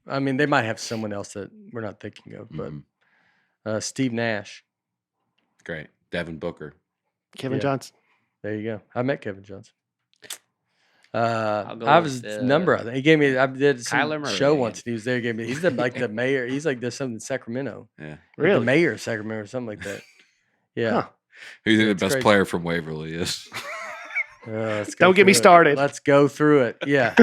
I mean, they might have someone else that we're not thinking of, but Mhm. Steve Nash. Great, Devin Booker. Kevin Yeah. Johnson. There you go. I met Kevin Johnson. I'll go I with, was his number. I think he gave me. I did some Kyler Murray, show I once. guess. And he was there. Gave me. He's like the mayor. He's like there's something in Sacramento. Yeah, Like Really? the mayor of Sacramento or something like that. Yeah. Huh. who do you think It's the best crazy. player from Waverly is? Let's go Don't get me through it. started. Let's go through it. Yeah.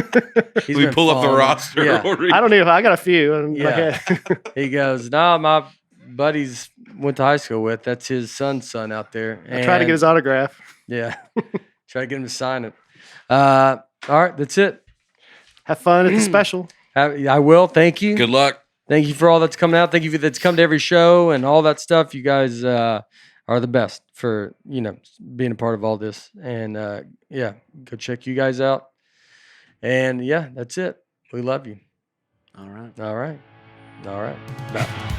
He's we been pull up the following- roster. Yeah. I don't even. I got a few. In my Yeah. head. He goes, no, my buddies went to high school with. That's his son's son out there. I tried to get his autograph. Yeah. Try to get him to sign it. All right. That's it. Have fun at the special. I will. Thank you. Good luck. Thank you for all that's coming out. Thank you for that's come to every show and all that stuff. You guys are the best for, being a part of all this. And go check you guys out. And yeah, that's it. We love you. All right. All right. All right. Bye.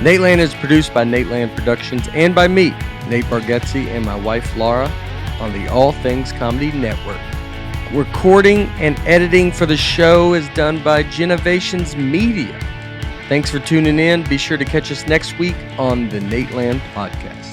Nateland is produced by Nateland Productions and by me, Nate Bargatze, and my wife Laura on the All Things Comedy Network. Recording and editing for the show is done by Genovations Media. Thanks for tuning in. Be sure to catch us next week on the Nateland Podcast.